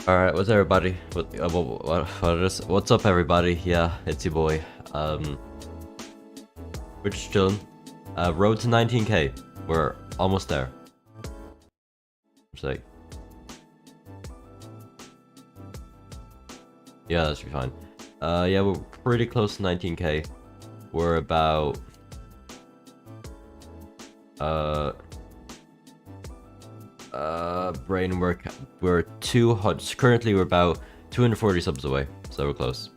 Alright, what's everybody? What's up, everybody? Yeah, it's your boy. We're just chilling. Road to 19k. We're almost there. It's like, yeah, that should be fine. Yeah, we're pretty close to 19k. We're about brain work. We're 200. Currently, we're about 240 subs away, so we're close.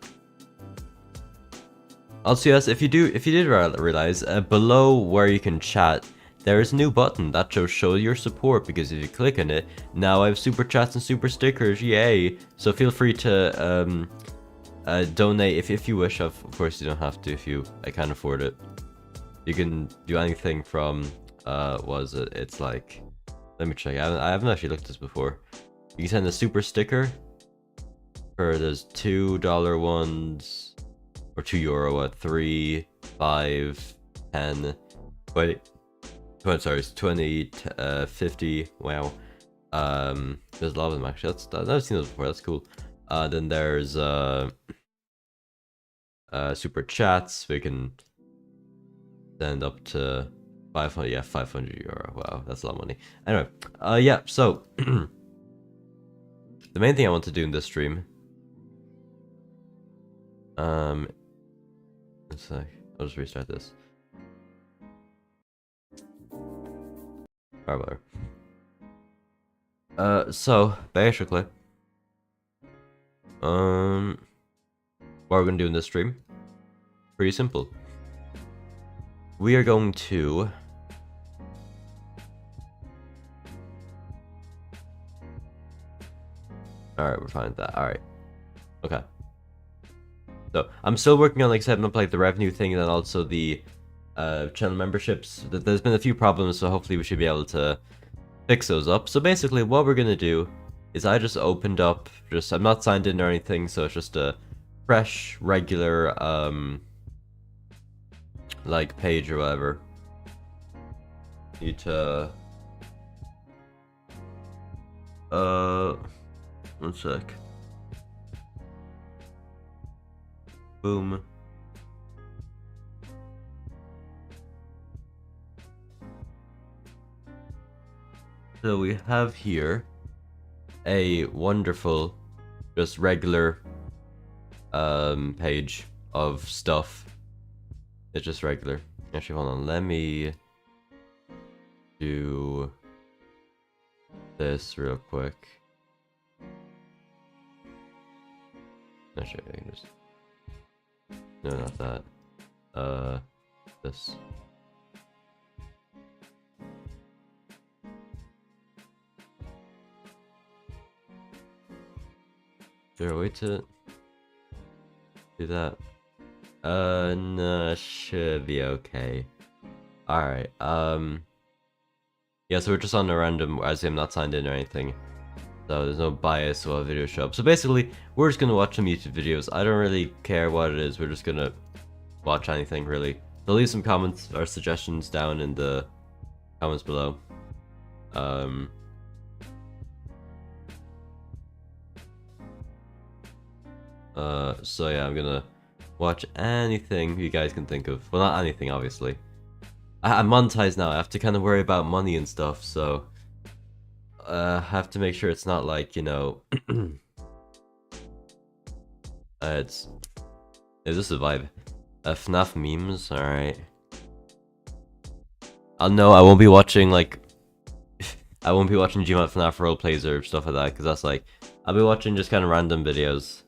Also, yes, if you did realize, below where you can chat, there is a new button that show your support, because if you click on it, now I have super chats and super stickers. Yay! So feel free to donate if you wish. Of course, you don't have to if you can't afford it. You can do anything from it's like, let me check. I haven't actually looked at this before. You can send a super sticker for there's $2 ones or €2 at 3, 5, 10, 20. Sorry, it's 20, 50. Wow. There's a lot of them actually. I've never seen those before. That's cool. Then there's super chats. We can send up to 500. Yeah, €500. Wow, that's a lot of money. Anyway, yeah. So the main thing I want to do in this stream, Let's see. I'll just restart this. Alright, whatever. So basically, what we're gonna do in this stream, pretty simple. We are going to alright, we're fine with that. Alright. Okay. So I'm still working on like setting up like the revenue thing and then also the channel memberships. There's been a few problems, so hopefully we should be able to fix those up. So basically what we're gonna do is I just opened up, I'm not signed in or anything, so it's just a fresh, regular, like page or whatever. Need to, one sec. Boom. So we have here a wonderful, just regular page of stuff. It's just regular. Actually, hold on. Let me do this real quick. Actually, I can just... No, not that. This. Is there a way to do that? No, should be okay. Alright, yeah, so we're just on a random, as I'm not signed in or anything. So there's no bias while videos show up. So basically, we're just gonna watch some YouTube videos. I don't really care what it is, we're just gonna watch anything, really. So leave some comments or suggestions down in the comments below. So yeah, I'm gonna watch anything you guys can think of. Well, not anything, obviously. I'm monetized now, I have to kind of worry about money and stuff, so... have to make sure it's not like, you know... Is this a vibe? FNAF memes? Alright. I'll know I won't be watching, like... I won't be watching Gmod FNAF roleplays or stuff like that, because that's like... I'll be watching just kind of random videos.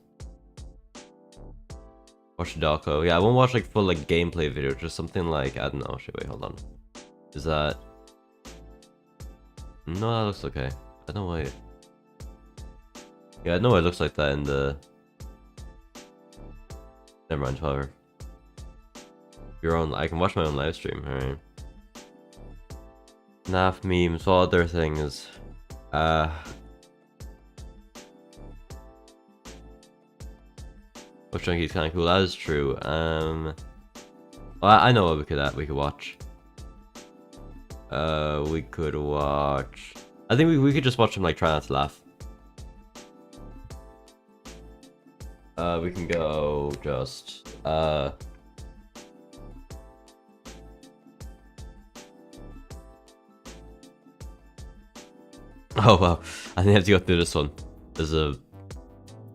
Watch Doco. Yeah, I won't watch like full like gameplay video, just something like... I don't know. Shit, wait, hold on. Is that... No, that looks okay. I don't know why... Yeah, I know it looks like that in the... Never mind, however. Your own... I can watch my own live stream, alright. FNAF memes, what other things? Which Chunky's kinda cool, that is true. Well, I know what we could watch. We could watch... I think we could just watch him like try not to laugh. We can go just... Oh wow, I think I have to go through this one. There's a...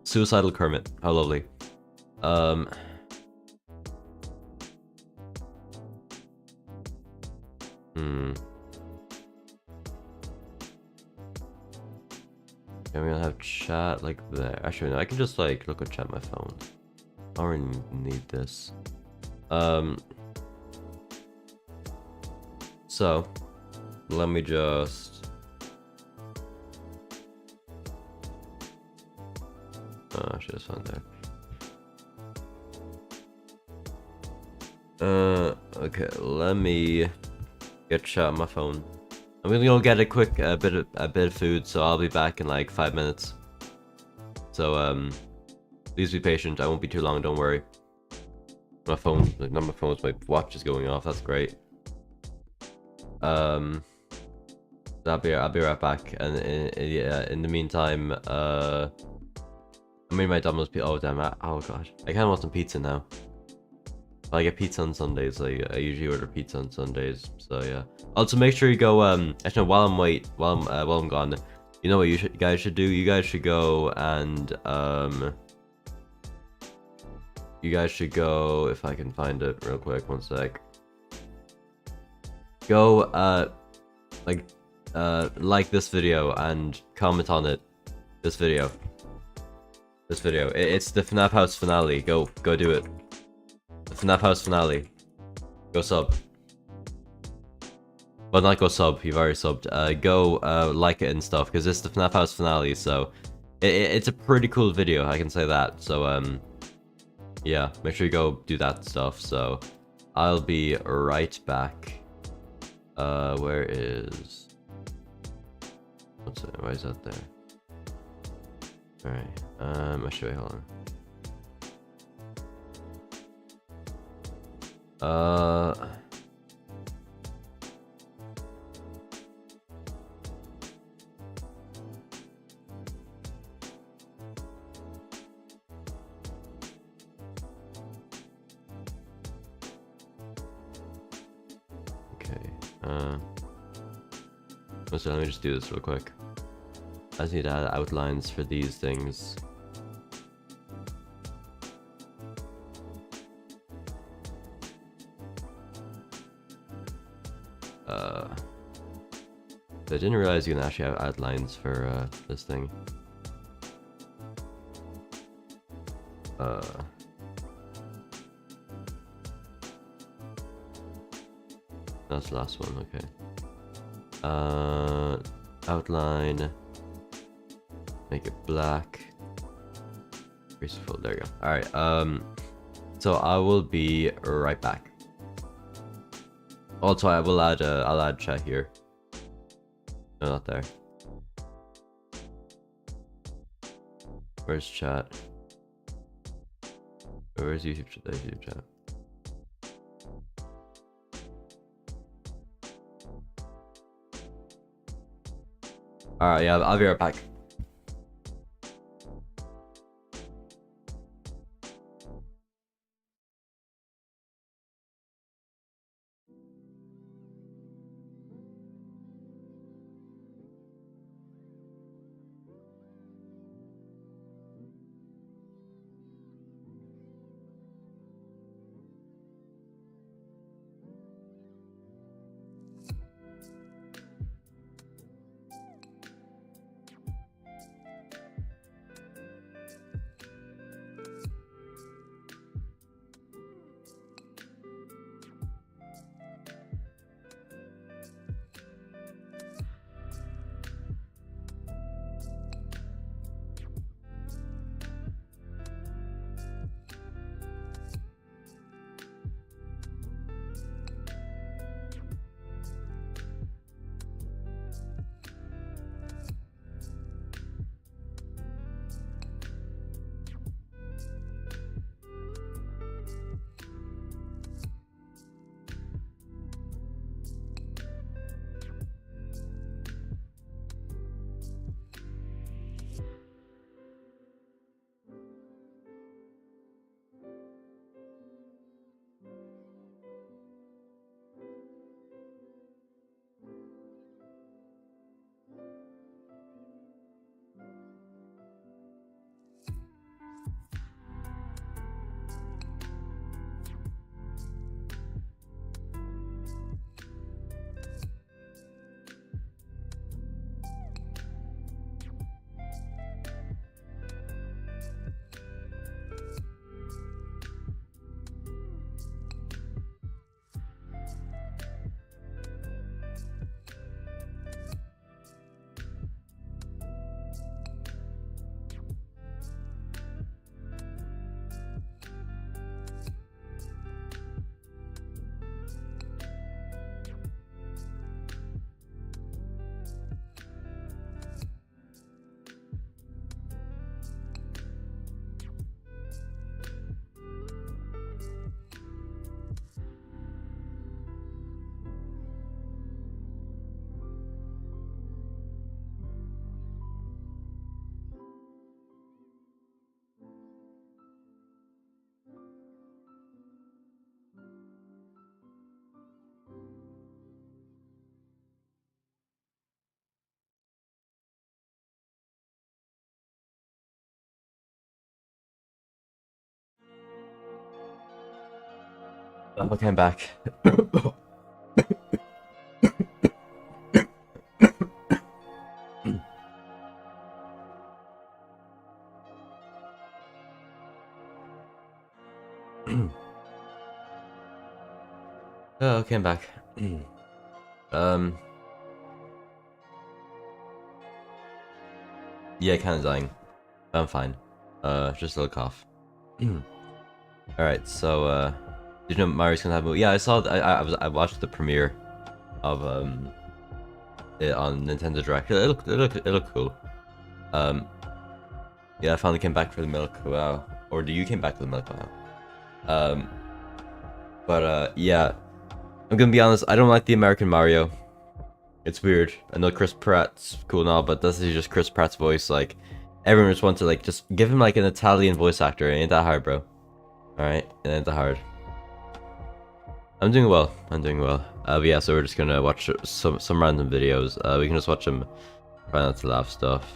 Suicidal Kermit, how lovely. I'm gonna have chat like there. Actually, no, I can just like look at chat on my phone. I don't really need this. So let me just. Oh, I should have found there. Okay, let me get chat on my phone. I'm gonna go get a quick bit of food, so I'll be back in like 5 minutes. So please be patient. I won't be too long. Don't worry. My phone, like not my phone, my watch is going off. That's great. I'll be right back. And in the meantime, I made my Domino's pizza. Oh damn! Oh gosh, I kind of want some pizza now. I get pizza on Sundays. I usually order pizza on Sundays. So yeah. Also, make sure you go. Actually, while I'm gone, you know what you guys should do? You guys should go and You guys should go, if I can find it real quick, one sec. Go, like this video and comment on it. This video. It's the FNAF House finale. Go do it. The FNAF House finale. Go sub. Well, not go sub, you've already subbed. Go like it and stuff, because it's the FNAF House finale, so it's a pretty cool video, I can say that. So yeah, make sure you go do that stuff. So I'll be right back. Where is... What's it? Why is that there? Alright, I'll show you, hold on. So let me just do this real quick. I just need to add outlines for these things. I didn't realize you can actually have outlines for this thing. That's the last one, okay. Outline, make it black, graceful, there you go. Alright, so I will be right back. Also, I will add, I'll add chat here. No, not there. Where's chat? Where's YouTube chat? There's YouTube chat. Alright, yeah, I'll be right back. Okay, I'm back. Oh, okay, I'm back. Yeah, kind of dying. But I'm fine. Just a little cough. Alright, so, did you know Mario's gonna have a movie? Yeah, I saw, I watched the premiere of, it on Nintendo Direct. It looked cool. Yeah, I finally came back for the milk, wow. Or you came back for the milk, wow. Yeah. I'm gonna be honest, I don't like the American Mario. It's weird. I know Chris Pratt's cool and all, but this is just Chris Pratt's voice. Like, everyone just wants to, like, just give him, like, an Italian voice actor. It ain't that hard, bro. Alright? It ain't that hard. I'm doing well. I'm doing well. But yeah, so we're just gonna watch some random videos. We can just watch them. Try not to laugh stuff.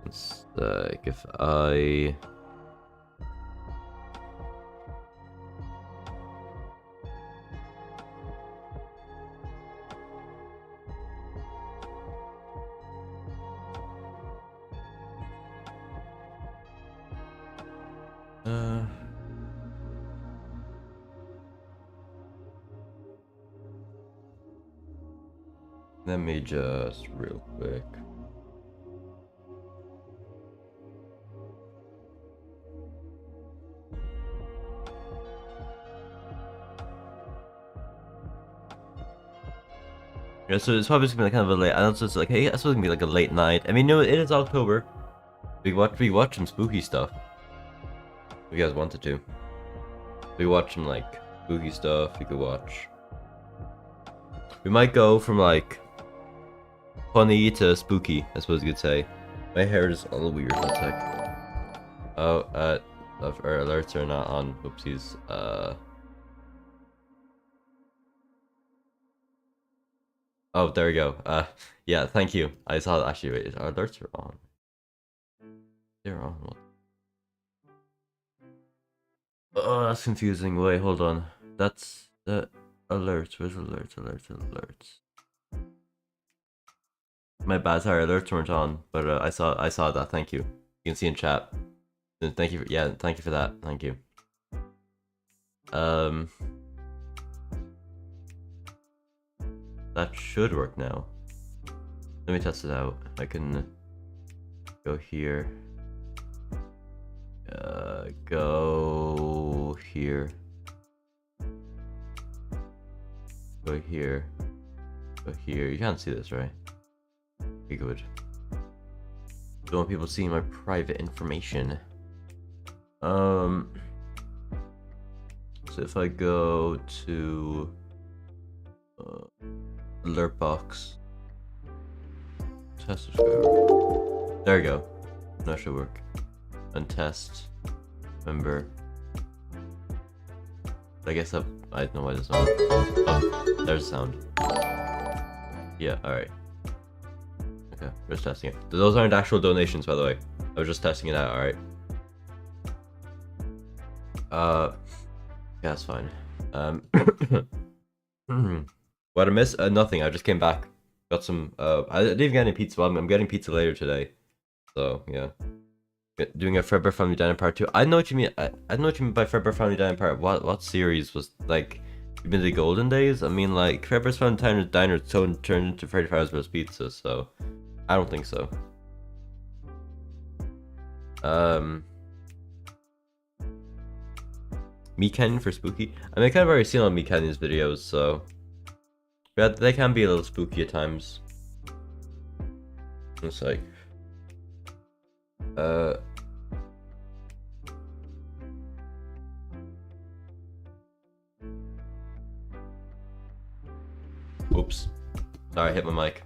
It's like, if I... Let me just real quick. Yeah, so it's probably just gonna be like kind of a late. I know it's like, hey, it's supposed to be like a late night. I mean, no, it is October. We watch some spooky stuff. If you guys wanted to, we watch some like spooky stuff. We could watch. We might go from like funny to spooky, I suppose you could say. My hair is a little weird. One sec. Oh, our alerts are not on. Oopsies. Oh, there we go. Yeah, thank you. I saw. Actually, wait, our alerts are on. They're on. What? Oh, that's confusing. Wait, hold on. That's the alerts. Where's alerts? My bad. Sorry, alerts weren't on, but I saw that. Thank you. You can see in chat. Thank you. Thank you for that. Thank you. That should work now. Let me test it out. I can go here. Go here. Go here. Go here. You can't see this, right? Okay, good. Don't want people seeing my private information. So if I go to alert box, test subscriber. There we go. That should work. And test member. I guess I don't know why this not. Oh, there's sound. Yeah, alright. Okay, we're just testing it. Those aren't actual donations, by the way. I was just testing it out, alright. Yeah, that's fine. What I miss? Nothing. I just came back. Got some. I didn't even get any pizza. I'm getting pizza later today. So yeah, doing a Fredbear Family Diner Part 2. I know what you mean. I know what you mean by Fredbear Family Diner Part. What series was like? You been the golden days? I mean, like Fredbear's Family Diner turned into Freddy Fazbear's Pizza. So I don't think so. Me Canyon for spooky. I mean, I kind of already seen on Me Canyon's videos, so but they can be a little spooky at times. It's like, oops, sorry, I hit my mic.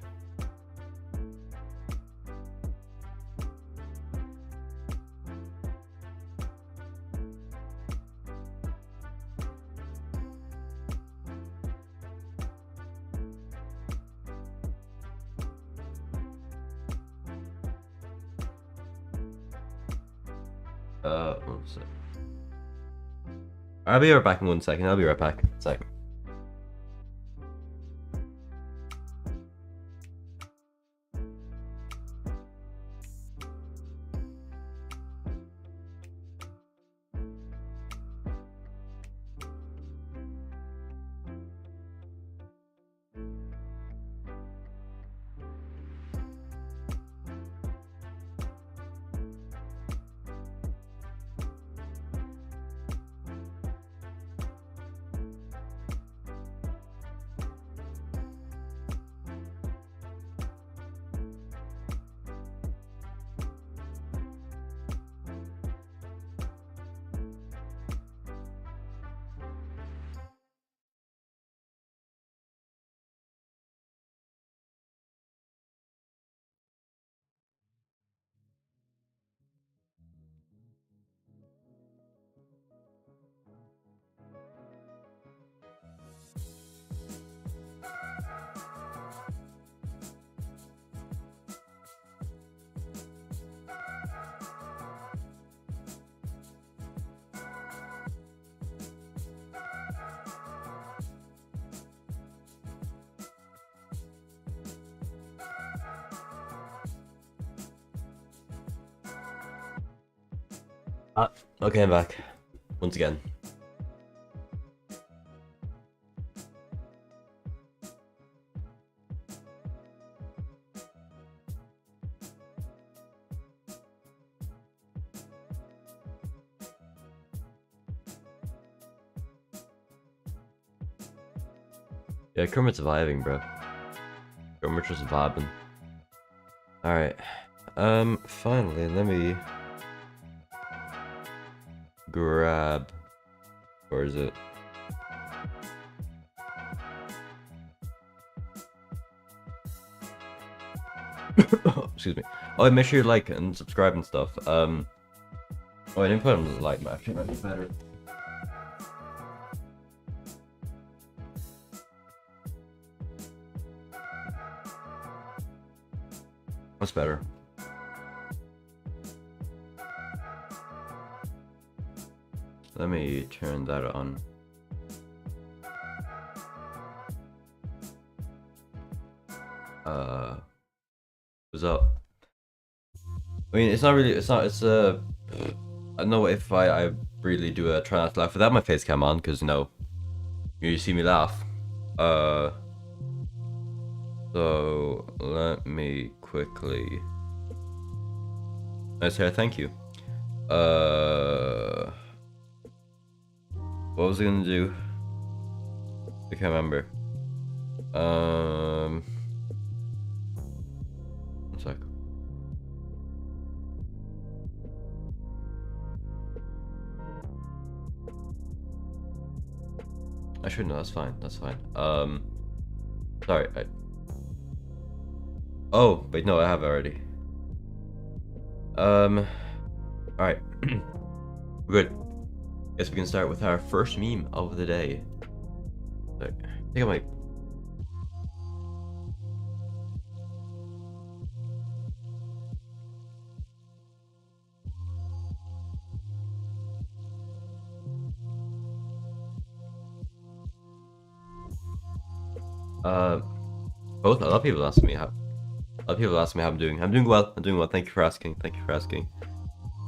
One sec. I'll be right back in 1 second. I'll be right back. Second. Okay, I'm back. Once again. Yeah, Kermit's surviving, bro. Kermit's just vibing. Alright. Finally, let me grab... Where is it? Excuse me. Oh, make sure you like and subscribe and stuff. Oh, I didn't put on the light map. It might be better. What's better? Let me turn that on. What's up? I mean, it's not really, it's I don't know if I really do a try not to laugh without my face cam on, because, you know, you see me laugh. So, let me quickly... Nice hair, thank you. What was I gonna do? I can't remember. One sec. Actually, no, that's fine. That's fine. Sorry. Oh, wait, no, I have already. Alright. Good. Guess we can start with our first meme of the day. I think I might... Both. A lot of people ask me how. A lot of people ask me how I'm doing. I'm doing well. I'm doing well. Thank you for asking. Thank you for asking.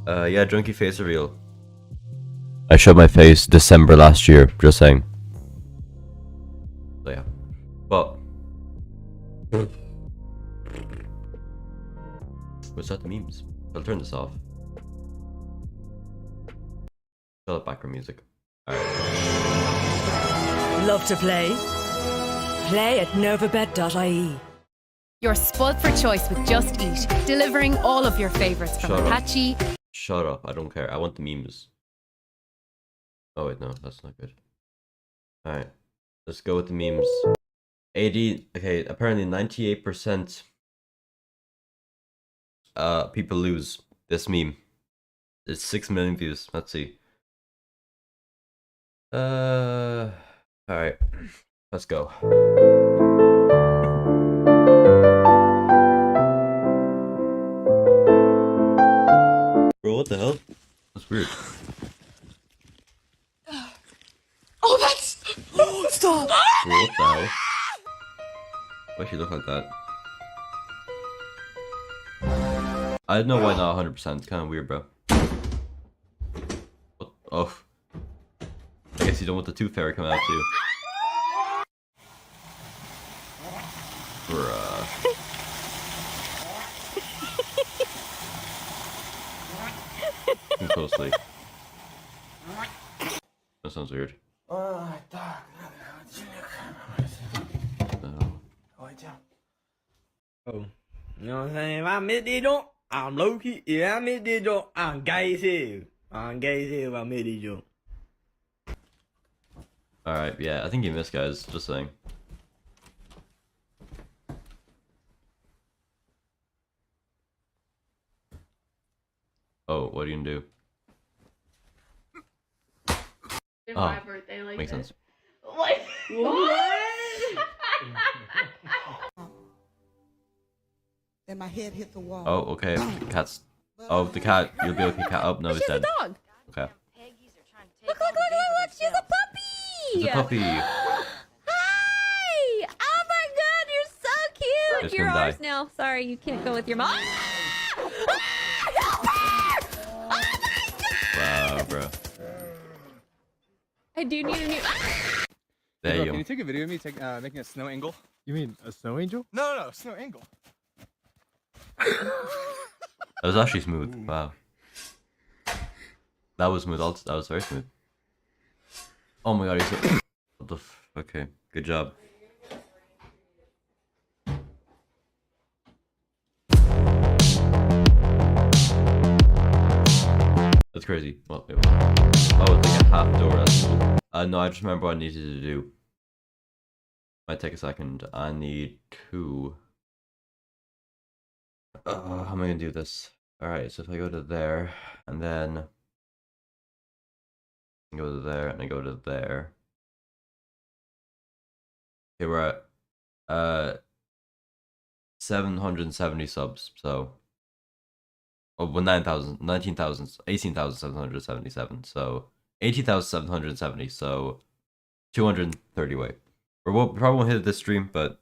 Yeah, drunky face reveal. I showed my face December last year. Just saying. So yeah, but what's that? The memes. I'll turn this off. Shut up, background music. Alright. Love to play? Play at novabet.ie. You're spoilt for choice with Just Eat, delivering all of your favorites from Apache. Shut up, I don't care. I want the memes. Oh wait, no, that's not good. Alright, let's go with the memes. 80, okay, apparently 98% people lose this meme. It's 6 million views. Let's see. Alright, let's go. Bro, what the hell? That's weird. What the hell? Why she look like that? I don't know why not 100%. It's kind of weird, bro. What? Oh. I guess you don't want the tooth fairy coming out too. Bruh. Too closely. That sounds weird. Oh, you know what I'm saying? If I miss this joint, I'm low key. Yeah, I miss this joint, I'm gay as hell. I'm gay as hell if I miss this joint. Alright, yeah, I think you missed, guys. Just saying. Oh, what are you gonna do? It's Oh, my birthday like makes this. sense. Like what? And my head hit the wall. Oh, okay. The cat's. Oh, the cat. You'll be okay, cat. Oh, no, he's dead. Dog. Okay. Look, she's a puppy. It's a puppy. Hi! Oh my god, you're so cute! It's You're gonna ours die. now. Sorry, you can't go with your mom. Wow, bro. I do need a new. There Bro, you can go. you take a video of me making a snow angle? You mean a snow angel? No, snow angle. That was actually smooth. Wow. That was smooth. That was very smooth. Oh my god, he's so... What the f... Okay, good job. That's crazy. Well, wait, what? Oh, it's like a half door. That's cool. No, I just remember what I needed to do. Might take a second. I need to... how am I gonna do this? Alright, so if I go to there, and then... I go to there, and I go to there. Okay, we're at 770 subs, so well 18,777, so 18,770, so 230 away. We probably won't hit it this stream, but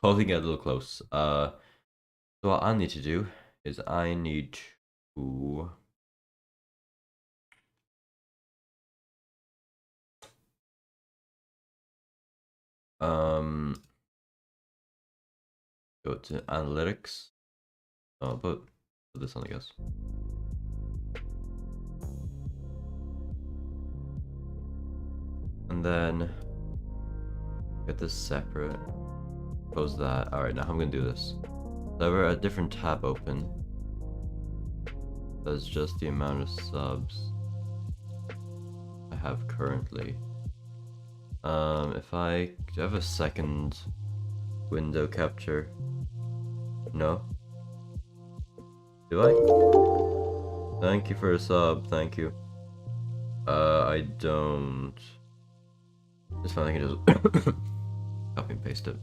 hopefully get a little close. So what I need to do is I need to go to analytics. Oh, put this on, I guess. And then get this separate. Close that. Alright, now how I'm gonna do this. So I have a different tab open. That's just the amount of subs I have currently. If I do I have a second window capture? No? Do I? Thank you for a sub, thank you. I don't. It's fine, I can just copy and paste it.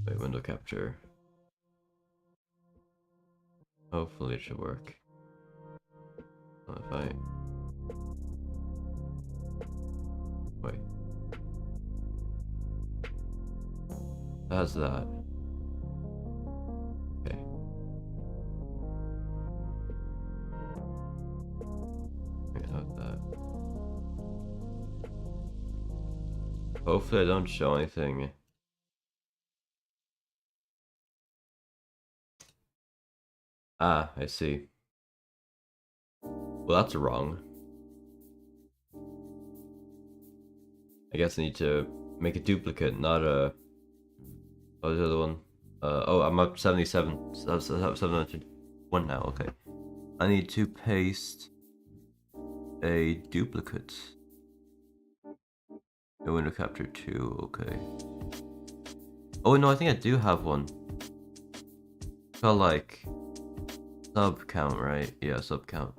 Wait, window capture. Hopefully it should work. If I... Wait. That's that. Okay. I have that. Hopefully I don't show anything. Ah, I see. Well, that's wrong. I guess I need to make a duplicate, not a... What was the other one? Oh, I'm up 77. 701 now, okay. I need to paste a duplicate. A window capture 2, okay. Oh no, I think I do have one. It's called like... Sub count, right? Yeah, sub count.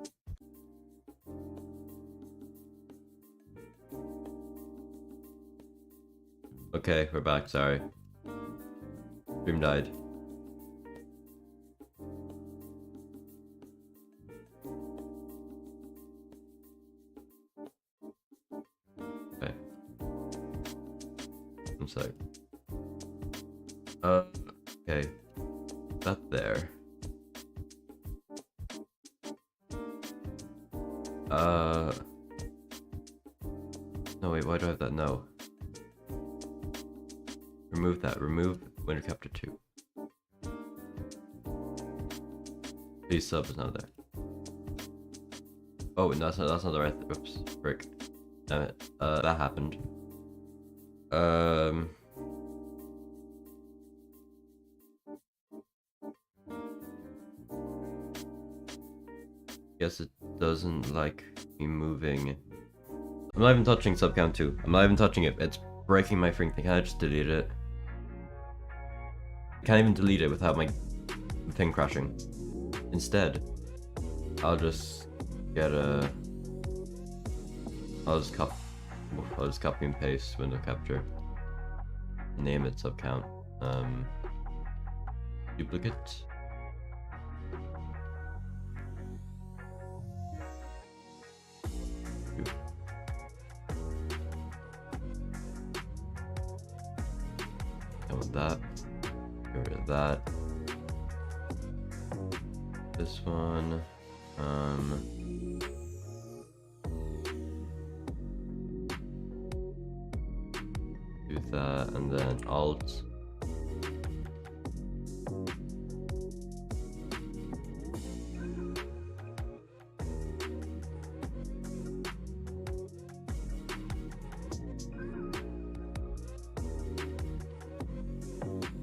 Okay, we're back, sorry. Stream died. One sec. Okay. That there. No, wait, why do I have that? No. Remove that. Remove Winter Capture 2. Please sub is not there. Oh, no, that's not the right. Oops, frick. Damn it. That happened. Guess it doesn't like me moving. I'm not even touching sub count 2. I'm not even touching it. It's breaking my freaking thing. Can I just delete it? I can't even delete it without my thing crashing. Instead, I'll just get a. I'll just copy and paste window capture. Name it sub count. Duplicate. With that, get rid of that. This one, do that, and then Alt.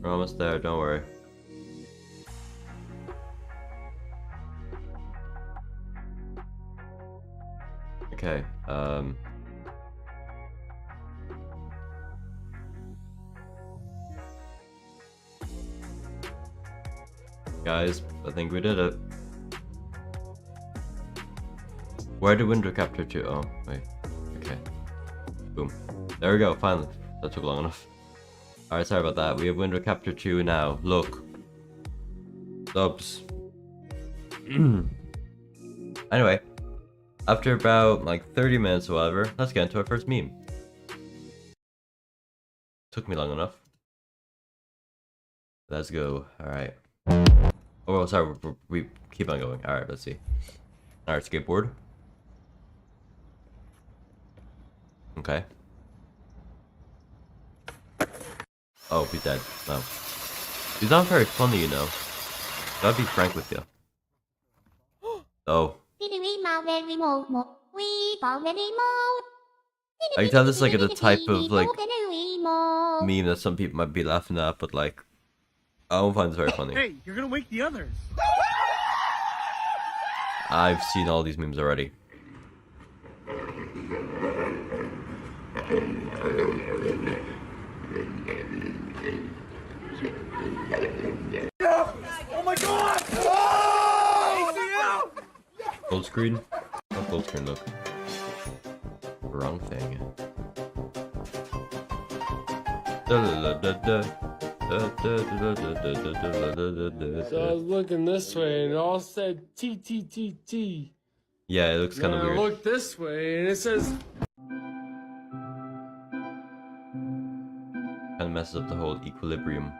We're almost there, don't worry. Okay, guys, I think we did it. Where did window capture to? Oh, wait. Okay. Boom. There we go, finally. That took long enough. Alright, sorry about that. We have window capture 2 now. Look. Subs. Anyway. After about like 30 minutes or whatever, let's get into our first meme. Took me long enough. Let's go. Alright. Oh, sorry. We keep on going. Alright, let's see. Alright, skateboard. Okay. Oh, he's dead. No. He's not very funny, you know. Gotta be frank with you. Oh. I can tell this is like the type of like meme that some people might be laughing at, but like I don't find this very funny. Hey, you're gonna wake the others. I've seen all these memes already. Oh my god! Full screen? Oh, full screen, look. Wrong thing. So I was looking this way and it all said T T T T. Yeah, it looks kind of Then I weird. look this way and it says. Kind of messes up the whole equilibrium.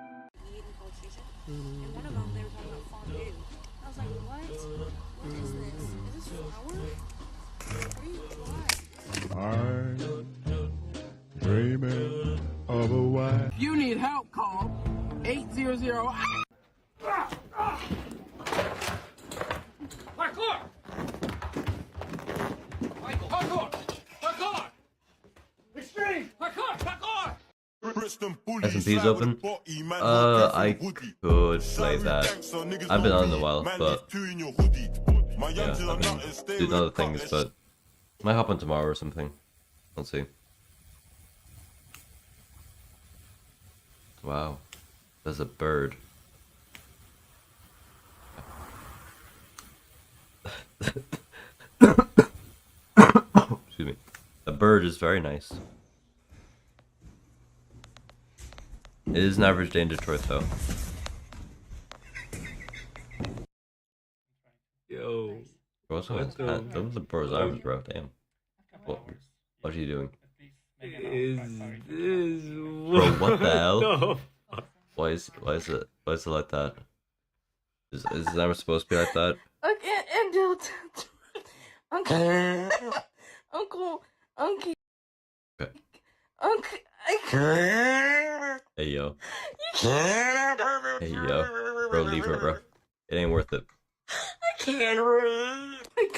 I'm dreaming of a wife. If you need help, call 800. Parkour! Parkour! Parkour! Extreme! Parkour! Parkour! S&P's open. I could play that. I've been on in a while, but yeah, I've been doing other things, but might hop on tomorrow or something. Let's see. Wow, there's a bird. Excuse me. A bird is very nice. It is an average day in Detroit, though. Yo. Those are the bird's arms, bro. Damn. What are you doing? Is this Bro, what the hell? No. Why is it like that? Is it never supposed to be like that? I can't handle it. Uncle. Okay. I can't. Hey yo. Hey yo. Bro, leave her, bro. It ain't worth it. I can't read. I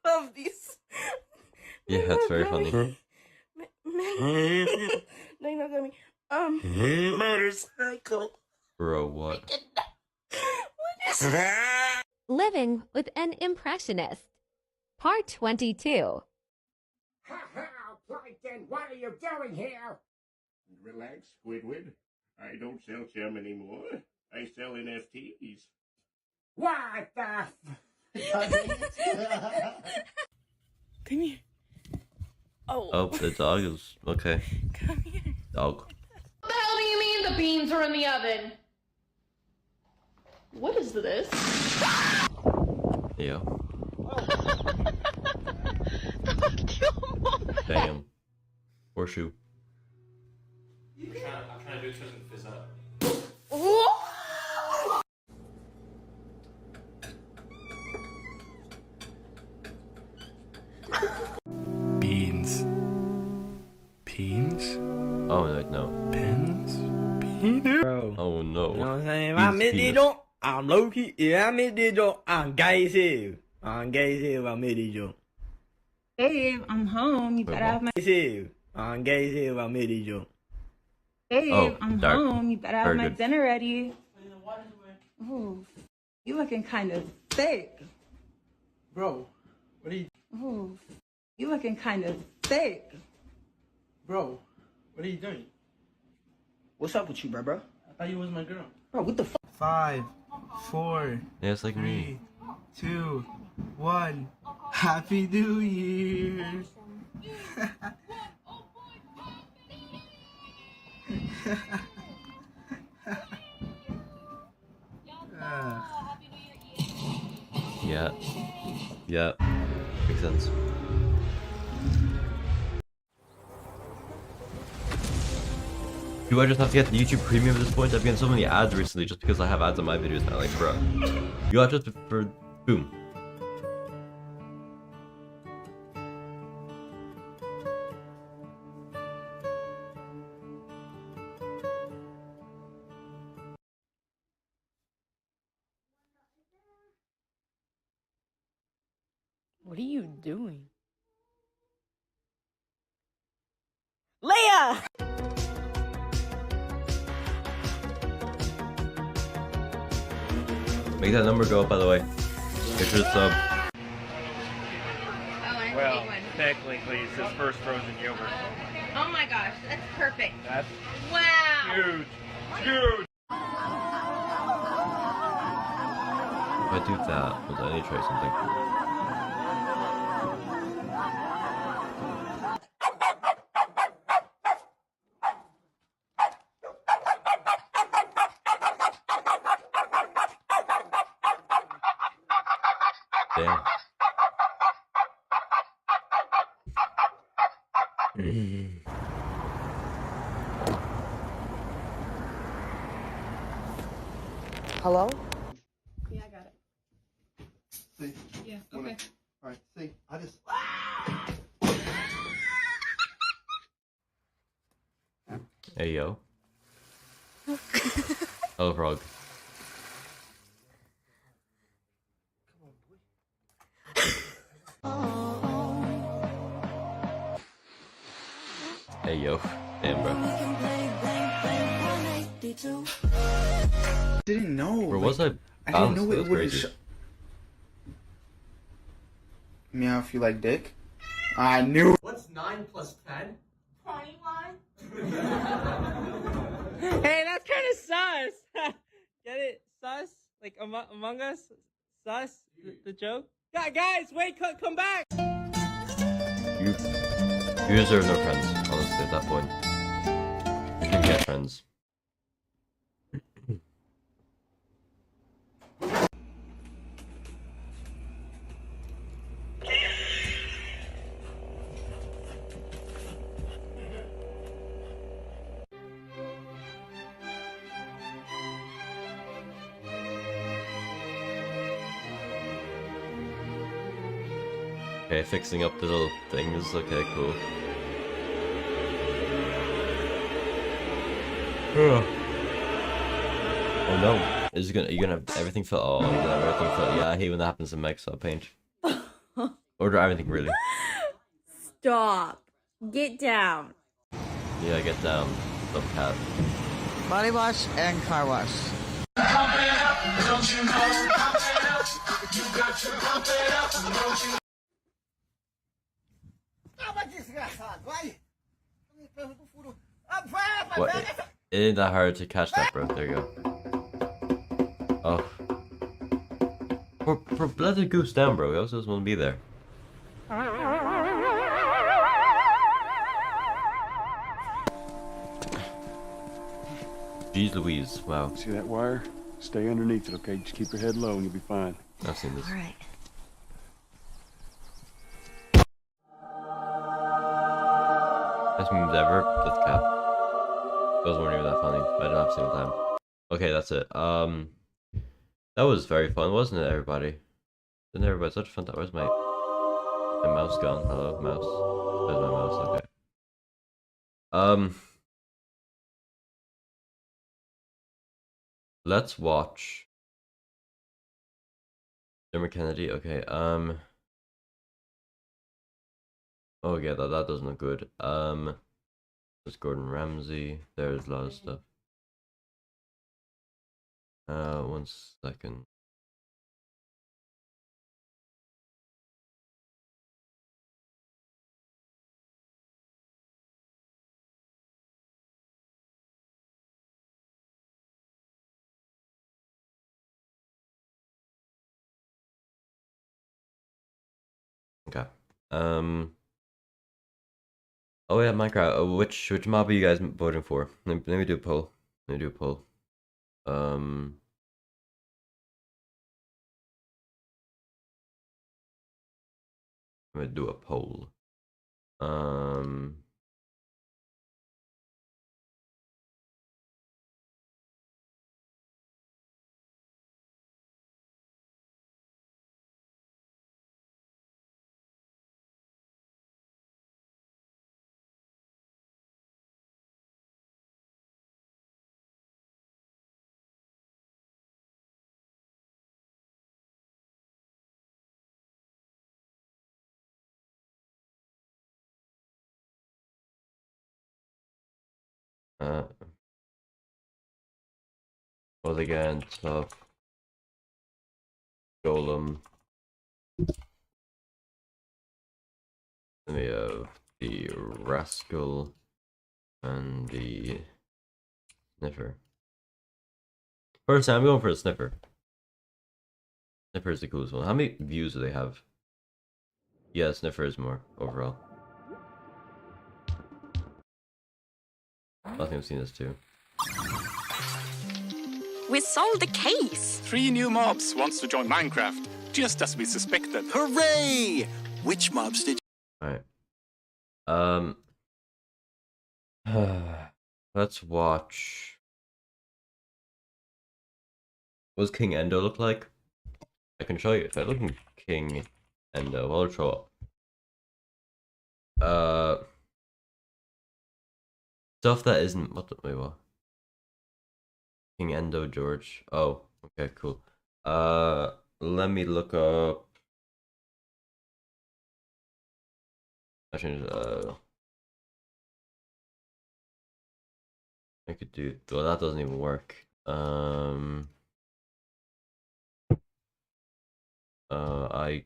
love these. Yeah, that's very funny. No, you're not gonna be. Motorcycle. Bro, what? What is that? Living with an Impressionist. Part 22. Ha ha, Plankton, what are you doing here? Relax, Squidward. I don't sell charm anymore. I sell NFTs. What the Come here. Oh, the dog is okay. Come here. Dog. What the hell do you mean the beans are in the oven? What is this? Yeah. Damn. Horseshoe. I'm trying to do it so it doesn't fizz up. Beans. Peens? Oh no. Pins? Bro. Oh no. You know what I'm saying? Penis, I admit penis. it, don't. I'm low key. Yeah, I admit it, don't. I'm gay as hell. I'm gay as hell. I admit it, don't. Babe, I'm home. You Wait, better what? have my. As hell. I'm gay as hell. I admit it, don't. Babe, Oh, I'm dark. home. You better have Very my good. dinner ready. Ooh, you looking kind of thick. Bro, what are you... Ooh, you looking kind of thick. Bro, what are you doing? What's up with you, bro? I thought you was my girl. Bro, what the fuck? 5, 4, Yeah, it's like me. 3, 2, 1. Happy New Year! Yeah. Yeah. Makes sense. Do I just have to get the YouTube Premium at this point? I've been getting so many ads recently just because I have ads on my videos now. Like, bro. You have just for boom. What are you doing? Leia! Make that number go up, by the way. Make sure to sub. Well, technically, it's his first frozen yogurt. Oh my gosh, that's perfect. That's Wow. huge. Huge! If I do that, hold on, I need to try something. Damn. Hello? Yeah, I got it. See? Yeah, okay. Alright, see, I just... Hey yo. Hello, frog. Hey yo. Damn, bro. Didn't know. Bro, what's that? I didn't know That's it would crazy. Meow if you like dick. I knew. What's 9 plus 10? 21. Hey, that's kind of sus. Get it? Sus? Like Among Us? Sus? The joke? Guys, wait, come back! You deserve no friends, honestly, at that point. You can get friends. Okay, fixing up the little things. Okay, cool. Oh no. Is it gonna you're gonna have everything fill you're gonna have everything fill yeah, I hate when that happens in Microsoft Paint. Order everything really. Stop. Get down. Yeah, get down. Love cat. Body wash and car wash. What? It ain't that hard to catch that, bro. There you go. Oh. Let the goose down, bro. I also just want to be there. Jeez Louise, wow. See that wire? Stay underneath it, okay? Just keep your head low and you'll be fine. I've seen this. Alright. Best memes ever. That's cap. Those weren't even that funny. I didn't have a single time. Okay, that's it. That was very fun, wasn't it, everybody? Didn't everybody such a fun time? Where's my mouse gone? Hello, mouse. There's my mouse. Okay. Let's watch. Dermot Kennedy. Okay. Oh yeah, that doesn't look good. There's Gordon Ramsay. There's a lot of stuff. 1 second. Okay. Oh yeah, Minecraft. Which mob are you guys voting for? Let me do a poll. Let me do a poll. I'm gonna do a poll. Was again tough. Golem. Then we have the Rascal and the Sniffer. First time I'm going for a Sniffer. Sniffer is the coolest one. How many views do they have? Yeah, Sniffer is more overall. I think I've seen this too. We solved the case. 3 new mobs wants to join Minecraft, just as we suspected. Hooray! Which mobs did you... Alright. Let's watch. What does King Endo look like? I can show you. If I look in King Endo, I'll show up. Stuff that isn't wait, what? King Endo George. Oh, okay, cool. Let me look up. I changed. I could do. Well, that doesn't even work. I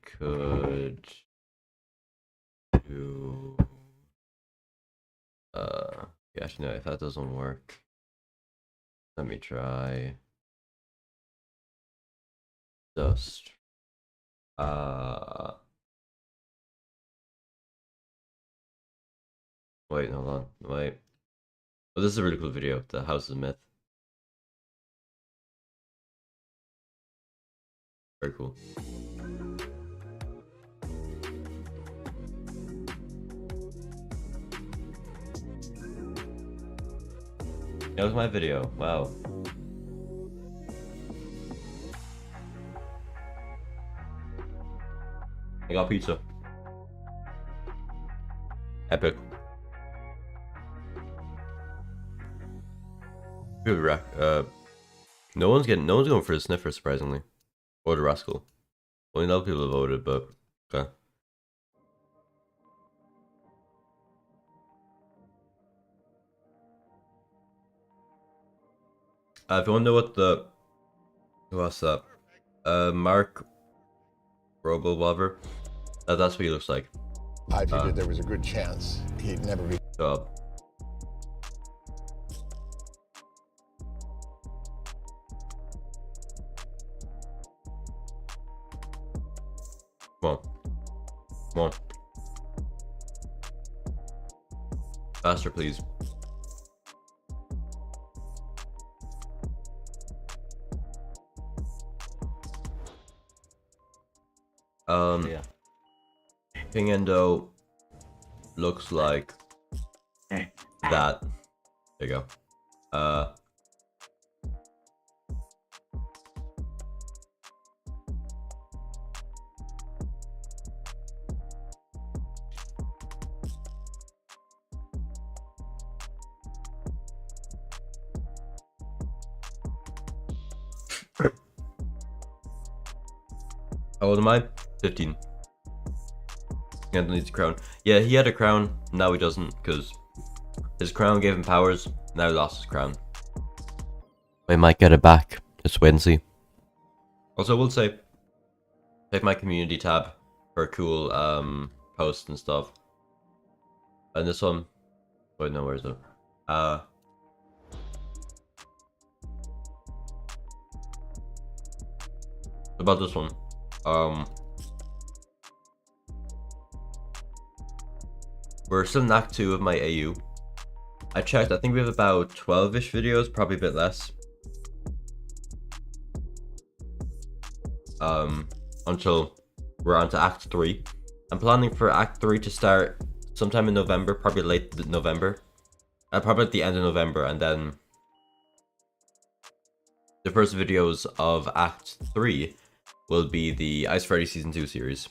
could do. Yeah, actually, no. If that doesn't work, let me try. Dust. Wait, hold on. Wait. Oh, this is a really cool video. The House of Myth. Very cool. That was my video. Wow. I got pizza. Epic. Good rack. No one's going for the sniffer, surprisingly. Or the rascal. Only a lot of people have voted, but okay. If you want to know what the... What's that? Mark Robo whatever. That's what he looks like. I figured there was a good chance he'd never be. Job. Come on. Come on. Faster, please. Yeah. King Endo looks like that. There you go. How old am I? 15. Endo needs a crown. Yeah, he had a crown. Now he doesn't, because his crown gave him powers. Now he lost his crown. I might get it back. Just wait and see. Also, I will say, check my community tab for cool posts and stuff. And this one, wait, no, where is it? About this one. We're still in Act 2 of my AU. I checked, I think we have about 12-ish videos, probably a bit less. Until we're on to Act 3. I'm planning for Act 3 to start sometime in November, probably late November. Probably at the end of November, and then the first videos of Act 3 will be the Ice Freddy Season 2 series.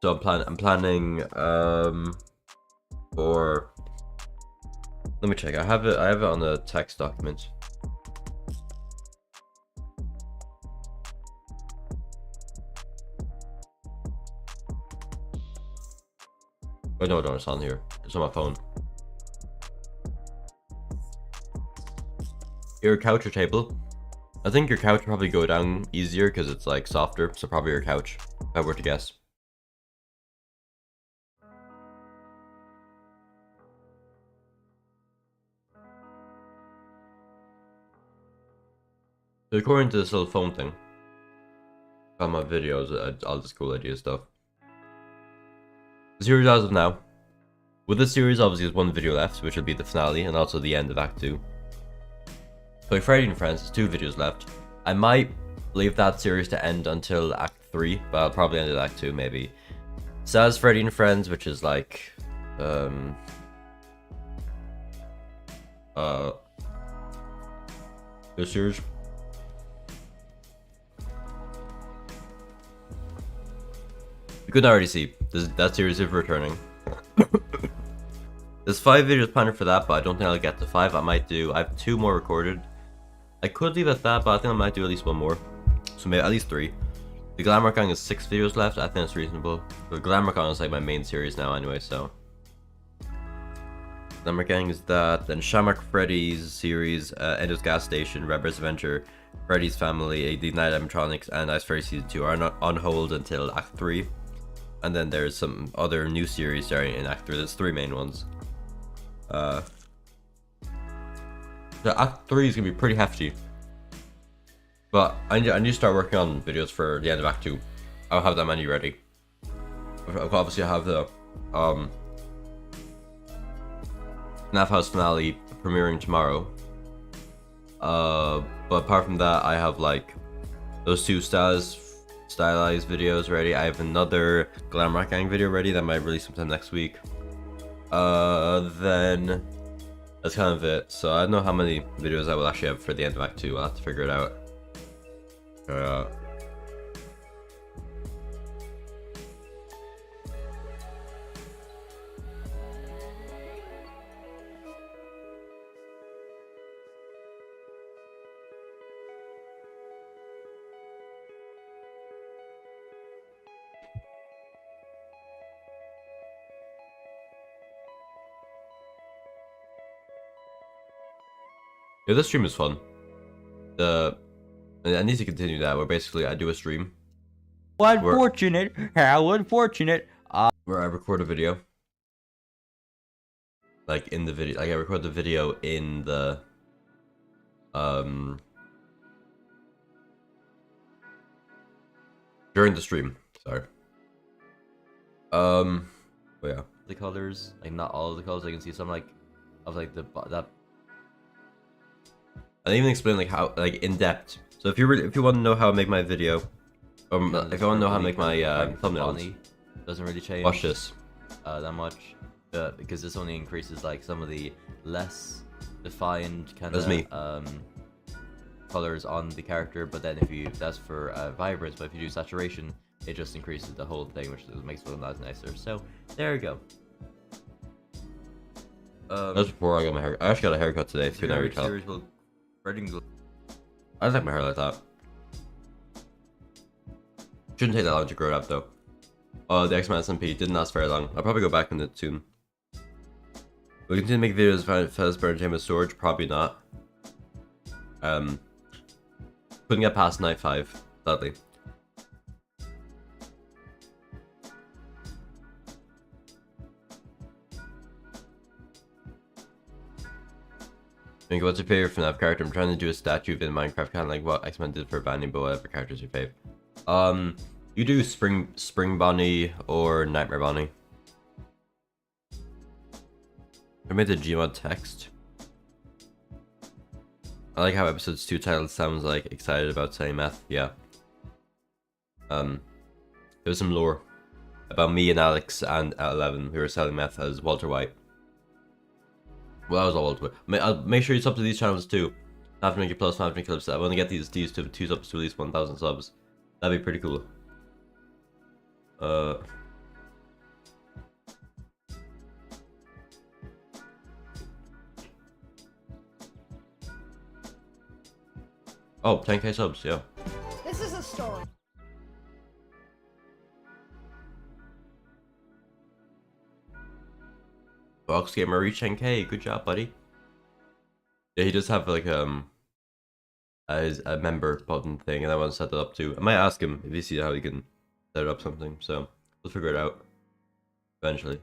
So I'm planning for, let me check. I have it on the text document. Oh no, it's on here. It's on my phone. Your couch or table? I think your couch will probably go down easier because it's like softer, so probably your couch, if I were to guess. So according to this little phone thing, on my videos, all this cool idea stuff. The series as of now. With this series, obviously, there's one video left, which will be the finale and also the end of Act 2. So Freddy and Friends, there's 2 videos left. I might leave that series to end until Act 3, but I'll probably end at Act 2, maybe. Saz Freddy and Friends, which is like, this series. You could already see that series is returning. There's 5 videos planned for that, but I don't think I'll get to 5. I have 2 more recorded. I could leave it at that, but I think I might do at least 1 more. So maybe at least 3. The Glamour Gang is 6 videos left. I think that's reasonable. The Glamour Gang is like my main series now anyway, so. Glamour Gang is that. Then Shamrock Freddy's series, Endo's Gas Station, Rebel's Adventure, Freddy's Family, The Night Animatronics, and Ice Freddy Season 2 are not on hold until Act 3. And then there's some other new series starting in Act 3. There's 3 main ones. The Act 3 is going to be pretty hefty. But I need to start working on videos for the end of Act 2. I'll have that many ready. Obviously I have the FNAF House finale premiering tomorrow. But apart from that, I have like those 2 stylized videos ready. I have another Glamour Gang video ready that might release sometime next week. Then that's kind of it. So I don't know how many videos I will actually have for the end of Act 2. I'll have to figure it out. Yeah, this stream is fun. I need to continue that, where basically I do a stream. Unfortunate. How unfortunate. Where I record a video. Like in the video, like I record the video in the during the stream. Sorry. But yeah, the colors, like not all of the colors. I can see some like of like that. I didn't even explain like how like in depth. So if you want to know how I make my video, if you want to know how to make my thumbnails, doesn't really change. Watch this. That much, because this only increases like some of the less defined kind of colors on the character. But then that's for vibrance. But if you do saturation, it just increases the whole thing, which makes it a lot nicer. So there you go. That's before I got my hair. I actually got a haircut today. If you can already tell. I like my hair like that. Shouldn't take that long to grow it up though. Oh, the X-Men SMP didn't last very long. I'll probably go back in it soon. Will we continue to make videos for entertainment storage? Probably not. Couldn't get past night 5, sadly. What's your favorite FNAF character? I'm trying to do a statue in Minecraft, kind of like what X-Men did for Bunny, but whatever character's your fave. You do Spring Bunny or Nightmare Bunny. I made the Gmod text. I like how episodes 2 title sounds like excited about saying meth. Yeah. There's some lore about me and Alex and at 11 who were selling meth as Walter White. Well, that was all Walter White. I'll make sure you sub to these channels too. FNAF Drinking Plus, FNAF Drinking Clips. I want to get these two subs to at least 1,000 subs. That'd be pretty cool. Oh, 10k subs, yeah. This is a story. Box Gamer reach 10k, good job, buddy. Yeah, he does have like a member button thing, and I want to set that up too. I might ask him if you see how he can set up something, so we'll figure it out eventually.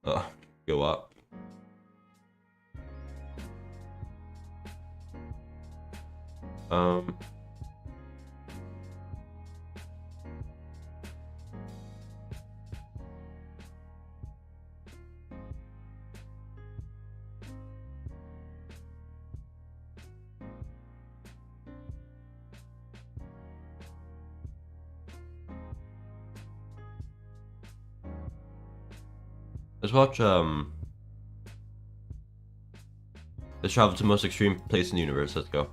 Oh, go up. Let's watch, let's travel to the most extreme place in the universe, let's go.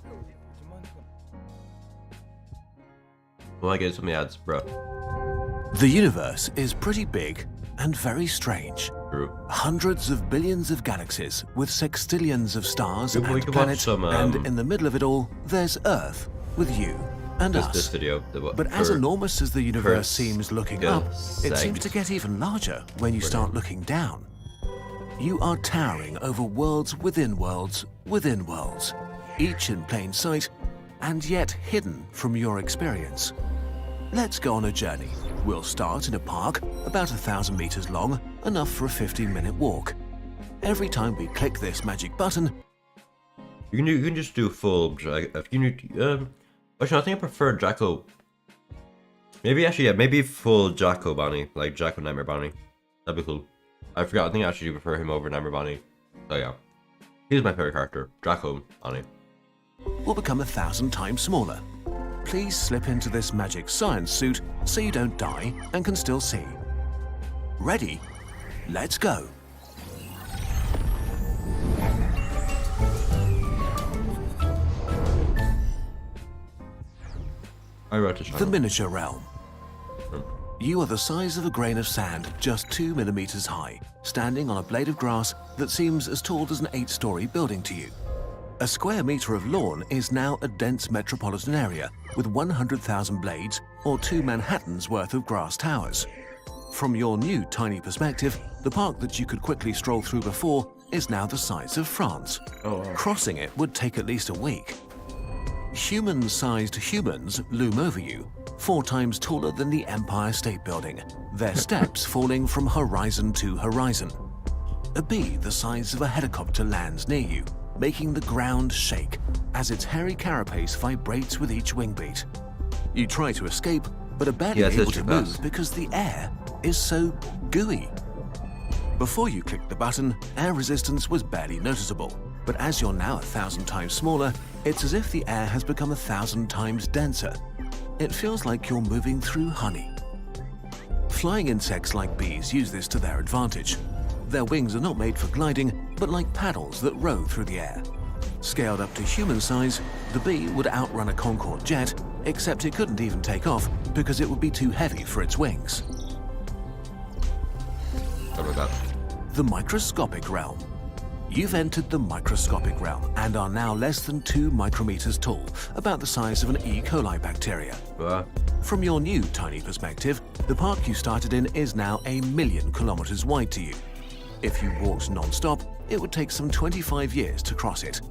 I want to get some ads, bro. The universe is pretty big and very strange. True. Hundreds of billions of galaxies with sextillions of stars We and can planets, watch some, and in the middle of it all, there's Earth with you and us. This video. But as enormous as the universe seems looking up, it seems to get even larger when you start looking down. You are towering over worlds within worlds within worlds, each in plain sight and yet hidden from your experience. Let's go on a journey. We'll start in a park about 1,000 meters long, enough for a 15-minute walk. Every time we click this magic button, you can just do full. Actually, I think I prefer Jacko. Maybe full Jacko Bonnie, like Jacko Nightmare Bonnie. That'd be cool. I forgot. I think I actually do prefer him over Nightmare Bonnie. So yeah, he's my favorite character, Jacko Bonnie. will become 1,000 times smaller. Please slip into this magic science suit so you don't die and can still see. Ready? Let's go. The miniature realm. You are the size of a grain of sand, just 2 millimeters high, standing on a blade of grass that seems as tall as an 8-story building to you. A square meter of lawn is now a dense metropolitan area with 100,000 blades or 2 Manhattans worth of grass towers. From your new tiny perspective, the park that you could quickly stroll through before is now the size of France. Crossing it would take at least a week. Human-sized humans loom over you, 4 times taller than the Empire State Building, their steps falling from horizon to horizon. A bee the size of a helicopter lands near you, making the ground shake as its hairy carapace vibrates with each wing beat. You try to escape, but are barely able to move because the air is so gooey. Before you clicked the button, air resistance was barely noticeable, but as you're now 1,000 times smaller, it's as if the air has become 1,000 times denser. It feels like you're moving through honey. Flying insects like bees use this to their advantage. Their wings are not made for gliding, but like paddles that row through the air. Scaled up to human size, the bee would outrun a Concorde jet, except it couldn't even take off because it would be too heavy for its wings. The microscopic realm. You've entered the microscopic realm and are now less than 2 micrometers tall, about the size of an E. coli bacteria. From your new tiny perspective, the park you started in is now 1,000,000 kilometers wide to you. If you walked non-stop, it would take some 25 years to cross it.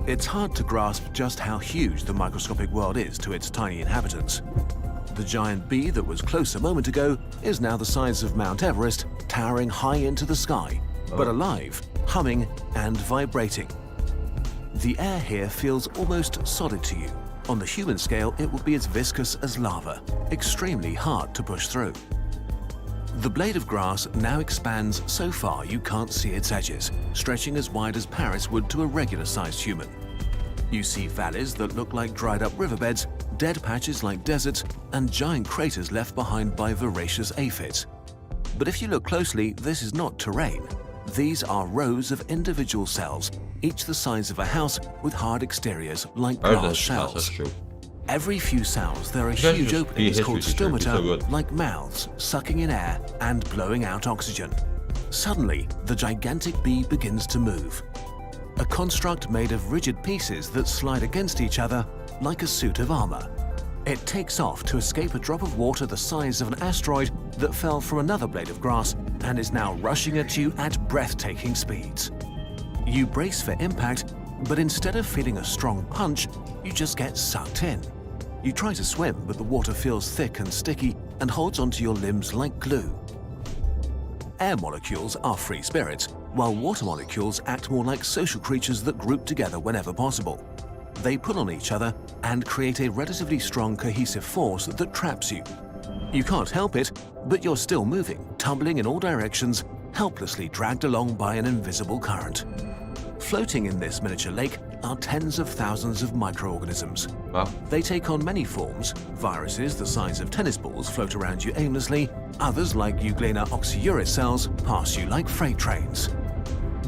It's hard to grasp just how huge the microscopic world is to its tiny inhabitants. The giant bee that was close a moment ago is now the size of Mount Everest, towering high into the sky, but alive, humming and vibrating. The air here feels almost solid to you. On the human scale, it would be as viscous as lava, extremely hard to push through. The blade of grass now expands so far you can't see its edges, stretching as wide as Paris would to a regular-sized human. You see valleys that look like dried-up riverbeds, dead patches like deserts, and giant craters left behind by voracious aphids. But if you look closely, this is not terrain. These are rows of individual cells, each the size of a house with hard exteriors like glass shells. Every few cells, there are huge openings called stomata, like mouths, sucking in air and blowing out oxygen. Suddenly, the gigantic bee begins to move. A construct made of rigid pieces that slide against each other like a suit of armor. It takes off to escape a drop of water the size of an asteroid that fell from another blade of grass and is now rushing at you at breathtaking speeds. You brace for impact, but instead of feeling a strong punch, you just get sucked in. You try to swim, but the water feels thick and sticky and holds onto your limbs like glue. Air molecules are free spirits, while water molecules act more like social creatures that group together whenever possible. They pull on each other and create a relatively strong cohesive force that traps you. You can't help it, but you're still moving, tumbling in all directions, helplessly dragged along by an invisible current. Floating in this miniature lake are tens of thousands of microorganisms. They take on many forms. Viruses the size of tennis balls float around you aimlessly. Others, like Euglena oxyuris cells, pass you like freight trains.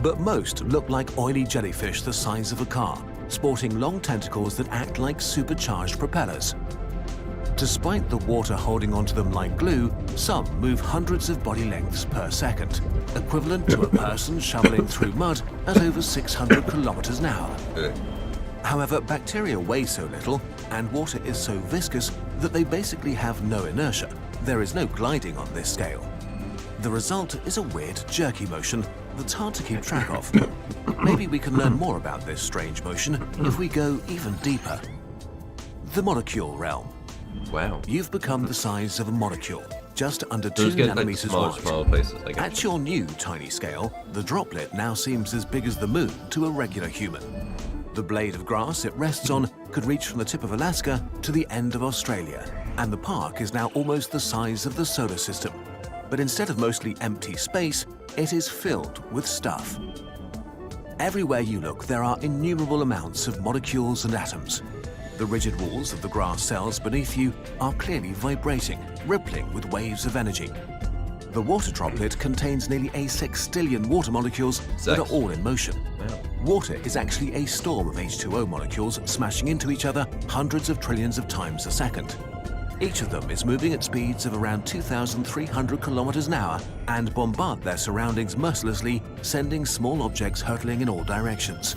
But most look like oily jellyfish the size of a car, sporting long tentacles that act like supercharged propellers. Despite the water holding onto them like glue, some move hundreds of body lengths per second, equivalent to a person shoveling through mud at over 600 kilometers an hour. However, bacteria weigh so little and water is so viscous that they basically have no inertia. There is no gliding on this scale. The result is a weird jerky motion that's hard to keep track of. Maybe we can learn more about this strange motion if we go even deeper. The molecule realm. Wow. You've become the size of a molecule, just under 2 nanometers wide. At your new tiny scale, the droplet now seems as big as the moon to a regular human. The blade of grass it rests on could reach from the tip of Alaska to the end of Australia, and the park is now almost the size of the solar system. But instead of mostly empty space, it is filled with stuff. Everywhere you look, there are innumerable amounts of molecules and atoms. The rigid walls of the grass cells beneath you are clearly vibrating, rippling with waves of energy. The water droplet contains nearly a sextillion water molecules that are all in motion. Water is actually a storm of H2O molecules smashing into each other hundreds of trillions of times a second. Each of them is moving at speeds of around 2,300 kilometers an hour and bombard their surroundings mercilessly, sending small objects hurtling in all directions.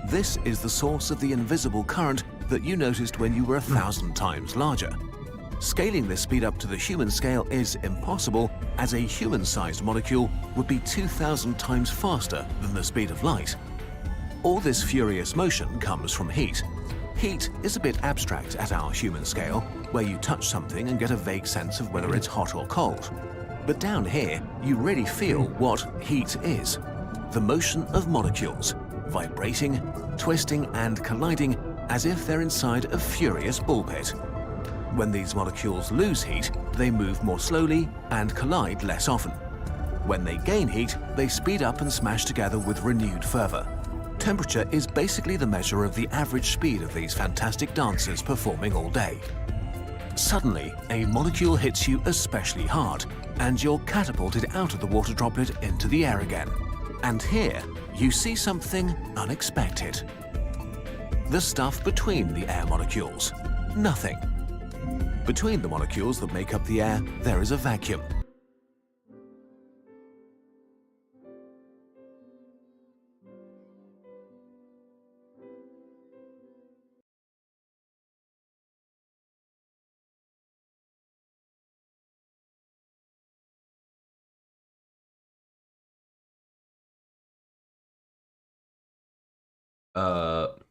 This is the source of the invisible current that you noticed when you were 1,000 times larger. Scaling this speed up to the human scale is impossible, as a human-sized molecule would be 2,000 times faster than the speed of light. All this furious motion comes from heat. Heat is a bit abstract at our human scale, where you touch something and get a vague sense of whether it's hot or cold. But down here, you really feel what heat is. The motion of molecules, vibrating, twisting and colliding as if they're inside a furious ball pit. When these molecules lose heat, they move more slowly and collide less often. When they gain heat, they speed up and smash together with renewed fervor. Temperature is basically the measure of the average speed of these fantastic dancers performing all day. Suddenly, a molecule hits you especially hard, and you're catapulted out of the water droplet into the air again. And here, you see something unexpected. The stuff between the air molecules. Nothing. Between the molecules that make up the air, there is a vacuum.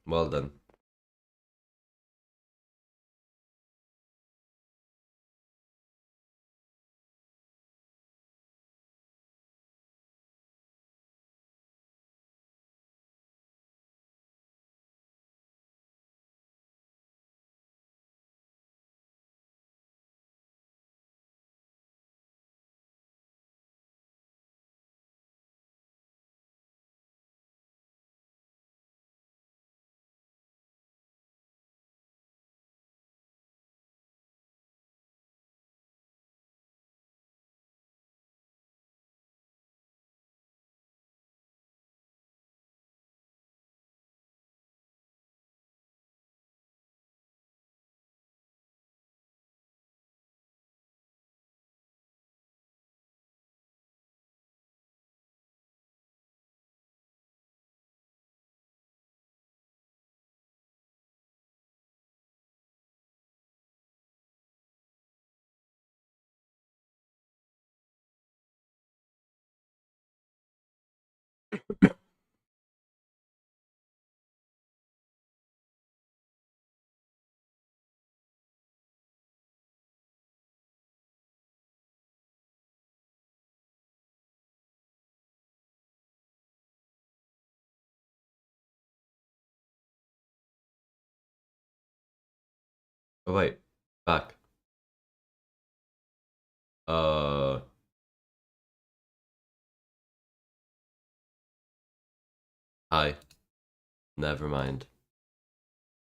Well then. Oh wait, back. Hi. Never mind.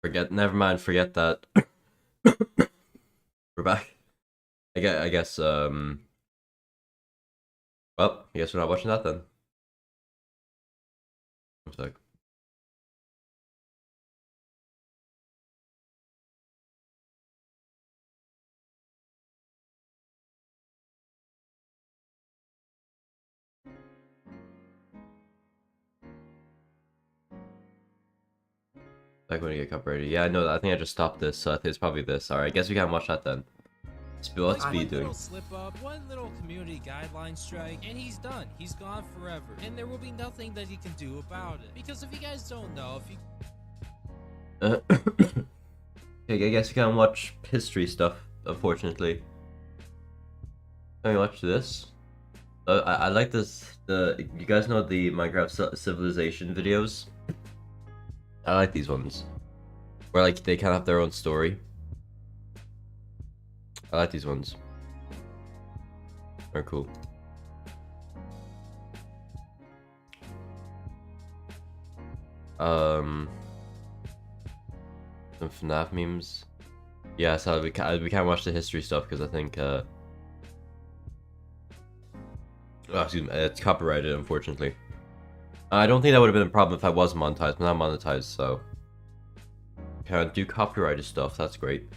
Never mind, forget that. We're back. I guess, well, I guess we're not watching that then. One sec. Like when you get copyrighted. Yeah, I know that. I think I just stopped this, so I think it's probably this. Alright, I guess we can't watch that then. What's Speed doing? Slip up, one little community guideline strike, and he's done. He's gone forever, and there will be nothing that he can do about it. Because if you guys don't know, if you... Okay, I guess you can't watch history stuff, unfortunately. Can we watch this? I like this. You guys know the Minecraft civilization videos? I like these ones, where like they kind of have their own story. I like these ones. They're cool. Some FNAF memes. Yeah, so we can't watch the history stuff because I think oh, excuse me, it's copyrighted, unfortunately. I don't think that would have been a problem if I was monetized, but not monetized, so can't do copyrighted stuff. That's great.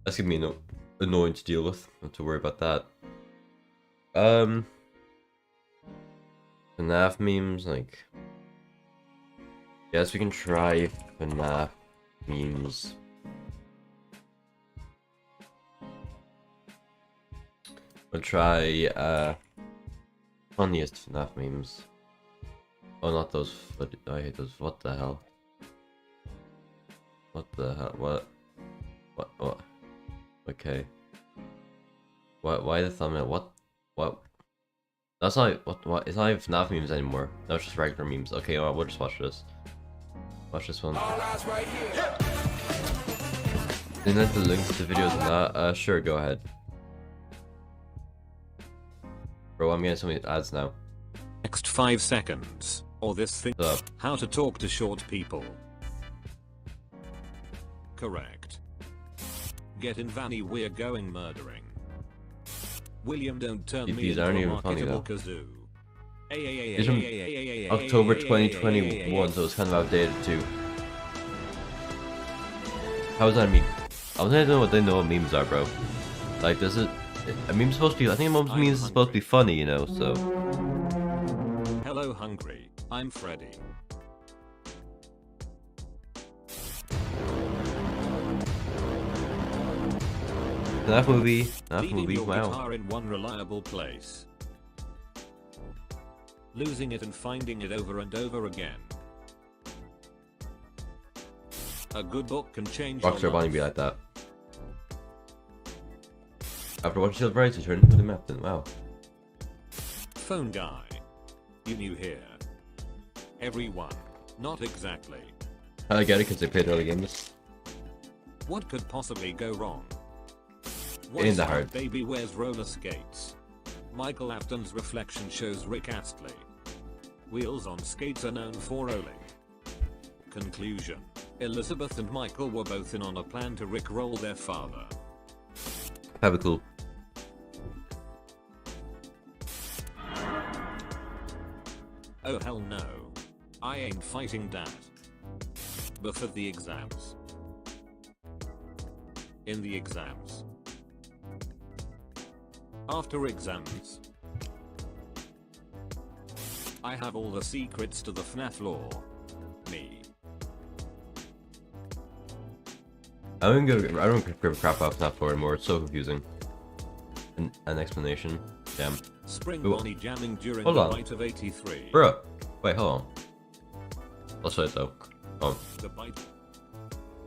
That's gonna be annoying to deal with. Not to worry about that. FNAF memes, like, yes, we can try FNAF memes. I'll try funniest FNAF memes. Oh, not those. I hate those. What the hell? What the hell? What? What? Okay. What? Why the thumbnail? What? That's not what? It's not even FNAF memes anymore. That's just regular memes. Okay, well, we'll just watch this. Watch this one. Didn't have the links to videos and that. Sure, go ahead. Bro, I'm getting so many ads now. Next 5 seconds. Or this thing. How to talk to short people. Correct. Get in Vanny, we're going murdering. William, don't turn me These into aren't a even funny marketable though. kazoo. These are October 2021, so it's kind of outdated too. How is that a meme? I don't know what they know what memes are, bro. Like, does it? A meme's supposed to be. I think most memes is supposed to be funny, you know. So. Hello, hungry. I'm Freddy. That movie. Leaving your Wow. guitar in one reliable place. Losing it and finding it over and over again. A good book can change your Rockstar life. Bonnie be like that. After watching Shield Brides, you turned into the map. Then wow. Phone guy. You new here. Everyone. Not exactly. I get it because they played early games. What could possibly go wrong? It ain't that hard. Baby wears roller skates. Michael Afton's reflection shows Rick Astley. Wheels on skates are known for rolling. Conclusion. Elizabeth and Michael were both in on a plan to rickroll their father. Have a cool. Oh hell no. I ain't fighting that. Before the exams. In the exams. After exams. I have all the secrets to the FNAF lore. Me. I don't give a crap about FNAF 4 anymore. It's so confusing. An explanation. Damn. Spring Ooh. Bonnie jamming during Hold the on. bite of 83. Bruh. Wait, hold on. Let's try it though. Hold The bite.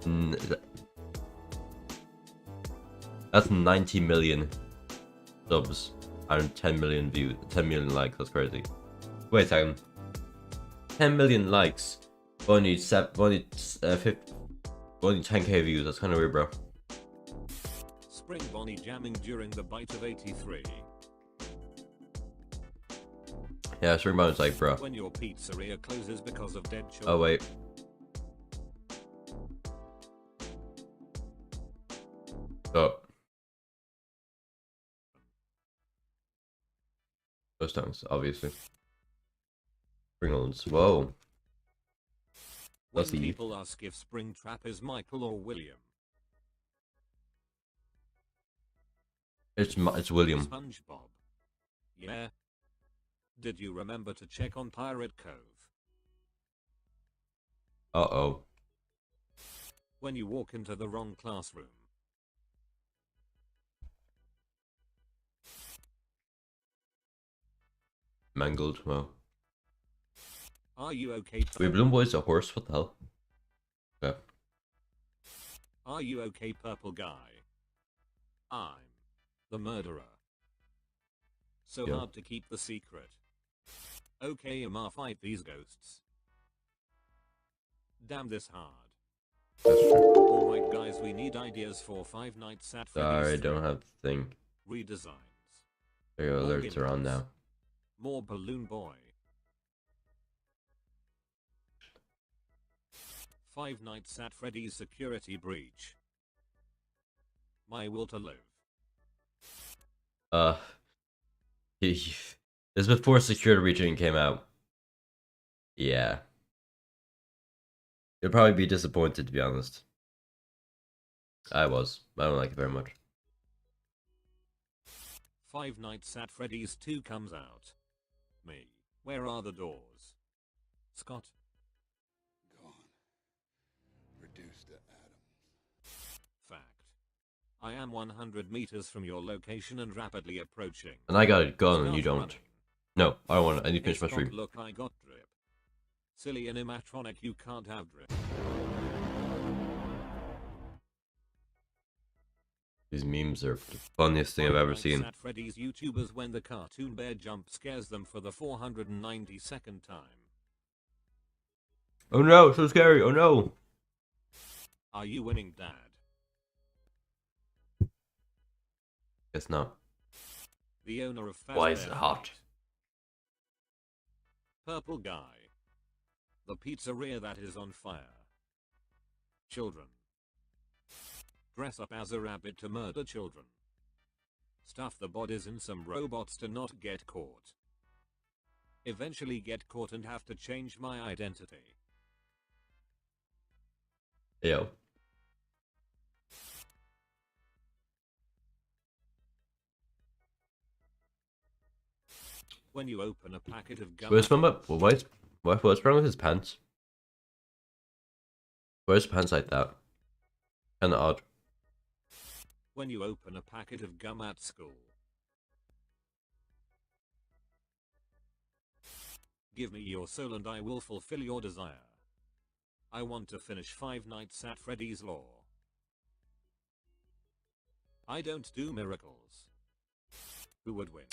on. That's 90 million subs and 10 million views, 10 million likes. That's crazy. Wait a second. 10 million likes, only 10k views. That's kind of weird, bro. Spring Bonnie jamming during the bite of 83. Yeah, Spring Bonnie's like, bro. When your pizzeria closes because of dead children. Oh wait. Oh. Those tongues, obviously. Springlands. Whoa. When That's the people ask if Springtrap is Michael or William. It's William. SpongeBob. Yeah. Did you remember to check on Pirate Cove? Uh-oh. When you walk into the wrong classroom. Mangled. Wow. Are you okay? Wait, Bloom Boy's a horse? What the hell? Okay. Are you okay, purple guy? I'm the murderer. So Yeah. hard to keep the secret. Okay, Amar, fight these ghosts. Damn this hard. Alright guys, we need ideas for Five Nights at Freddy's. Sorry, 3. don't have to think. Redesigns. There you go, More alerts are on gimmicks. now. More Balloon Boy. Five Nights at Freddy's security breach. My will to live. This is before Security Region came out. Yeah. You'll probably be disappointed, to be honest. I was. I don't like it very much. Five Nights at Freddy's 2 comes out. Me. Where are the doors? Scott. Gone. Reduced to atoms. Fact. I am 100 meters from your location and rapidly approaching. And I got a gun and Start you don't. running. No, I don't want it. I need to Hey, finish my Scott, stream. look, I got drip. Silly animatronic, you can't have drip. These memes are the funniest thing I've ever seen. At Freddy's YouTubers when the cartoon bear jump scares them for the 492nd time. Oh no, so scary. Oh no. Are you winning, Dad? Guess not. The owner of Why is it hot? Purple guy. The pizzeria that is on fire. Children. Dress up as a rabbit to murder children. Stuff the bodies in some robots to not get caught. Eventually get caught and have to change my identity. Yo. When you open a packet of gum. Where's from up? What's wrong with his pants? Where's pants like that? Kinda odd. When you open a packet of gum at school. Give me your soul and I will fulfill your desire. I want to finish 5 Nights at Freddy's Law. I don't do miracles. Who would win?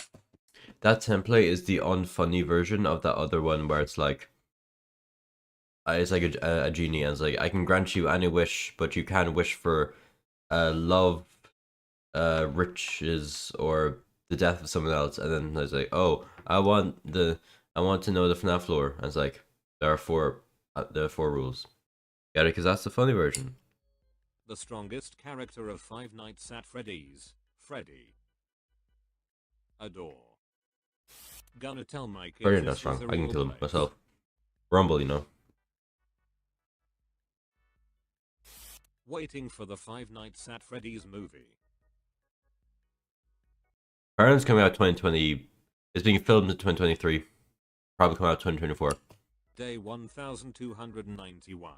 That template is the unfunny version of that other one where it's like a genie and it's like, I can grant you any wish, but you can't wish for love, riches, or the death of someone else. And then there's like, oh, I want to know the FNAF lore. And it's like, there are four rules. Get it? Because that's the funny version. The strongest character of 5 Nights at Freddy's, Freddy. Adore. Gonna tell my kids. Brilliant, that's wrong. I can kill him myself. Rumble, you know. Waiting for the 5 Nights at Freddy's movie. Parents coming out 2020. It's being filmed in 2023. Probably come out 2024. Day 1291.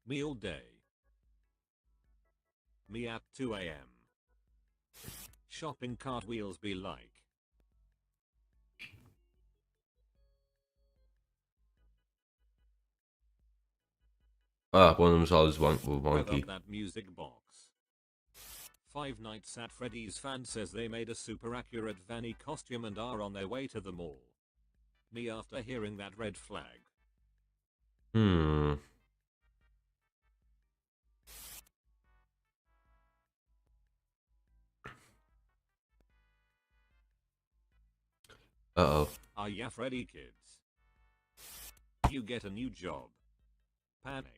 Meal day. Me at 2 a.m. Shopping cart wheels be like. One of them's always wonky. That music box. 5 Nights at Freddy's fan says they made a super accurate Vanny costume and are on their way to the mall. Me after hearing that red flag. Uh-oh. Are ya Freddy kids? You get a new job. Panic.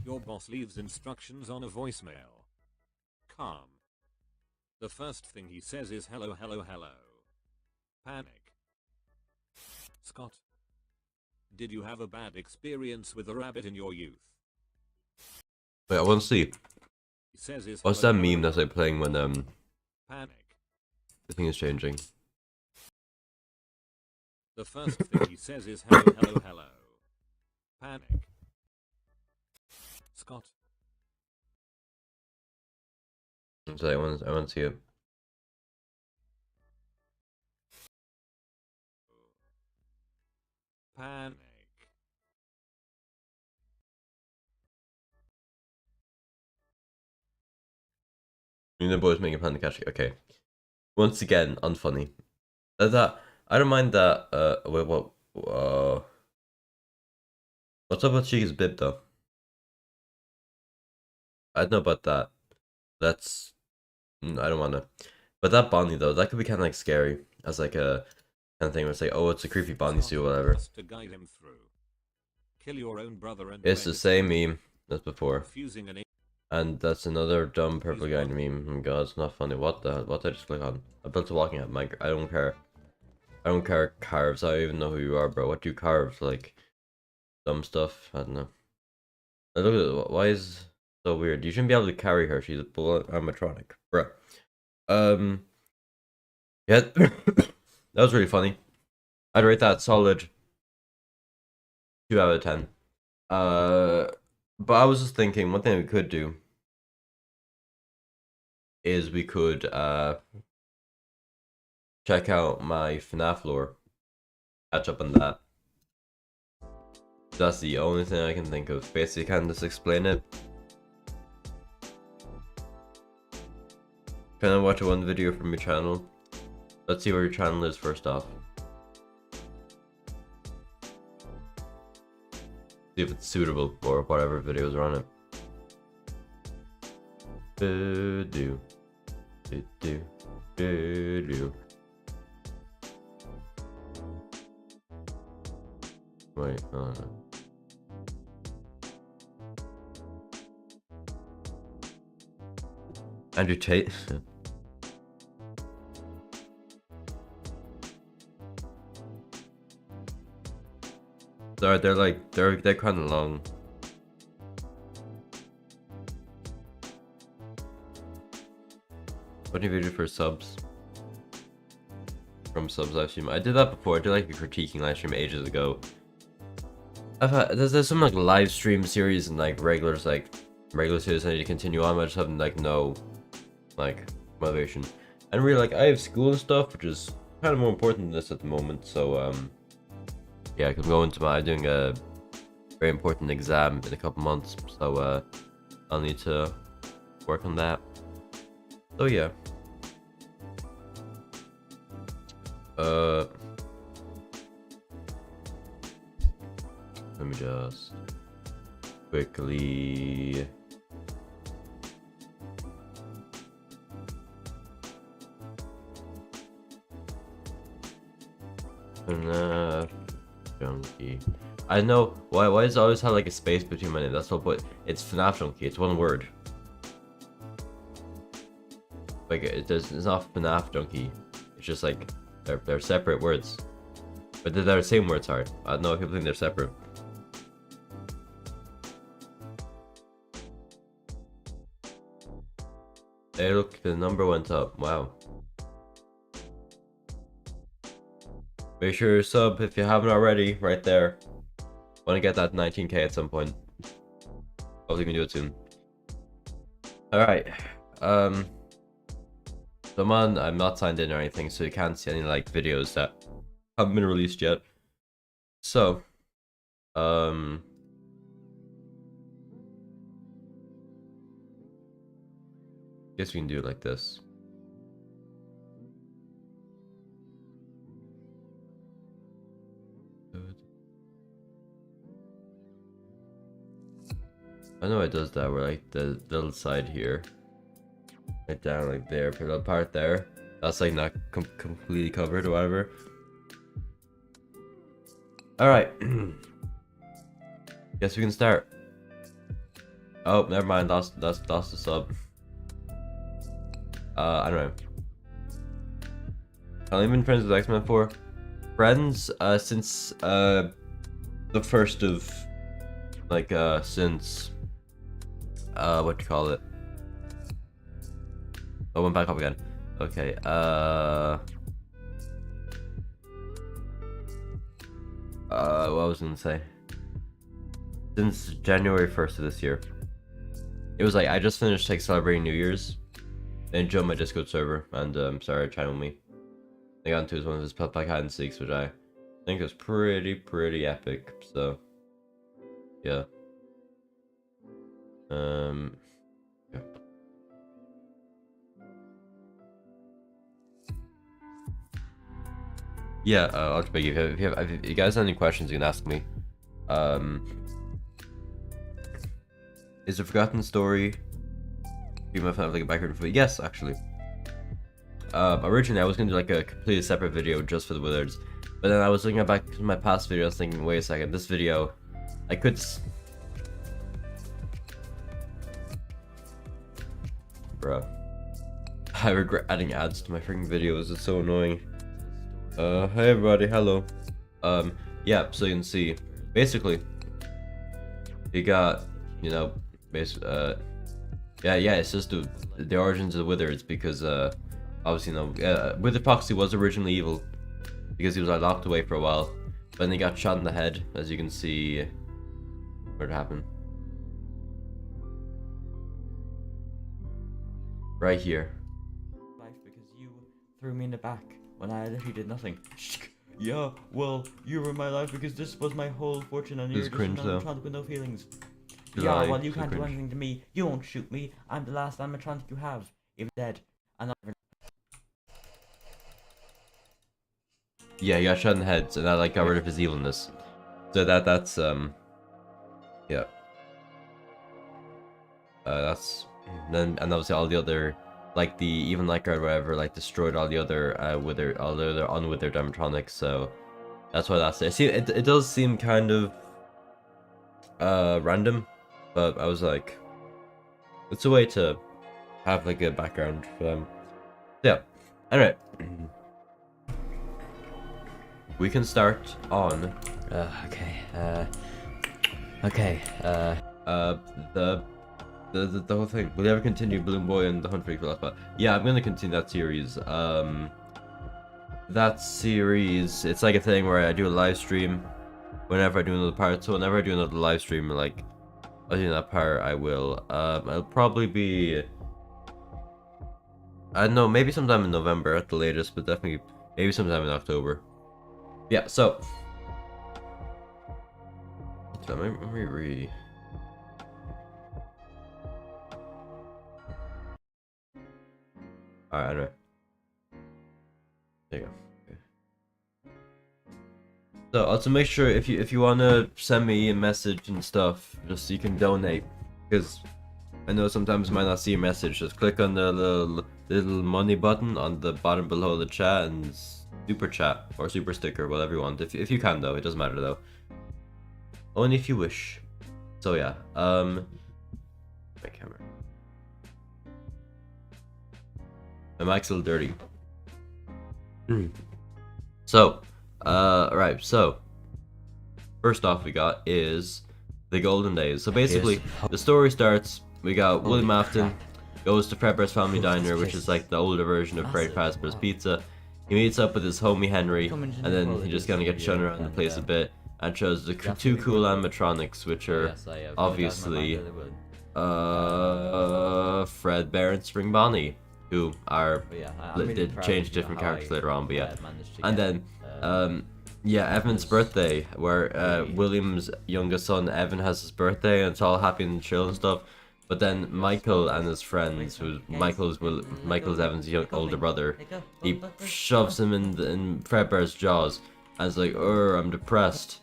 Your boss leaves instructions on a voicemail. Calm. The first thing he says is hello, hello, hello. Panic. Scott. Did you have a bad experience with a rabbit in your youth? Wait, I want to see. He says is what's hello, that hello, meme that's like playing when Panic. the thing is changing? The first thing he says is hello, hello, hello. Panic. Scott. So I want to see it. Panic. You know, boys making panic catch. Okay. Once again, unfunny. That I don't mind that. Wait, what? What's up with Chica's bib though? I don't know about that. That's I don't wanna. But that Bonnie though, that could be kind of like scary as like a kind of thing where it's like, oh, it's a creepy Bonnie suit or whatever. To guide him through. Kill your own brother and It's the same meme as before. Refusing an And that's another dumb purple guy meme. Oh god, it's not funny. What the hell? What did I just click on? I built a walking at Minecraft. I don't care. I don't care carves. I don't even know who you are, bro. What do you carve? Like dumb stuff? I don't know. Look at it. Why is it so weird? You shouldn't be able to carry her. She's a full animatronic, bruh. Yeah, that was really funny. I'd rate that solid 2 out of 10. But I was just thinking one thing we could do is we could check out my FNAF lore, catch up on that. That's the only thing I can think of. Basically, kind of just explain it. Kind of watch one video from your channel. Let's see where your channel is first off. See if it's suitable for whatever videos are on it. Do do do do. Wait, oh no. Andrew Tate. Sorry, they're kind of long. What do you do for subs? From subs live stream. I did that before. I did like a critiquing live stream ages ago. I've had there's some like live stream series and like regular series I need to continue on. I just have like no like motivation. And really like I have school and stuff, which is kind of more important than this at the moment. So yeah, I'm going to doing a very important exam in a couple months. So I'll need to work on that. So yeah. Let me just quickly FNAF Junkie. I know why does it always have like a space between my name? That's what, but it's FNAF Junkie. It's one word. Like it's not FNAF Junkie. It's just like they're separate words, but they're the same words. Sorry, I don't know if people think they're separate. Hey, look, the number went up. Wow. Make sure you sub if you haven't already. Right there. Want to get that 19k at some point. Hopefully we can do it soon. All right. I'm not signed in or anything, so you can't see any like videos that haven't been released yet. So, guess we can do it like this. I know it does that where like the little side here, right down like there, for the part there, that's like not completely covered or whatever. All right, guess we can start. Oh, never mind. That's the sub. I don't know. I've only been friends with X-Men for friends since the first of like since what do you call it? Oh, went back up again. Okay. What was I gonna say? Since January 1st of this year. It was like I just finished like celebrating New Year's. And joined my Discord server and started channel me. I got into one of his pet pack hide and seeks, which I think is pretty epic. So yeah. Yeah. Yeah, I'll just beg you if you guys have any questions, you can ask me. Is the Forgotten Story? You might have like a background for it. Yes, actually. Originally I was gonna do like a completely separate video just for the Wizards, but then I was looking back to my past videos, thinking, wait a second, this video, I could. Bruh. I regret adding ads to my freaking videos. It's so annoying. Hey everybody, hello. Yeah, so you can see, basically, you got, you know, yeah, it's just the origins of the Wizards, because obviously, you know, Wither Proxy was originally evil because he was locked away for a while, but then he got shot in the head, as you can see. Where it happened? Right here. Life because you threw me in the back when I literally did nothing. Yeah, well, you were in my life because this was my whole fortune and you're just an animatronic with no feelings. Yeah, well, you can't do anything to me. You won't shoot me. I'm the last animatronic you have. Even dead. I'm not even... Yeah, he got shot in the head, and that like got rid of his evilness. So that's yeah. That's then, and obviously all the other, like the even like or whatever, like destroyed all the other withered, all the other unwithered animatronics. So that's why that's it. See, it does seem kind of random, but I was like, it's a way to have like a background. Yeah. Anyway, we can start on. The whole thing. Will you ever continue Balloon Boy and the Hunt for Equal Last Spot? Yeah, I'm gonna continue that series. That series, it's like a thing where I do a live stream whenever I do another part. So whenever I do another live stream, like I do that part, I will. It'll probably be, I don't know, maybe sometime in November at the latest, but definitely maybe sometime in October. Yeah. So let me read. Alright, anyway. There you go. Okay. So also make sure if you wanna send me a message and stuff, just so you can donate, because I know sometimes you might not see a message. Just click on the little money button on the bottom below the chat and super chat or super sticker, whatever you want. If you can though, it doesn't matter though. Only if you wish. So yeah, my camera. My mic's a little dirty. So, right, so first off we got is the golden days. So basically the story starts, we got William Afton goes to Fredbear's Family Diner, which is like the older version of Freddy Fazbear's Pizza. He meets up with his homie Henry, and then he just kind of gets shown around the place a bit and shows the two cool animatronics, which are obviously Fredbear and Spring Bonnie, who are did change different characters later on, but yeah. And then yeah, Evan's birthday, where William's youngest son Evan has his birthday, and it's all happy and chill and stuff. But then Michael and his friends, who's Michael's Evan's older brother, he shoves him in Fredbear's jaws, and it's like, I'm depressed.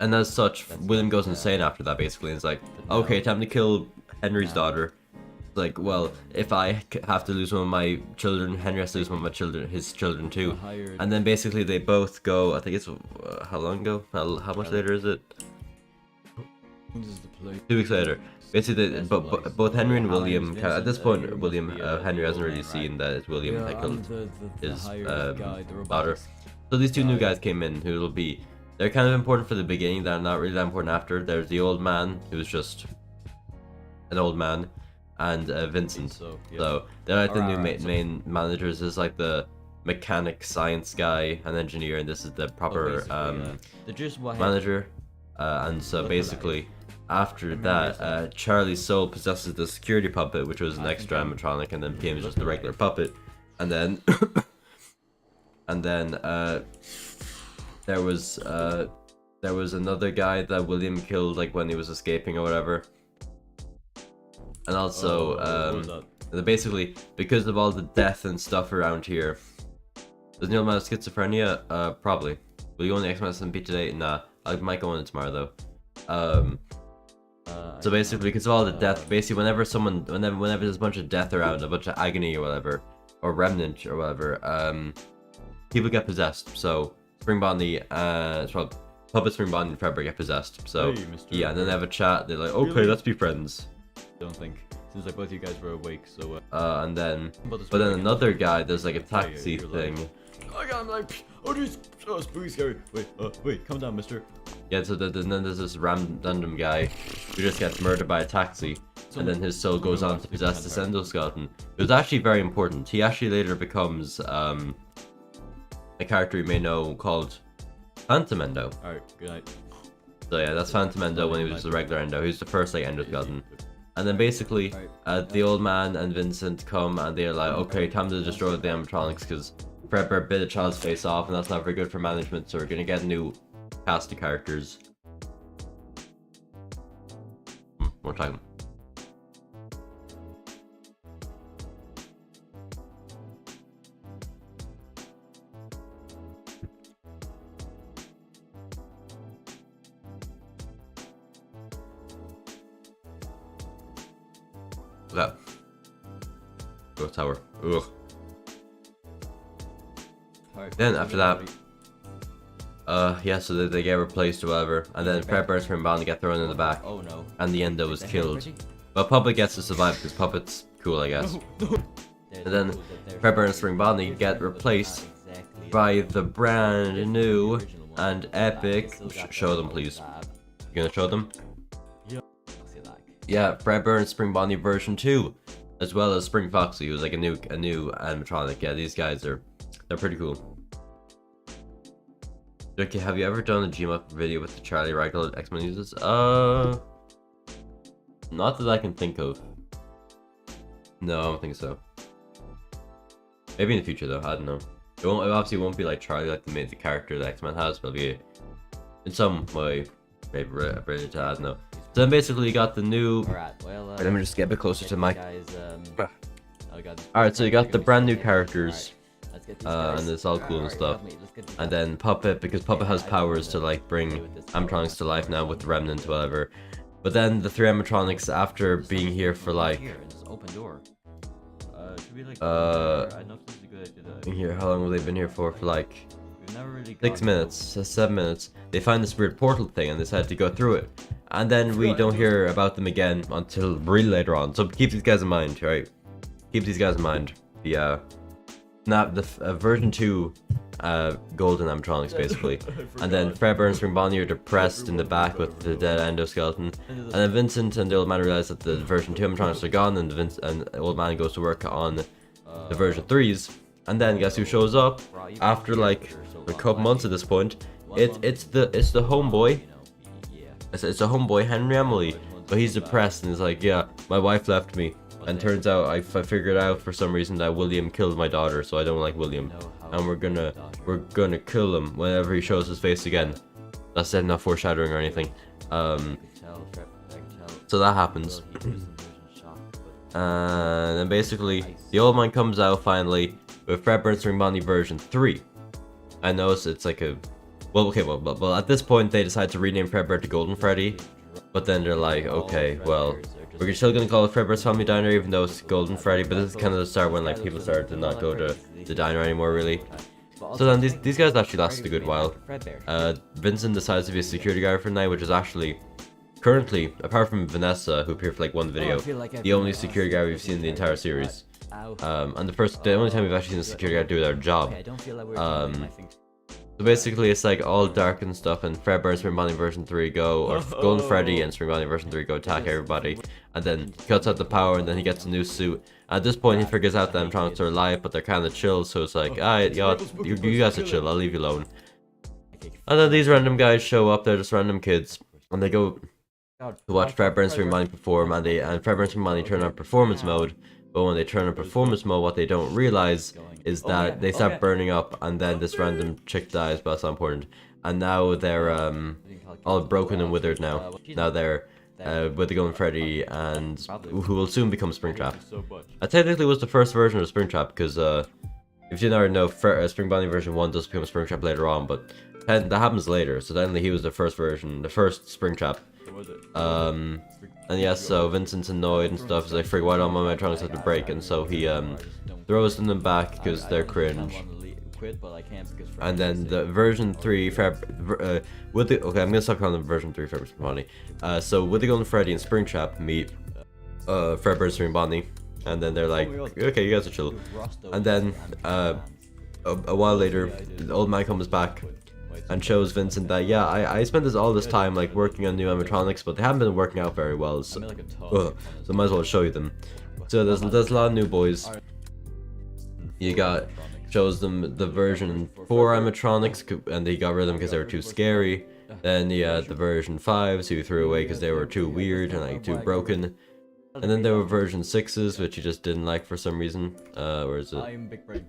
And as such, William goes insane after that, basically, and it's like, okay, time to kill Henry's daughter. Like, well, if I have to lose one of my children, Henry has to lose one of my children, his children too. And then basically they both go, I think it's, how long ago? How much later is it? 2 weeks later. Basically, both Henry and William, at this point, Henry hasn't really seen that it's William that killed his daughter. So these two new guys came in who will be, they're kind of important for the beginning, they're not really that important after. There's the old man, who's just an old man, and Vincent. So they're like the new main managers. Is like the mechanic, science guy, and engineer, and this is the proper manager. And so basically, after that, Charlie's soul possesses the security puppet, which was an extra animatronic, and then became just a regular puppet. And then there was another guy that William killed, like when he was escaping or whatever. And also, basically, because of all the death and stuff around here, does Neil have schizophrenia? Probably. Will you only XMS today? Nah, I might go on it tomorrow though. So basically, because of all the death, basically whenever there's a bunch of death around, a bunch of agony or whatever, or remnant or whatever, people get possessed. So Spring Bonnie, Puppet Spring Bonnie and Fredbear get possessed. So yeah, and then they have a chat. They're like, okay, let's be friends. Don't think, since like both you guys were awake, so and then but then another guy, there's like a taxi thing. I'm like, oh jeez, oh, spooky scary. Wait, calm down, mister. Yeah, so then there's this random guy who just gets murdered by a taxi, and then his soul goes on to possess the endoskeleton. It was actually very important. He actually later becomes a character you may know called Phantom Endo. Alright, good night. So yeah, that's Phantom Endo when he was just a regular Endo. He was the first like endoskeleton. And then basically, the old man and Vincent come and they're like, okay, time to destroy the animatronics because Fredbear bit a child's face off and that's not very good for management, so we're gonna get new cast of characters. More time. That. Oh, tower. Ugh. Then after that, yeah, so they get replaced or whatever, and then Fredbear and Spring Bonnie get thrown in the back, and the Endo was killed. But Puppet gets to survive because Puppet's cool, I guess. And then Fredbear and Spring Bonnie get replaced by the brand new and epic. Show them, please. You gonna show them? Yeah, Fredbear and Spring Bonnie version 2, as well as Spring Foxy, who's like a new animatronic. Yeah, these guys they're pretty cool. Okay, have you ever done a Gmod video with the Charlie Ragdoll X-Men uses? Not that I can think of. No, I don't think so. Maybe in the future though, I don't know. It obviously won't be like Charlie, like the character that X-Men has, but it'll be in some way, maybe related to, I don't know. So then basically you got the new... Alright, let me just get a bit closer to the mic. Alright, so you got the brand new characters. And it's all cool and stuff. And then Puppet, because Puppet has powers to like bring animatronics to life now with the remnant, whatever. But then the 3 animatronics, after being here for like... Here, how long have they been here for? For like 6 minutes, 7 minutes. They find this weird portal thing and decide to go through it. And then we don't hear about them again until really later on. So keep these guys in mind, right? Keep these guys in mind. The version 2 golden animatronics basically. And then Fredbear and Spring Bonnie are depressed in the back with the dead endoskeleton. And then Vincent and the old man realize that the version 2 animatronics are gone, and the old man goes to work on the version 3s. And then guess who shows up after like a couple months at this point? It's the homeboy. It's a homeboy, Henry Emily, but he's depressed and he's like, yeah, my wife left me, and turns out I figured out for some reason that William killed my daughter, so I don't like William, and we're gonna kill him whenever he shows his face again. That's not foreshadowing or anything. So that happens. And then basically the old man comes out finally with Fredbear and Spring Bonnie version 3. I know it's like a... Well, at this point they decide to rename Fredbear to Golden Freddy, but then they're like, okay, well, we're still gonna call it Fredbear's Family Diner even though it's Golden Freddy, but this is kind of the start when like people started to not go to the diner anymore, really. So then these guys actually lasted a good while. Vincent decides to be a security guard for the night, which is actually currently, apart from Vanessa, who appeared for like one video, the only security guard we've seen in the entire series. And the only time we've actually seen a security guard do their job. So basically it's like all dark and stuff, and Fredbear and Spring Bonnie version 3 go, or Golden Freddy and Spring Bonnie version 3 go attack everybody, and then he cuts out the power, and then he gets a new suit. At this point he figures out that animatronics are alive, but they're kind of chill, so it's like, alright, you guys are chill, I'll leave you alone. And then these random guys show up, they're just random kids, and they go to watch Fredbear and Spring Bonnie perform, and Fredbear and Spring Bonnie turn on performance mode. But when they turn on performance mode, what they don't realize is that they start burning up, and then this random chick dies, but that's not important. And now they're all broken and withered now. Now they're with the Golden Freddy, and who will soon become Springtrap. Technically was the first version of Springtrap, because if you didn't already know, Spring Bonnie version 1 does become Springtrap later on, but that happens later. So technically he was the first version, the first Springtrap. And yes, so Vincent's annoyed and stuff. He's like, frig, why don't my animatronics have to break? And so he throws them back because they're cringe. And then the version 3 okay, I'm gonna stop calling them version 3 Fredbear and Spring Bonnie. So with the Golden Freddy and Springtrap meet Fredbear and Spring Bonnie, and then they're like, okay, you guys are chill. And then a while later, the old man comes back and shows Vincent that, yeah, I spent all this time like working on new animatronics, but they haven't been working out very well, so might as well show you them. So there's a lot of new boys. You shows them the version 4 animatronics, and they got rid of them because they were too scary. Then you had the version 5s who threw away because they were too weird and like too broken. And then there were version 6s, which you just didn't like for some reason. Where is it? I'm big brain.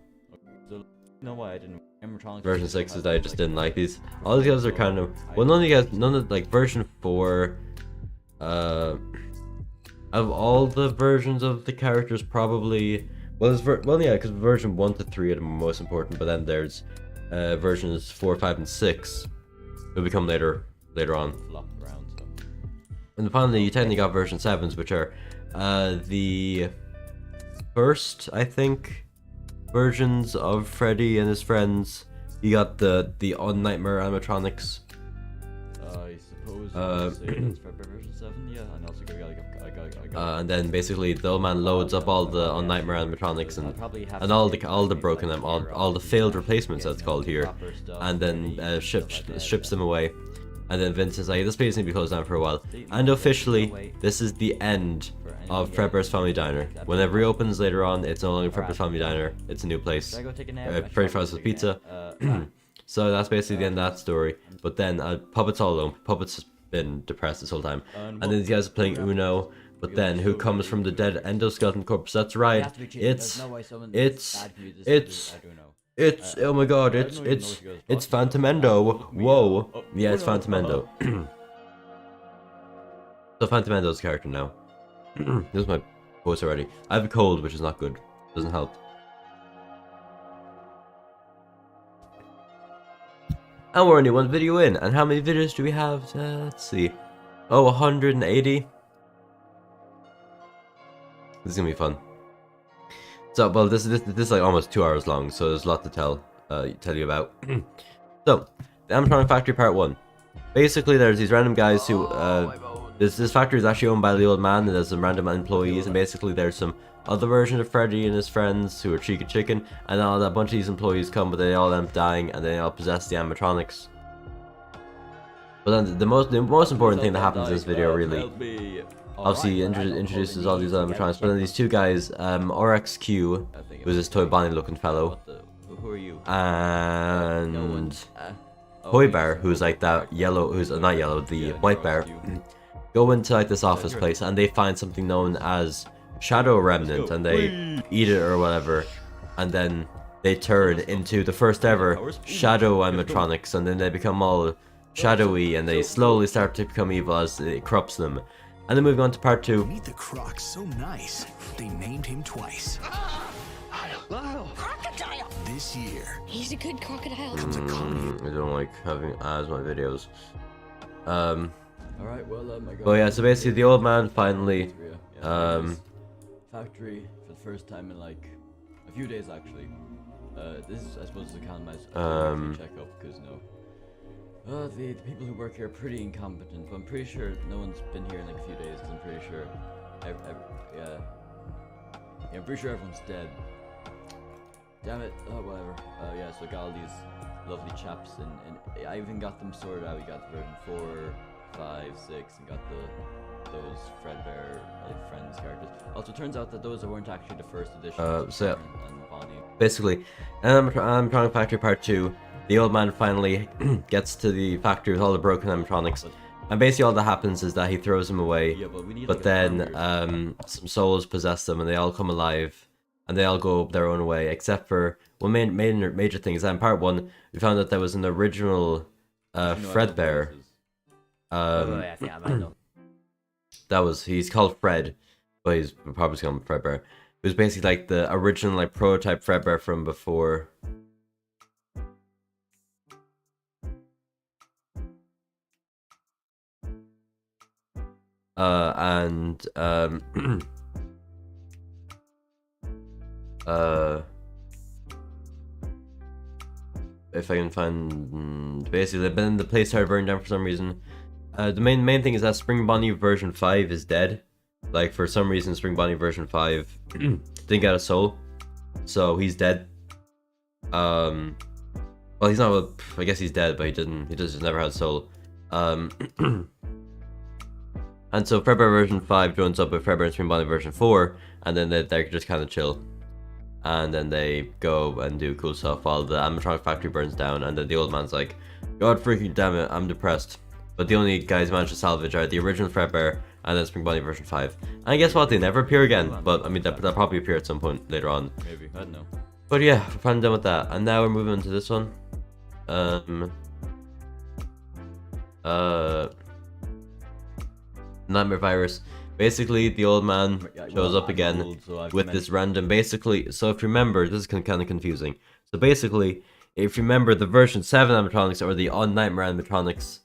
So, no, why I didn't. Animatronics Version 6s, I just didn't like these. All these guys are kind of. Well, none of like version 4. Of all the versions of the characters, probably. Well, yeah, because version 1 to 3 are the most important, but then there's versions 4, 5, and 6 will become later on. Flopped around, so. And finally, you technically got version 7s, which are the first, I think, versions of Freddy and his friends. You got the Nightmare animatronics. I suppose you say that's for version 7, yeah, and also and then basically the old man loads up all the Nightmare animatronics and all the broken all the failed replacements, that's called here, and then ships them away. And then Vince is like, this place needs to be closed down for a while. And officially, this is the end of Fredbear's Family Diner. When it reopens later on, it's no longer Fredbear's Family Diner. It's a new place. French fries with pizza. So that's basically the end of that story. But then Puppet's all alone. Puppet's just been depressed this whole time. And then these guys are playing Uno. But then who comes from the dead endoskeleton corpse? That's right. It's oh my god, it's Phantomendo. Whoa. Yeah, it's Phantomendo. So Phantomendo's character now. This is my voice already. I have a cold, which is not good. Doesn't help. And we're only one video in. And how many videos do we have? Let's see. Oh, 180. This is gonna be fun. So, well, this is like almost 2 hours long, so there's a lot to tell you about. So, the animatronic factory part 1. Basically, there's these random guys who this factory is actually owned by the old man, and there's some random employees, and basically there's some other version of Freddy and his friends who are Chicken, and all that bunch of these employees come, but they all end up dying, and they all possess the animatronics. But then the most important thing that happens in this video, really, obviously introduces all these animatronics, but then these two guys, RXQ, who's this Toy Bonnie looking fellow, Who are you? and Toy Bear, who's like that yellow, who's not yellow, the white bear, go into like this office place, and they find something known as Shadow Remnant, and they eat it or whatever, and then they turn into the first ever Shadow animatronics, and then they become all shadowy, and they slowly start to become evil as it corrupts them. And then moving on to part 2. Meet the Croc's so nice, they named him twice. Crocodile! This year, He's a good crocodile. I don't like having ads on my videos. Alright, well, my god. But yeah, so basically the old man finally, factory for the first time in like a few days, actually. This is, I suppose, the kind of nice check up, because the people who work here are pretty incompetent, but I'm pretty sure no one's been here in like a few days, because I'm pretty sure I'm pretty sure everyone's dead. Damn it. Oh, whatever. Yeah, so I got all these lovely chaps, and I even got them sorted out. We got version 4, 5, 6, and got those Fredbear friends characters. Also, it turns out that those weren't actually the first edition. So and Bonnie. Basically, animatronic factory part 2. The old man finally gets to the factory with all the broken animatronics, and basically all that happens is that he throws them away, but then some souls possess them, and they all come alive, and they all go their own way, except for one major thing is that in part 1 we found that there was an original Fredbear. He's called Fred, but he's probably called Fredbear. It was basically like the original like prototype Fredbear from before. If I can find, basically, then the place started burning down for some reason. The main thing is that Spring Bonnie version 5 is dead. Like, for some reason, Spring Bonnie version 5 didn't get a soul, so he's dead. Well, he's not. I guess he's dead, but he just never had a soul. And so Fredbear version 5 joins up with Fredbear and Spring Bonnie version 4, and then they're just kind of chill. And then they go and do cool stuff while the animatronic factory burns down, and then the old man's like, God freaking damn it, I'm depressed. But the only guys who managed to salvage are the original Fredbear and then Spring Bonnie version 5. And guess what? They never appear again, but I mean, they'll probably appear at some point later on. Maybe, I don't know. But yeah, we're finally done with that. And now we're moving on to this one. Nightmare Virus. Basically, the old man shows up again with this random, basically, so if you remember, this is kind of confusing. So basically, if you remember the version 7 animatronics, or the on Nightmare animatronics,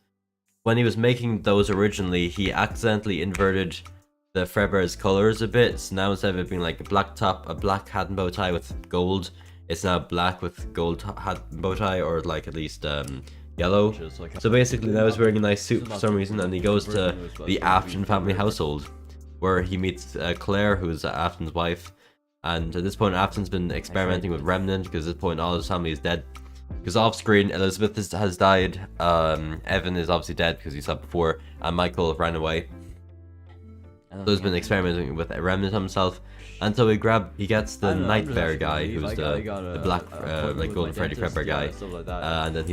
when he was making those originally, he accidentally inverted the Fredbear's colors a bit. So now instead of it being like a black top, a black hat and bow tie with gold, it's now black with gold hat and bow tie, or like at least yellow. So basically now he's wearing a nice suit for some reason, and he goes to the Afton family household, where he meets Claire, who's Afton's wife. And at this point, Afton's been experimenting with Remnant, because at this point all his family is dead. Because off screen, Elizabeth has died, Evan is obviously dead because he saw before, and Michael ran away. So he's been experimenting with Remnant himself, and so he gets the Nightmare guy, who's the black, like Golden Freddy Fredbear guy, and then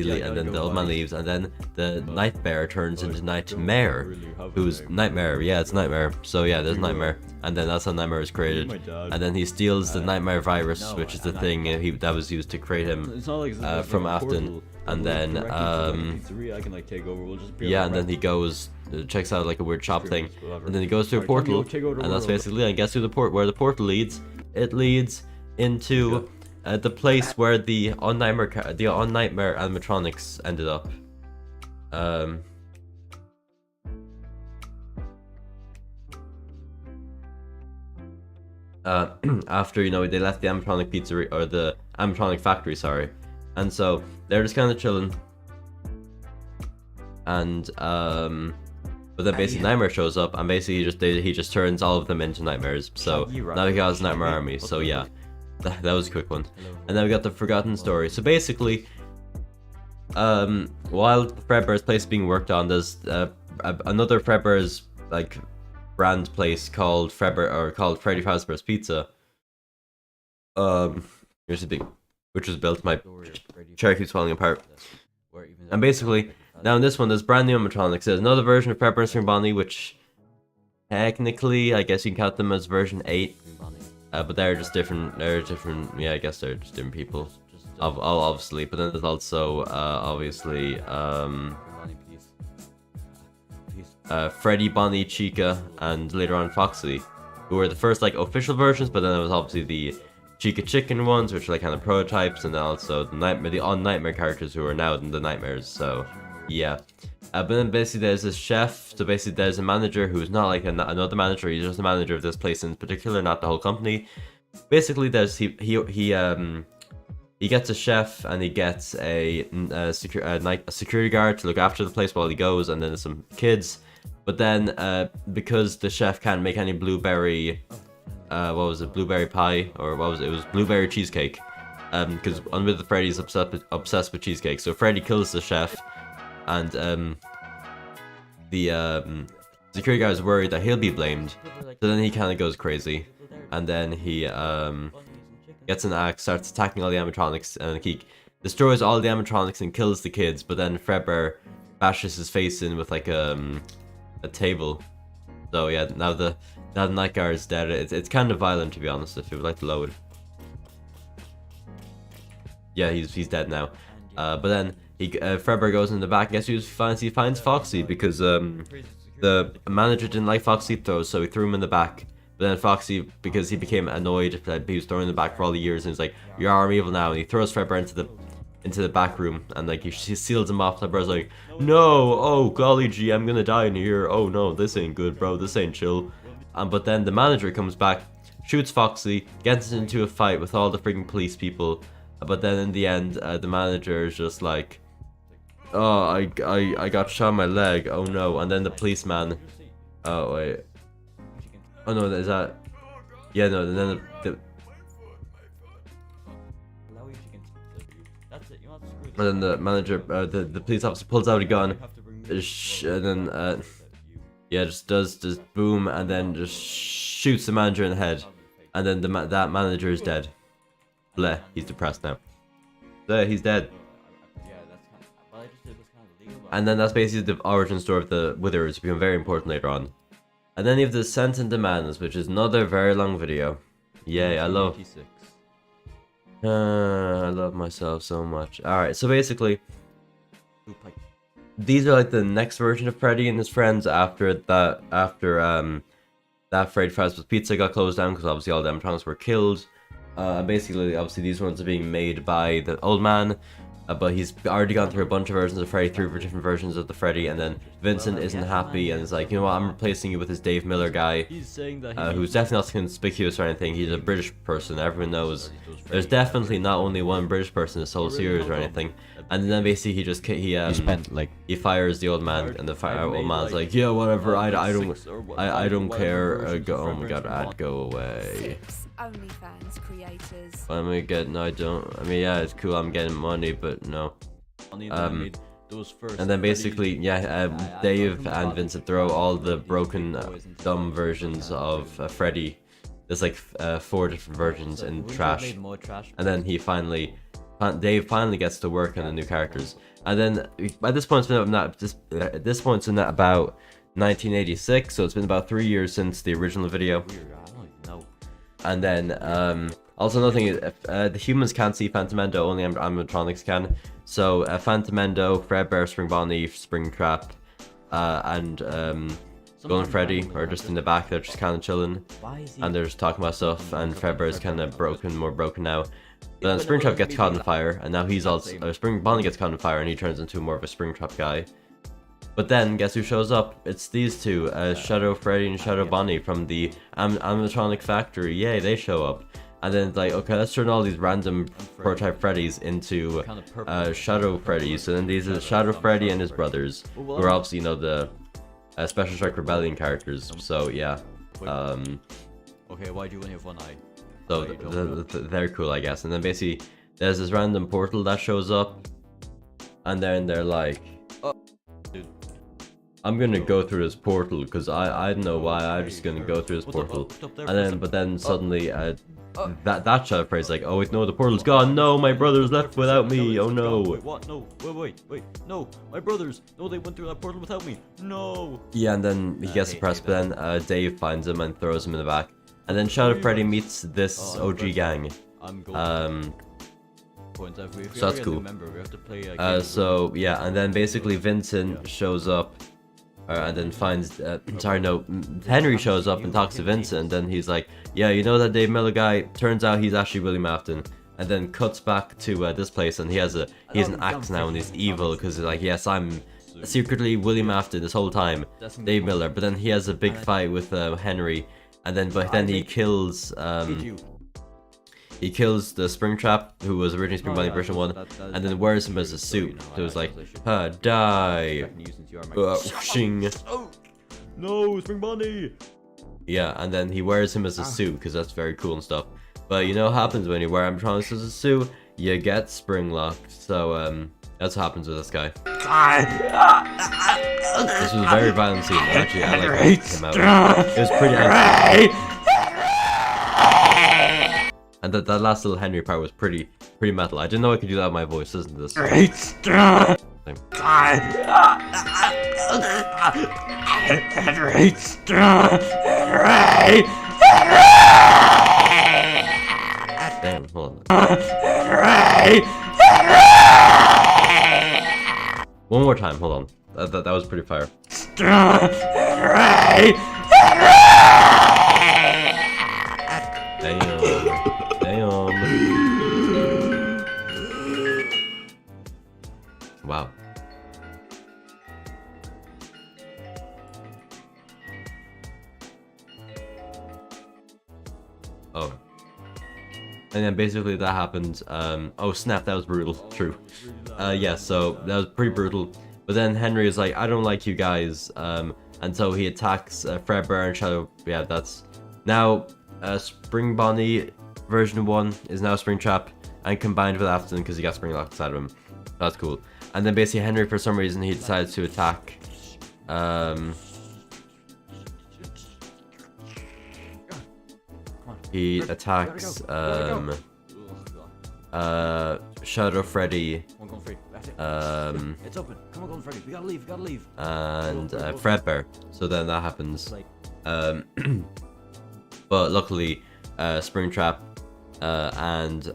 the old man leaves, and then the Nightmare turns into Nightmare, who's Nightmare. Yeah, it's Nightmare. So yeah, there's Nightmare, and then that's how Nightmare is created, and then he steals the Nightmare virus, which is the thing that was used to create him from Afton, and then yeah, and then he goes. Checks out like a weird shop thing, and then he goes to a portal, and that's basically, I guess, where the portal leads. It leads into the place where the on Nightmare animatronics ended up. After, you know, they left the animatronic pizzeria, or the animatronic factory, sorry, and so they're just kind of chilling, and but then basically Nightmare shows up, and basically he just turns all of them into nightmares. So now he got his Nightmare army. So yeah, that was a quick one. And then we got the Forgotten Story. So basically, while Fredbear's place is being worked on, there's another Fredbear's like brand place called Freddy Fazbear's Pizza. Here's the big, which was built. My chair keeps falling apart. And basically, now in this one, there's brand new animatronics. There's another version of Fredbear and Spring Bonnie, which technically, I guess you can count them as version 8. But they're just different. Yeah, I guess they're just different people. Obviously, but then there's also obviously Freddy, Bonnie, Chica, and later on Foxy, who were the first like official versions. But then there was obviously the Chica Chicken ones, which are like kind of prototypes, and then also the on Nightmare characters who are now the Nightmares. So yeah, but then basically there's this chef. So basically there's a manager who's not like another manager. He's just a manager of this place in particular, not the whole company. Basically, there's he gets a chef, and he gets a security guard to look after the place while he goes, and then there's some kids. But then because the chef can't make any blueberry, what was it, blueberry pie, or what was it? It was blueberry cheesecake. Because under the Freddy's obsessed with cheesecake, so Freddy kills the chef. And the security guard is worried that he'll be blamed, so then he kind of goes crazy, and then he gets an axe, starts attacking all the animatronics, and he destroys all the animatronics and kills the kids. But then Fredbear bashes his face in with like a table. So yeah, now the night guard is dead. It's kind of violent, to be honest. If you would like to load, yeah, he's dead now. But then Fredbear goes in the back. Guess he finds Foxy, because the manager didn't like Foxy throws, so he threw him in the back. But then Foxy, because he became annoyed that he was thrown in the back for all the years, and he's like, "You are evil now," and he throws Fredbear into the back room, and like he seals him off. Fredbear's like, "No, oh golly gee, I'm gonna die in here. Oh no, this ain't good, bro. This ain't chill." But then the manager comes back, shoots Foxy, gets into a fight with all the freaking police people. But then in the end, the manager is just like, "Oh, I got shot in my leg. Oh no!" And then the policeman. Oh wait. Oh no, is that? Yeah, no. And then and then the manager, the police officer pulls out a gun, and then yeah, just does boom, and then just shoots the manager in the head, and then that manager is dead. Bleh, he's depressed now. There, he's dead. And then that's basically the origin story of the Withers, become very important later on. And then you have the Descent and Demands, which is another very long video. Yay, I love myself so much. Alright, so basically, these are like the next version of Freddy and his friends after that Freddy Fazbear's Pizza got closed down, because obviously all the animatronics were killed. Basically, obviously these ones are being made by the old man, but he's already gone through a bunch of versions of Freddy, 3 different versions of the Freddy, and then Vincent isn't happy and is like, you know what, I'm replacing you with this Dave Miller guy, who's definitely not conspicuous or anything. He's a British person, everyone knows. There's definitely not only one British person in this whole series or anything. And then basically he fires the old man, and the old man's like, yeah, whatever, I don't care. Oh my god, I'd go away. OnlyFans creators. I mean, yeah, it's cool, I'm getting money, but no. And then basically, Dave and Vincent throw all the broken, dumb versions of Freddy. There's like 4 different versions in trash. And then Dave finally gets to work on the new characters. And then by this point, it's been about 1986, so it's been about 3 years since the original video. And then, also another thing is, the humans can't see Phantomendo, only animatronics can. So, Phantomendo, Fredbear, Spring Bonnie, Springtrap, and Golden Freddy are just in the back, they're just kind of chilling. And they're just talking about stuff, and Fredbear is kind of more broken now. But then Springtrap gets caught in fire, and now he's also, Spring Bonnie gets caught in fire, and he turns into more of a Springtrap guy. But then, guess who shows up? It's these two, Shadow Freddy and Shadow Bonnie from the animatronic factory. Yay, they show up. And then it's like, okay, let's turn all these random prototype Freddys into Shadow Freddy. So then these are Shadow Freddy and his brothers, who are obviously, you know, the Special Strike Rebellion characters. So yeah. Okay, why do you only have one eye? So they're cool, I guess. And then basically, there's this random portal that shows up, and then they're like, I'm gonna go through this portal because I don't know why, I'm just gonna go through this portal. And then suddenly that Shadow Freddy's like, oh wait, no, the portal's gone, no, my brother's left without me, oh no. Wait, what? No, wait, no, my brothers, no, they went through that portal without me, no. Yeah, and then he gets suppressed, but then Dave finds him and throws him in the back. And then Shadow Freddy meets this OG gang. So that's cool. So yeah, and then basically Vincent shows up. And then finds, Henry shows up and talks to Vincent, and then he's like, yeah, you know that Dave Miller guy? Turns out he's actually William Afton. And then cuts back to this place, and he has an axe now, and he's evil, because he's like, yes, I'm secretly William Afton this whole time, Dave Miller. But then he has a big fight with Henry, and then he kills, he kills the Springtrap, who was originally Spring Bonnie version 1, and then wears him as a suit. So it was like, die! Shing! No, Spring Bonnie! Yeah, and then he wears him as a suit, because that's very cool and stuff. But you know what happens when you wear animatronics as a suit? You get spring locked. So, that's what happens with this guy. This was a very violent scene. Actually, I like how it came out. It was pretty angry. And that last little Henry part was pretty metal. I didn't know I could do that with my voice, isn't this? Damn, hold on. One more time, hold on. That was pretty fire. Damn. Wow. Oh. And then basically that happened. Oh snap, that was brutal. True. Yeah, so that was pretty brutal. But then Henry is like, I don't like you guys. And so he attacks Fredbear and Shadow. Yeah, that's now Spring Bonnie version 1 is now Springtrap and combined with Afton because he got Spring locked inside of him. That's cool. And then basically Henry, for some reason, he decides to attack he attacks Shadow Freddy, it's open. Come on, Golden Freddy. We gotta leave. and Fredbear. So then that happens. But luckily, Springtrap and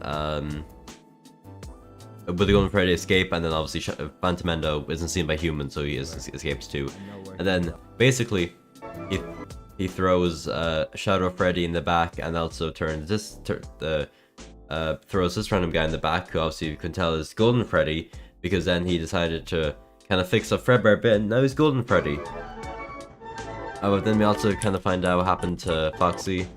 with the Golden Freddy escape, and then obviously Phantom Endo isn't seen by humans, so he escapes too. And then basically, he throws Shadow Freddy in the back, and also throws this random guy in the back, who obviously you can tell is Golden Freddy, because then he decided to kind of fix up Fredbear a bit, and now he's Golden Freddy. But then we also kind of find out what happened to Foxy,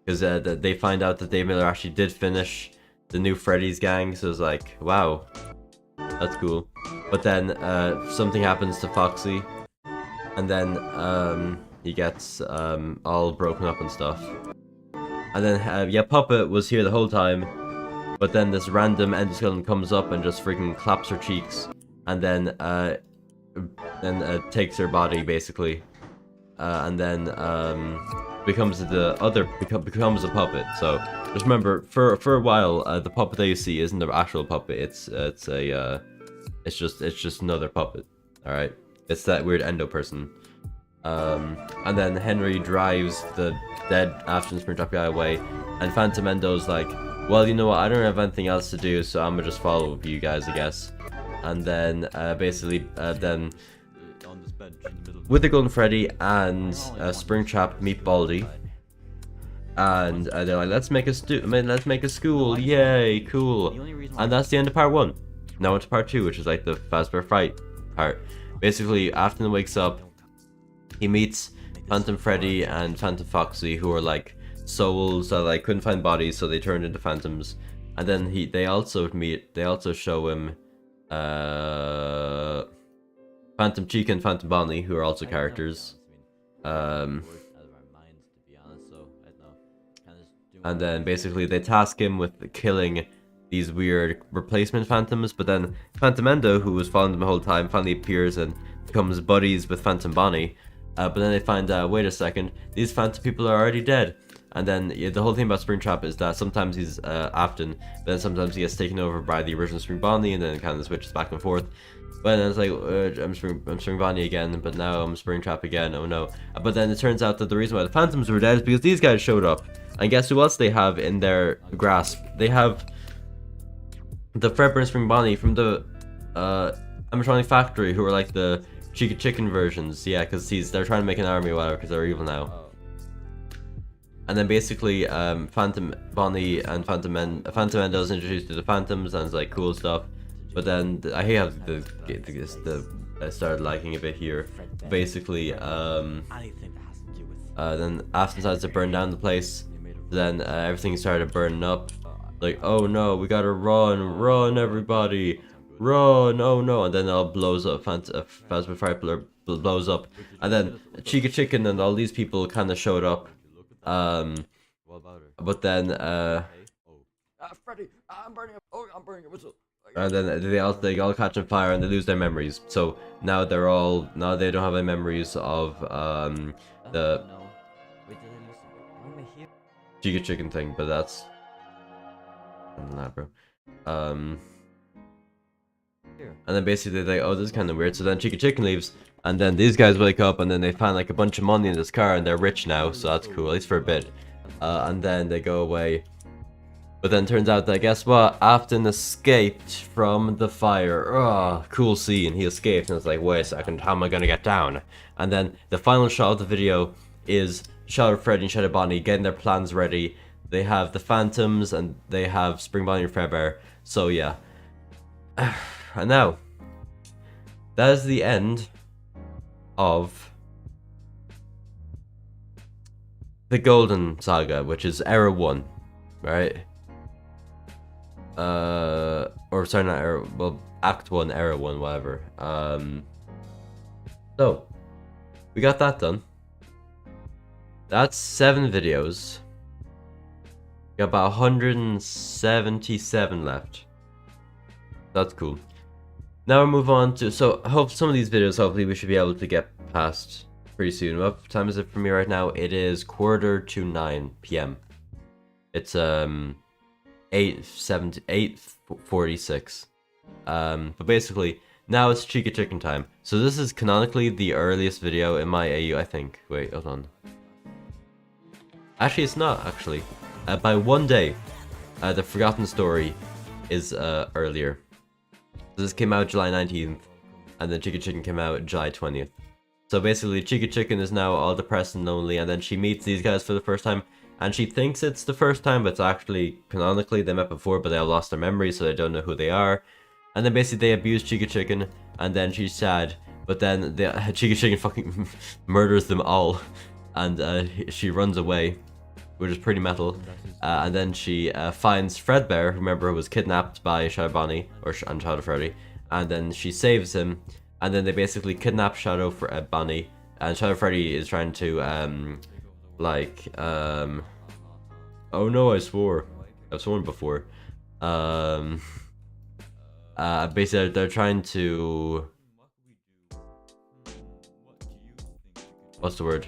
because they find out that Dave Miller actually did finish the new Freddy's gang, so it's like, wow, that's cool. But then something happens to Foxy, and then he gets all broken up and stuff. And then yeah, Puppet was here the whole time, but then this random endoskeleton comes up and just freaking claps her cheeks, and then takes her body basically, and then becomes a puppet. So just remember, for a while, the puppet that you see isn't the actual puppet. It's just another puppet. All right, it's that weird endo person. And then Henry drives the dead Afton Springtrap guy away, and Phantom Endo's like, well, you know what, I don't have anything else to do, so I'm gonna just follow you guys, I guess. And then basically then with the Golden Freddy and Springtrap meet Baldy, and they're like, let's make a school, yay, cool. And that's the end of part 1. Now into part 2, which is like the Fazbear fight part. Basically, Afton wakes up, he meets Phantom Freddy and Phantom Foxy, who are like souls that like couldn't find bodies, so they turned into phantoms. And then they also show him Phantom Chica and Phantom Bonnie, who are also characters. And then basically they task him with killing these weird replacement phantoms, but then Phantom Endo, who was following them the whole time, finally appears and becomes buddies with Phantom Bonnie. But then they find out, wait a second, these phantom people are already dead. And then the whole thing about Springtrap is that sometimes he's Afton, then sometimes he gets taken over by the original Spring Bonnie, and then kind of switches back and forth. But then it's like, I'm Spring Bonnie again, but now I'm Springtrap again, oh no. But then it turns out that the reason why the phantoms were dead is because these guys showed up. And guess who else they have in their grasp? They have the Fredbear and Spring Bonnie from the animatronic factory, who are like the Chica Chicken versions. Yeah, because they're trying to make an army or whatever, because they're evil now. And then basically, Phantom Bonnie and Phantom Endo is introduced to the Phantoms, and it's like cool stuff. But then I hate how I started liking a bit here. Basically, then Afton decides to burn down the place. Then everything started burning up. Like, oh no, we gotta run everybody, run, oh no, and then it all blows up. Fazbear Fight blows up, and then Chica Chicken and all these people kind of showed up. But then Freddy, I'm burning up. Oh, I'm burning a whistle. And then they all catch on fire and they lose their memories. So now they don't have any memories of the Chica Chicken thing, but that's not, bro. And then basically they're like, oh, this is kind of weird. So then Chica Chicken leaves, and then these guys wake up, and then they find like a bunch of money in this car, and they're rich now, so that's cool, at least for a bit. And then they go away. But then turns out that, guess what? Afton escaped from the fire. Oh, cool scene. He escaped, and it's like, wait a second, how am I gonna get down? And then the final shot of the video is Shadow Freddy and Shadow Bonnie getting their plans ready. They have the Phantoms, and they have Spring Bonnie and Fredbear. So yeah. And now, that is the end of the Golden Saga, which is Era 1, right? Or sorry, not Era, well, Act 1, Era 1, whatever. So, we got that done. That's 7 videos. Got about 177 left. That's cool. Now we'll move on to, so I hope some of these videos, hopefully we should be able to get past pretty soon. What time is it for me right now? It is 9:15 p.m. It's 8:46. But basically now it's Chica Chicken time. So this is canonically the earliest video in my AU, I think. Wait, hold on. Actually, it's not, actually. By 1 day. The Forgotten Story is earlier. So this came out July 19th, and then Chica Chicken came out July 20th. So basically, Chica Chicken is now all depressed and lonely, and then she meets these guys for the first time, and she thinks it's the first time, but it's actually, canonically, they met before, but they all lost their memories, so they don't know who they are. And then basically they abuse Chica Chicken, and then she's sad, but then Chica Chicken fucking murders them all, and she runs away, which is pretty metal. And then she finds Fredbear, remember, who was kidnapped by Shadow Bonnie, and Shadow Freddy, and then she saves him, and then they basically kidnap Shadow Bonnie, and Shadow Freddy is trying to, oh no, I swore. I've sworn before. Basically, they're trying to... What's the word?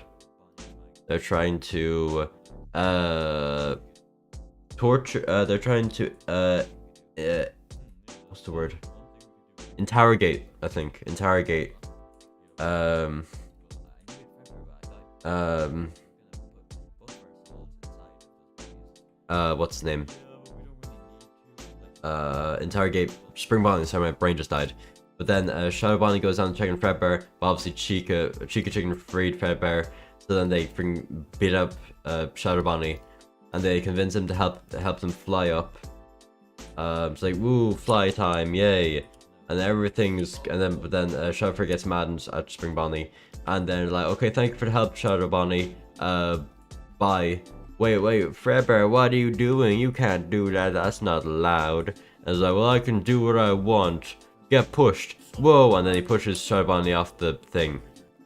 They're trying to... torture... they're trying to... what's the word? Interrogate, I think. Interrogate. What's his name? Interrogate Spring Bonnie. Sorry, my brain just died. But then Shadow Bonnie goes down to check on Fredbear, but obviously Chica Chicken freed Fredbear, so then they beat up Shadow Bonnie, and they convince him to help them fly up. It's like, woo, fly time, yay! And but then Shadow Freddy gets mad at Spring Bonnie, and then like, okay, thank you for the help, Shadow Bonnie. Bye. Wait, Fredbear, what are you doing? You can't do that, that's not allowed. And it's like, well, I can do what I want. Get pushed. Whoa, and then he pushes Shadow Bonnie off the thing.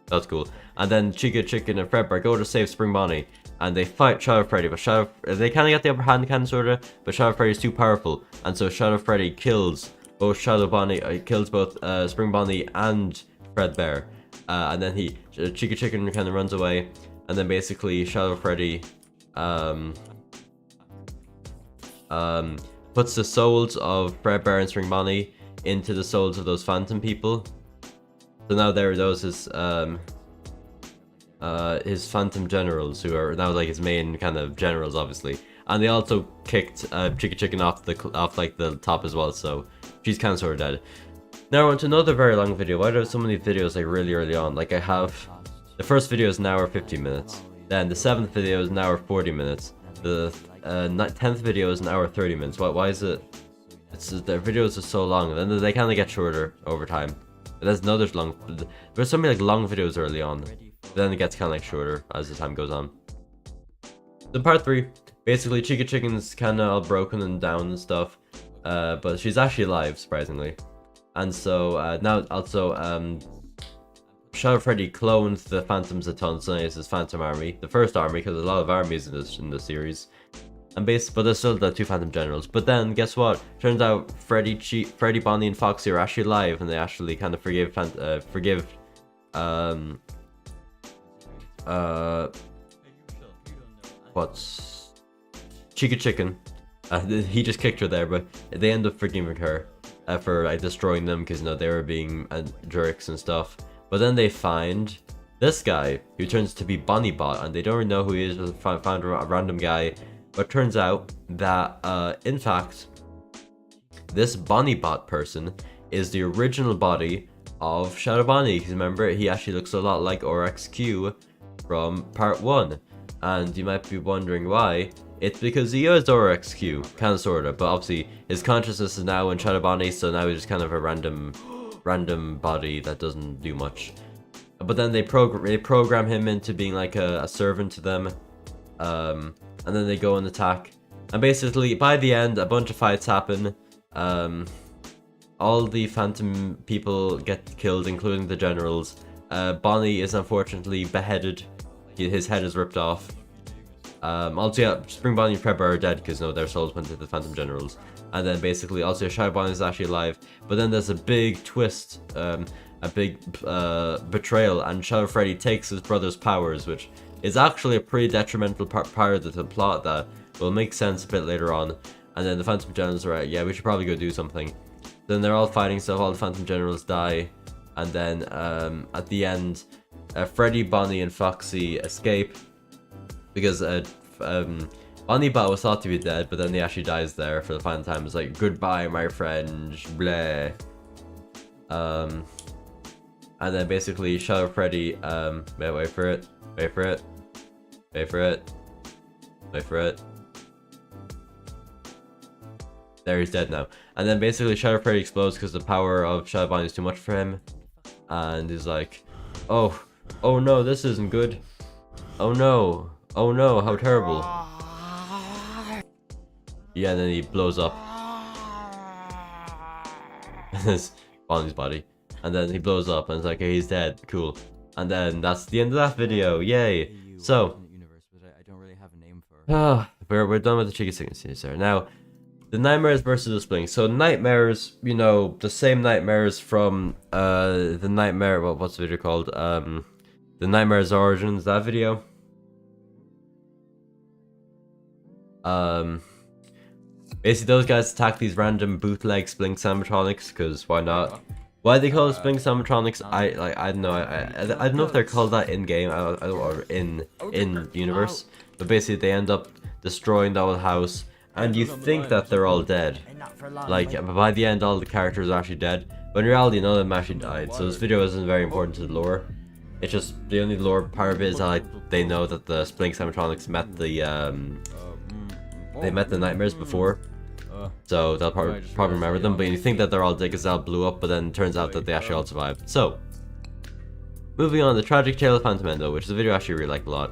That's cool. And then Chica Chicken and Fredbear go to save Spring Bonnie, and they fight Shadow Freddy, but they kind of get the upper hand, sorta, but Shadow Freddy's too powerful, and so Shadow Freddy kills both Spring Bonnie and Fredbear. And then Chica Chicken kind of runs away, and then basically Shadow Freddy puts the souls of Fredbear and Spring Bonnie into the souls of those phantom people. So now there are those his phantom generals, who are now like his main kind of generals, obviously. And they also kicked Chica Chicken off like the top as well, so she's kind of sort of dead. Now on to another very long video. Why do I have so many videos like really early on? Like I have, the first video is an hour 15 minutes. Then the 7th video is an hour 40 minutes. The 10th video is an hour 30 minutes. Why is it? Their videos are so long, and then they kind of get shorter over time. But there's another long. There's so many like long videos early on. But then it gets kind of like shorter as the time goes on. So part 3, basically Chica Chicken's kind of all broken and down and stuff, but she's actually alive, surprisingly. And so now also Shadow Freddy cloned the Phantoms a ton, so it's his Phantom Army, the first army, because there's a lot of armies in this series. And but there's still the 2 Phantom Generals. But then guess what? Turns out Freddy, Bonnie, and Foxy are actually alive, and they actually kind of forgive what's Chica Chicken. He just kicked her there, but they end up forgiving her for like destroying them, because they were being jerks and stuff. But then they find this guy who turns to be Bonnie Bot, and they don't really know who he is. Just found a random guy, but turns out that in fact this Bonnie Bot person is the original body of Shadow Bonnie. Because remember, he actually looks a lot like RXQ from part 1, and you might be wondering why. It's because he is RXQ, kind of sorta, but obviously his consciousness is now in Shadow Bonnie, so now he's just kind of a random body that doesn't do much. But then they program him into being like a servant to them, and then they go and attack. And basically by the end, a bunch of fights happen. All the Phantom people get killed, including the generals. Bonnie is unfortunately beheaded. His head is ripped off. Also, yeah, Spring Bonnie and Fredbear are dead because their souls went to the Phantom Generals. And then basically, also Shadow Bonnie is actually alive. But then there's a big twist, a big betrayal, and Shadow Freddy takes his brother's powers, which is actually a pretty detrimental part of the plot that will make sense a bit later on. And then the Phantom Generals are like, yeah, we should probably go do something. Then they're all fighting stuff, all the Phantom Generals die. And then at the end, Freddy, Bonnie, and Foxy escape, because Bonnie Bot was thought to be dead, but then he actually dies there for the final time. It's like, goodbye, my friend, bleh. And then basically Shadow Freddy, wait for it. There, he's dead now. And then basically Shadow Freddy explodes because the power of Shadow Bonnie is too much for him. And he's like, oh no, this isn't good. Oh no, how terrible. Yeah, and then he blows up. This Bonnie's body. And then he blows up and it's like, okay, he's dead, cool. And then that's the end of that video, yay. So, I don't really have a name for we're done with the cheeky sicknesses there. Now, the nightmares versus the spling. So nightmares, you know, the same nightmares from the nightmare, what's the video called? The Nightmares Origins, that video. Basically those guys attack these random bootleg Splink animatronics, because why not? Why they call it Splink animatronics, I don't know. I don't know if they're called that in game or in universe, but basically they end up destroying the whole house, and you think that they're all dead. Like by the end, all the characters are actually dead, but in reality, none of them actually died. So this video isn't very important to the lore. It's just the only lore part of it is that like they know that the Splink animatronics met the they met the nightmares before. So they'll probably remember them, but you think that they're all dead because they all blew up, but then it turns out that they actually all survived. So, moving on, the tragic tale of Phantomendo, which is a video I actually really like a lot.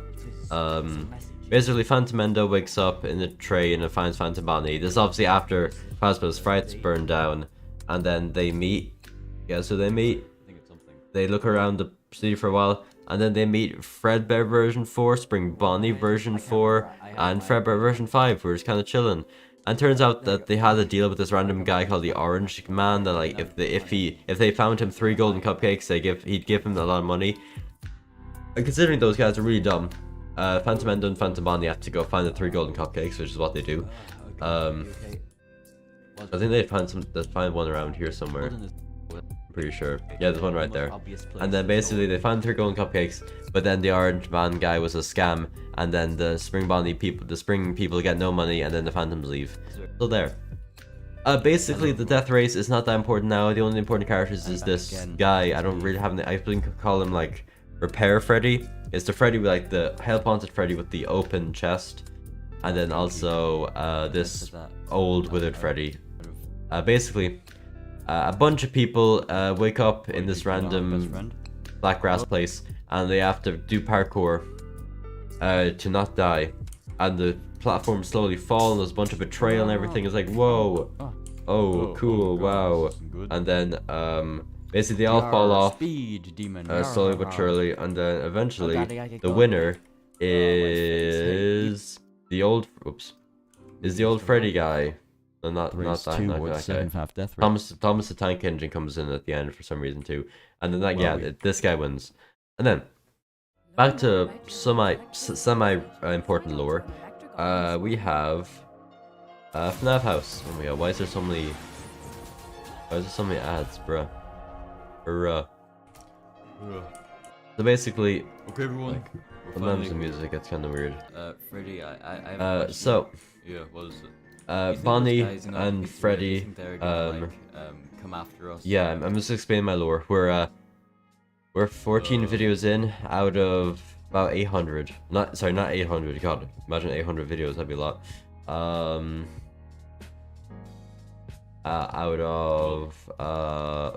Basically, Phantomendo wakes up in a train and finds Phantom Bonnie. This is obviously after Phasma's frights burned down, and then they meet. Yeah, so they meet. They look around the city for a while, and then they meet Fredbear version 4, Spring Bonnie version 4, and Fredbear version 5, who are just kind of chilling. And turns out that they had a deal with this random guy called the Orange Man that like if they found him 3 golden cupcakes, he'd give him a lot of money. And considering those guys are really dumb, Phantomendo and Phantom Bonnie have to go find the 3 golden cupcakes, which is what they do. I think they find one around here somewhere. I'm pretty sure. Yeah, there's one right there. And then basically they find 3 golden cupcakes, but then the Orange Man guy was a scam, and then the Spring people get no money, and then the Phantoms leave. So there. Basically the death race is not that important now. The only important characters is this guy. I don't really have any. I think call him like Repair Freddy. It's the Freddy with like the Help Wanted Freddy with the open chest, and then also this old withered Freddy. Basically. A bunch of people wake up in this random black grass place, and they have to do parkour to not die. And the platform slowly fall, and there's a bunch of betrayal and everything. It's like, whoa, oh, cool, wow. And then basically they all fall off slowly but surely, and then eventually the winner is the old Freddy guy. No, not that guy. Thomas the Tank Engine comes in at the end for some reason too, and then this guy wins. And then back to semi important lore. We have FNAF house. Oh my god, why is there so many ads, bruh? So basically, okay, everyone. Sometimes the music gets kind of weird. Freddy, so yeah, what is it? Bonnie and Freddy come after us. Yeah, I'm just explaining my lore. We're 14 videos in out of about 800. Not 800. God, imagine 800 videos. That'd be a lot. Out of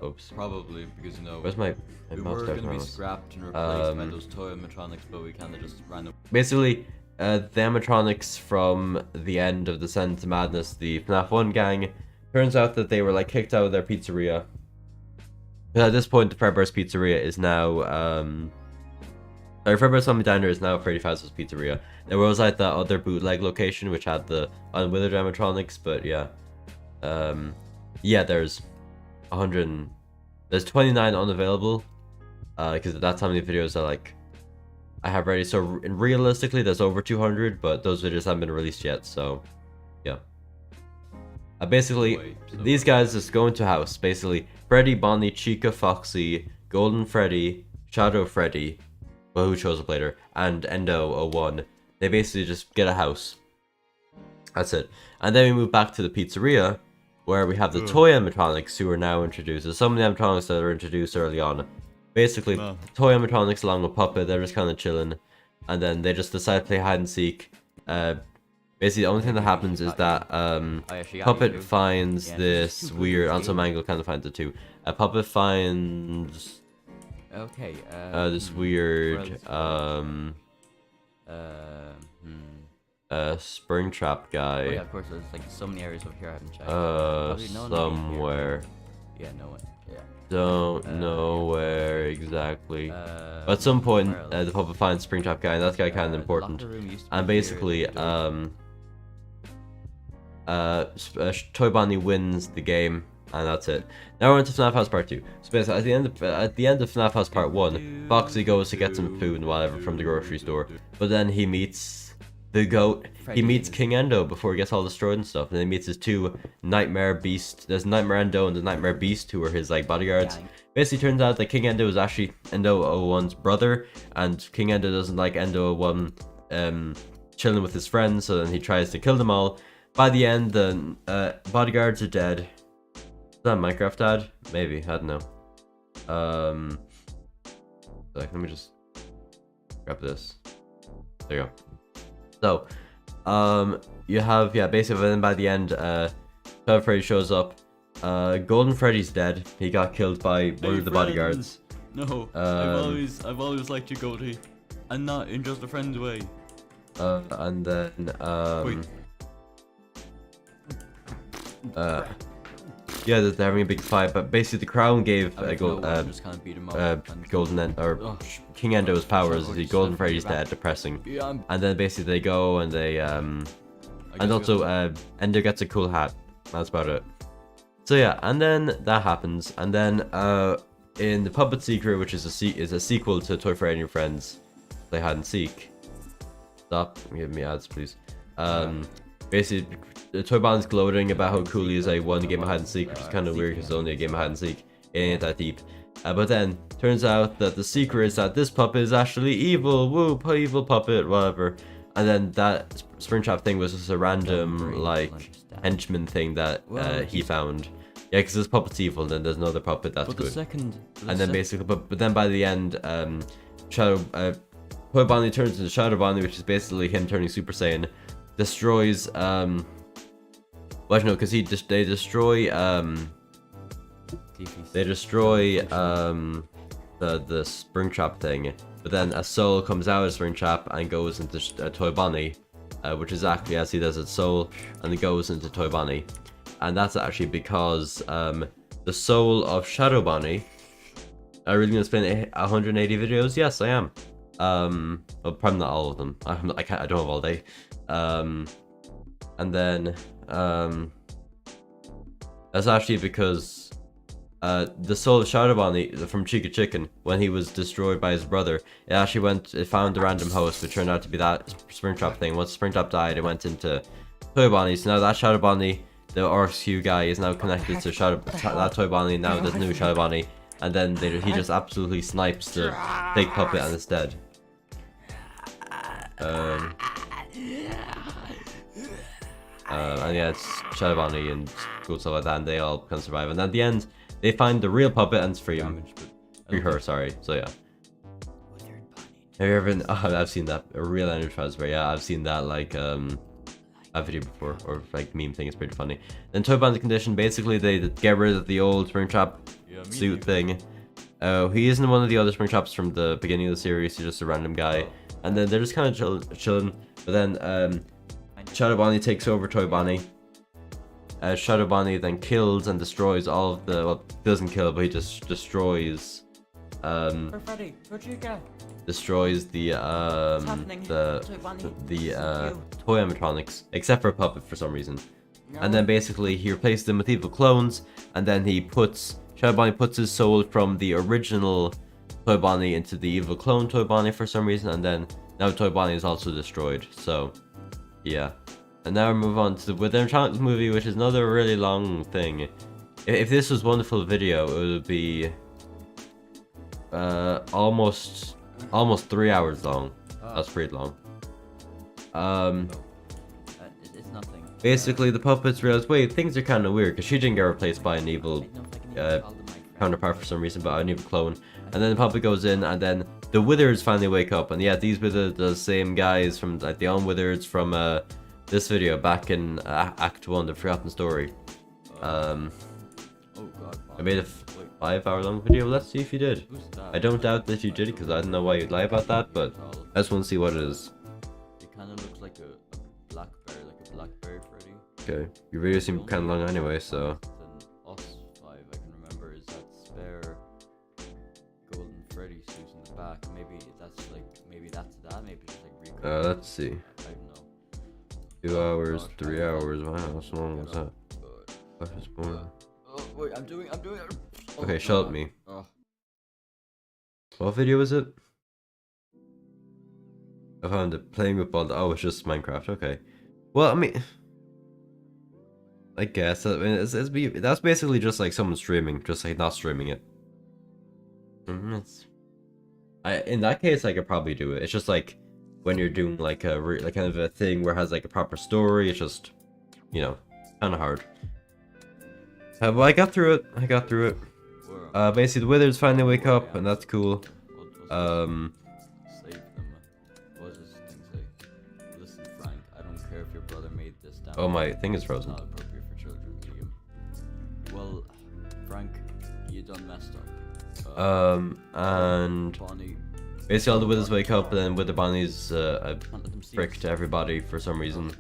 oops. Probably because you know. Where's my we mouse? Were gonna be scrapped and replaced by those toy animatronics, but we kind of just random. Basically. The animatronics from the end of Descent to Madness, the FNAF 1 gang, turns out that they were like kicked out of their pizzeria. At this point, the Fredbear's Pizzeria is now, Fredbear's Family Diner is now Freddy Fazbear's Pizzeria. There was like that other bootleg location which had the unwithered animatronics, but yeah. Yeah, there's 29 unavailable, because that's how many videos are like I have ready. So realistically there's over 200, but those videos haven't been released yet, so yeah. Basically these guys just go into a house. Basically Freddy, Bonnie, Chica, Foxy, Golden Freddy, Shadow Freddy, well, who shows up later, and Endo01 They basically just get a house. That's it. And then we move back to the pizzeria, where we have the toy animatronics who are now introduced. There's some of the animatronics that are introduced early on. Basically, toy animatronics along with Puppet, they're just kind of chilling. And then they just decide to play hide and seek. Basically, the only thing that happens is that Puppet finds this weird... Also, Mangle kind of finds it too. Puppet finds... Okay, this weird... Springtrap guy. Oh, yeah, of course, there's like so many areas over here I haven't checked. Somewhere. Yeah, no one. Yeah. Don't know where exactly. But at some point, the Puppet finds Springtrap guy, and that guy kind of important. And basically, Toy Bonnie wins the game, and that's it. Now we're into FNAF House Part 2. So basically, at the end of FNAF House Part 1, Foxy goes to get some food and whatever from the grocery store, but then he meets the goat. He meets King Endo before he gets all destroyed and stuff, and then he meets his two Nightmare Beast. There's Nightmare Endo and the Nightmare Beast, who are his like bodyguards. Basically, turns out that King Endo is actually Endo 01's brother, and King Endo doesn't like Endo 01 chilling with his friends, so then he tries to kill them all. By the end, the bodyguards are dead. Is that Minecraft Dad? Maybe, I don't know. Like, let me just grab this. There you go. So, you have, yeah, basically then by the end, Cloud Freddy shows up. Golden Freddy's dead. He got killed by one of the bodyguards. No, I've always liked you, Goldie, and not in just a friend's way. And then, yeah, they're having a big fight, but basically the crown gave King Endo's powers. The Golden Freddy's dead, depressing. And then basically they go and they and also Endo gets a cool hat. That's about it. So yeah, and then that happens, and then in the Puppet Secret, which is a sequel to Toy Freddy and Your Friends, Play Hide and Seek. Stop giving me ads, please. Basically, Toy Bonnie's gloating about how cool he is. I won the game of hide and seek, which is kind of weird because it's only a game of hide and seek. It ain't that deep. But then turns out that the secret is that this puppet is actually evil. Woo, evil puppet, whatever. And then that Springtrap thing was just a random like henchman thing that he found. Yeah, because this puppet's evil, and then there's another puppet that's good. And then basically, but then by the end, Toy Bonnie turns into Shadow Bonnie, which is basically him turning Super Saiyan. Destroys well, no, because they destroy the Springtrap thing, but then a soul comes out of Springtrap and goes into Toy Bonnie, which is actually as he does its soul, and it goes into Toy Bonnie, and that's actually because the soul of Shadow Bonnie. Are you really gonna spend 180 videos? Yes, I am. Well, probably not all of them. I don't have all day. And then that's actually because the soul of Shadow Bonnie from Chica Chicken, when he was destroyed by his brother, it found the random host, which turned out to be that Springtrap thing. Once Springtrap died, it went into Toy Bonnie. So now that Shadow Bonnie, the RxQ guy, is now connected to that Toy Bonnie. Now there's new Shadow Bonnie, and then he just absolutely snipes the big puppet and it's dead. And yeah, it's Shadow Bonnie and cool stuff like that, and they all can survive. And at the end, they find the real puppet and free him. Free her, sorry. So yeah. Have you ever been? Oh, I've seen that. A real energy transfer. Yeah, I've seen that like a video before, or like meme thing. It's pretty funny. Then Toy Bonnie's condition. Basically, they get rid of the old Springtrap suit thing. He isn't one of the other Springtraps from the beginning of the series. He's just a random guy. And then they're just kind of chilling. But then Shadow Bonnie takes over Toy Bonnie. Shadow Bonnie then kills and destroys all of the... Well, doesn't kill, but he just destroys... destroys the toy animatronics, except for Puppet for some reason. And then basically he replaces them with evil clones, and then Shadow Bonnie puts his soul from the original Toy Bonnie into the evil clone Toy Bonnie for some reason, and then now Toy Bonnie is also destroyed. So yeah, and now we move on to the animatronics movie, which is another really long thing. If this was one full video, it would be almost 3 hours long. That's pretty long. It's nothing. Basically, the puppets realized, wait, things are kind of weird, because she didn't get replaced by an evil counterpart for some reason, but an evil clone. And then the puppet goes in, and then the Withers finally wake up. And yeah, these were the same guys from, like, the Unwithers from this video back in Act 1, The Forgotten Story. I made a 5-hour long video. Let's see if you did. I don't doubt that you did, because I don't know why you'd lie about that, but I just want to see what it is. It kind of looks like a blackberry, Freddy. Okay, your video seemed kind of long anyway, so. Then Us 5, I can remember, is that spare golden Freddy suit in the back. Maybe that's that. Maybe it's like recall. Let's see. I don't know. 2 hours, 3 hours. Wow, how long was that? Oh wait, I'm doing it. Oh, Okay, show it me. Oh. What video is it? I found it. Playing with ball. Oh, it's just Minecraft. Okay. Well, I mean, I guess that's basically just like someone streaming, just like not streaming it. In that case, I could probably do it. It's just like when you're doing like a like kind of a thing where it has like a proper story. It's just, you know, kind of hard. But I got through it. Basically, the Withers finally wake up, and that's cool. Save them. What does this thing say? Listen, Frank, I don't care if your brother made this down. Oh, my thing is frozen. It's not appropriate for children, Liam. Well, Frank, you done messed up. And Bonnie, basically all the Withers wake up, and then Wither Bonnie's a prick to everybody for some reason.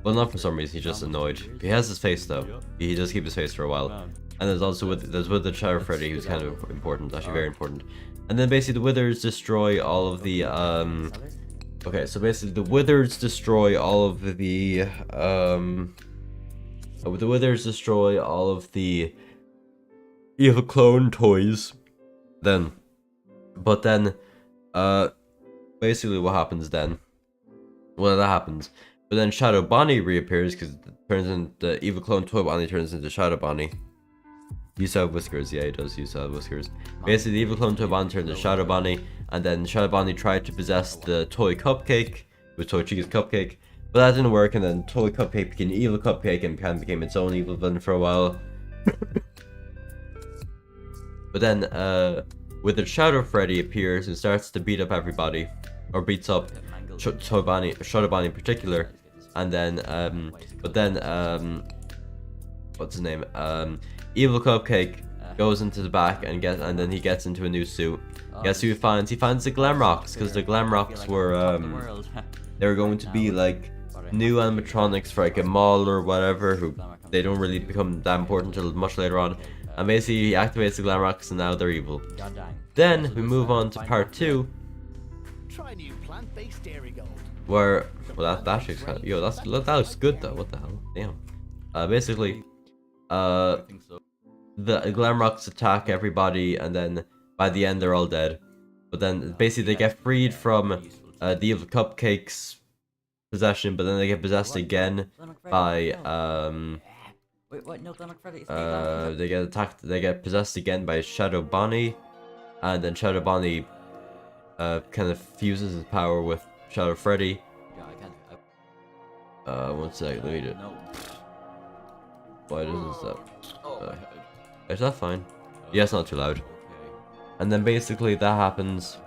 Well, not for some reason, he's just annoyed. He has his face though. He does keep his face for a while. And there's also with the Shadow Freddy, who's kind of important, actually very important. And then basically the Withers destroy all of the okay, so basically the Withers destroy all of the evil clone toys. But then basically what happens then? Well, that happens. But then Shadow Bonnie reappears because the evil clone toy Bonnie turns into Shadow Bonnie. You used to have whiskers, yeah, he does used to have whiskers. Basically, the evil clone toy Bonnie turned into Shadow Bonnie, and then Shadow Bonnie tried to possess the toy Cupcake with Toy Chica's Cupcake, but that didn't work, and then Toy Cupcake became evil Cupcake and kind of became its own evil villain for a while. But then, with the Shadow Freddy appears and starts to beat up everybody, or beats up Shadow Bonnie in particular, and then, what's his name? Evil Cupcake goes into the back and then he gets into a new suit. Guess who he finds? He finds the Glamrocks, because the Glamrocks were they were going to be like new animatronics for like a mall or whatever. Who they don't really become that important until much later on. And basically he activates the Glamrocks and now they're evil. Then we move on to part 2. Try new plant-based dairy gold. Where that actually kind of, yo, that looks good though. What the hell? Damn. Basically, the Glamrocks attack everybody, and then by the end they're all dead. But then basically they get freed from the evil Cupcake's possession, but then they get possessed again by Wait, what? No, Glamrock Freddy. they get attacked. They get possessed again by Shadow Bonnie, and then Shadow Bonnie kind of fuses his power with Shadow Freddy. Yeah, I can't. 1 second, let me do it. No. Why doesn't stop? Is that fine? Yeah, it's not too loud. And then basically that happens,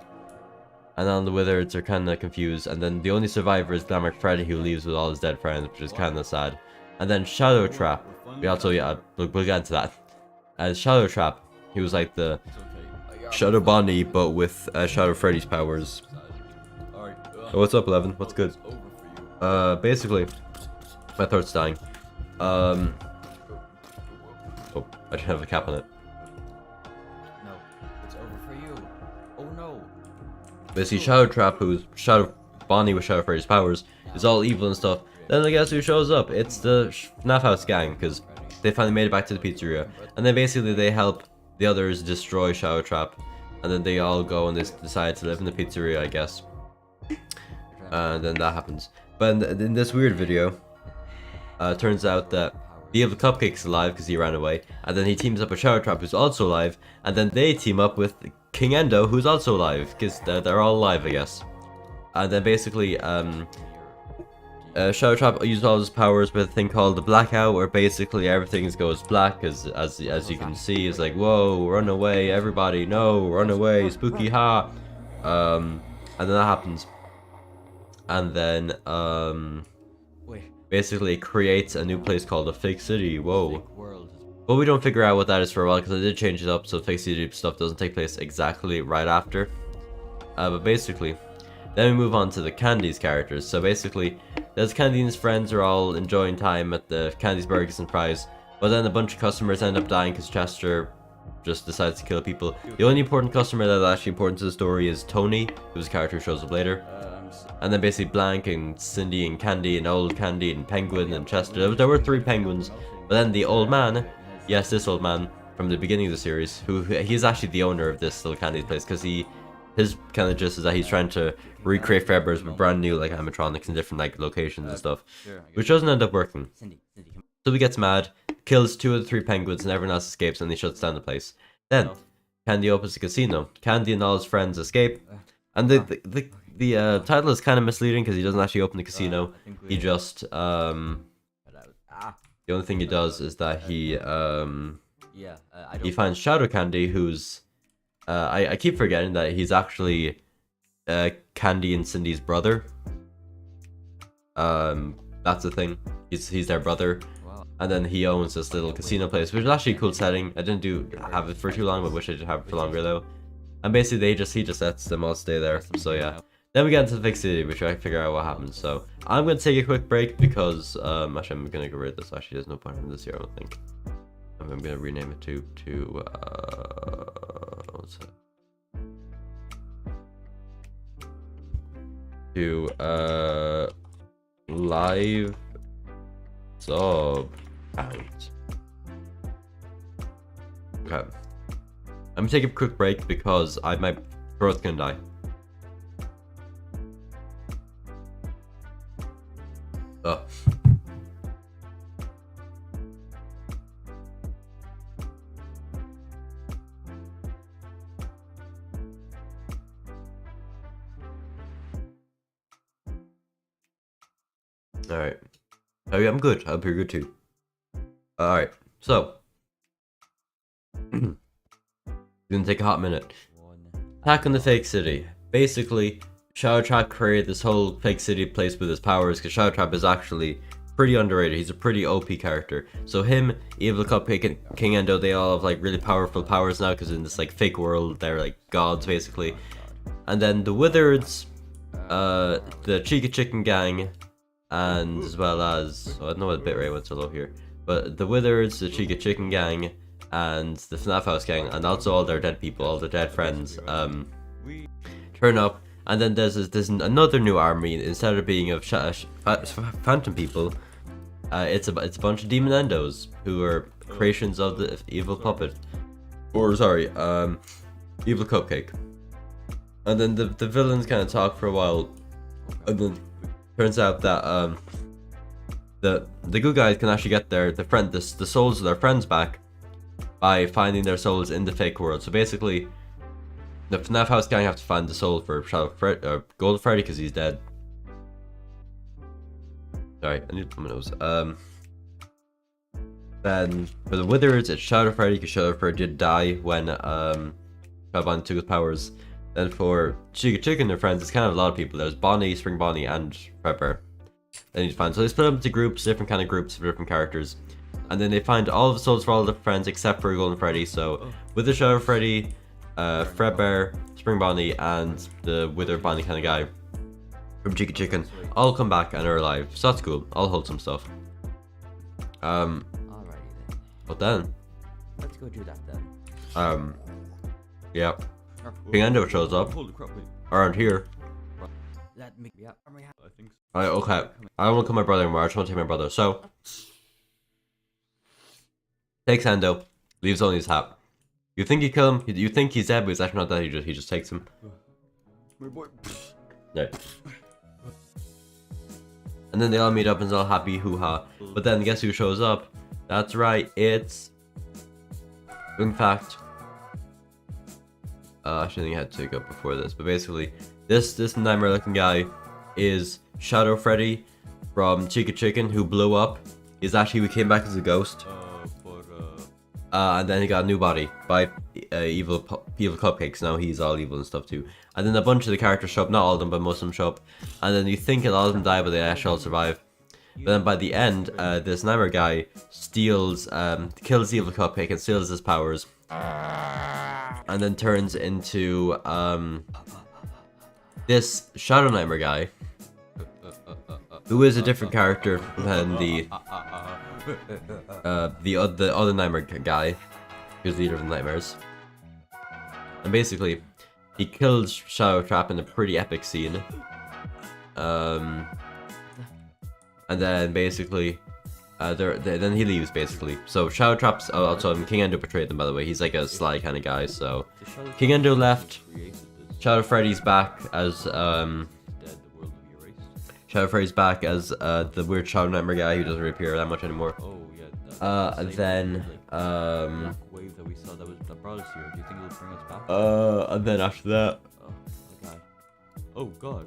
and then the Withers are kind of confused, and then the only survivor is Glamrock Freddy, who leaves with all his dead friends, which is kind of sad. And then Shadow Trap, we'll get into that. As Shadow Trap, he was like the Shadow Bonnie, but with Shadow Freddy's powers. Oh, what's up, 11? What's good? Basically, my throat's dying. Oh, I didn't have a cap on it. No, it's over for you. Oh no. Basically, Shadow Trap, who's Shadow Bonnie with Shadow Freddy's powers, is all evil and stuff. Then I guess who shows up? It's the FNAF House gang, because they finally made it back to the pizzeria. And then basically they help the others destroy Shadow Trap. And then they all go and they decide to live in the pizzeria, I guess. And then that happens. But in this weird video, turns out that the evil Cupcake's alive because he ran away. And then he teams up with Shadow Trap, who's also alive. And then they team up with King Endo, who's also alive, because they're all alive, I guess. And then basically, Shadow Trap uses all his powers with a thing called the blackout, where basically everything goes black. As you can see, it's like, whoa, run away, everybody, no, run away, spooky ha. And then that happens, and then basically it creates a new place called the Fake City. Whoa. But we don't figure out what that is for a while because I did change it up so Fake City stuff doesn't take place exactly right after. But basically, then we move on to the Candy's characters. So basically, there's Candy and his friends are all enjoying time at the Candy's Burgers and Fries. But then a bunch of customers end up dying because Chester just decides to kill people. The only important customer that is actually important to the story is Tony, who's a character who shows up later. And then basically Blank and Cindy and Candy and Old Candy and Penguin and Chester. There were 3 penguins. But then the old man, yes, this old man from the beginning of the series, he's actually the owner of this little candy place because his kind of gist is that he's trying to recreate Fredbear's with brand new like animatronics in different like locations and stuff, which doesn't end up working. So he gets mad, kills 2 of the 3 penguins, and everyone else escapes, and he shuts down the place. Then Candy opens the casino. Candy and all his friends escape, and the title is kind of misleading because he doesn't actually open the casino. He just the only thing he does is that he finds Shadow Candy, who's I keep forgetting that he's actually Candy and Cindy's brother. That's the thing. He's their brother. And then he owns this little casino place, which is actually a cool setting. I didn't have it for too long, but wish I did have it for longer though. And basically he just lets them all stay there. So yeah. Then we get into the Fake City, which I figure out what happens. So I'm gonna take a quick break because actually I'm gonna get rid of this. Actually, there's no point in this here, I don't think. I'm gonna rename it to what's it? To live sub out. Okay. I'm gonna take a quick break because my throat's gonna die. Oh. Alright. Oh yeah, I'm good. I hope you're good too. Alright, so. It's gonna take a hot minute. Attack on the Fake City. Basically, Shadow Trap created this whole Fake City place with his powers because Shadow Trap is actually pretty underrated. He's a pretty OP character. So him, Evil Cupcake, and King Endo, they all have like really powerful powers now because in this like fake world, they're like gods basically. And then the Wizards, the Chica Chicken Gang, and as well as, I don't know what bitrate went so low here, but the Wizards, the Chica Chicken Gang, and the FNAF House Gang, and also all their dead people, all their dead friends, turn up. And then there's another new army. Instead of being of phantom people, it's a bunch of demon endos who are creations of the evil puppet, or sorry, evil cupcake. And then the villains kind of talk for a while, and then turns out that the good guys can actually get the souls of their friends back by finding their souls in the fake world. So basically, the FNAF House Gang have to find the soul for Golden Freddy because he's dead. Sorry, I need to put my nose. Then for the Wizards, it's Shadow Freddy because Shadow Freddy did die when Shadow took his powers. Then for Chica Chicken and their friends, it's kind of a lot of people. There's Bonnie, Spring Bonnie, and Fredbear. They need to find. So they split up into groups, different kind of groups for different characters. And then they find all of the souls for all the friends except for Golden Freddy. So with the Shadow Freddy, Fredbear, Spring Bonnie, and the Wither Bonnie kind of guy from Chica Chicken all come back and are alive. So that's cool. All wholesome stuff. Alrighty then. But then, let's go do that then. Yeah. King Endo shows up around here. Let me. Yeah. I think so. Alright, okay. I don't want to kill my brother anymore. I just want to take my brother. So, takes Endo, leaves only his hat. You think you kill him? You think he's dead, but he's actually not dead. He just takes him. My boy. Right. And then they all meet up and it's all happy, hoo-ha. But then guess who shows up? That's right, it's... In fact... actually I think I had to go before this, but basically, this nightmare looking guy is Shadow Freddy, from Chica Chicken who blew up. He's actually, we came back as a ghost. And then he got a new body by evil cupcakes. Now he's all evil and stuff too. And then a bunch of the characters show up, not all of them, but most of them show up. And then you think a lot of them die, but they actually all survive. But then by the end, this nightmare guy steals, kills the evil cupcake and steals his powers. And then turns into this Shadow Nightmare guy, who is a different character than the other Nightmare guy, who's the leader of the Nightmares. And basically, he kills Shadow Trap in a pretty epic scene. And then basically, then he leaves basically. So Shadow Trap's also King Endo betrayed them, by the way. He's like a sly kind of guy. So King Endo left. Shadow Freddy's back as the weird Shadow Nightmare guy who doesn't reappear that much anymore. Then wave that we saw that brought us here. Do you think it'll bring us back? And then after that, oh god.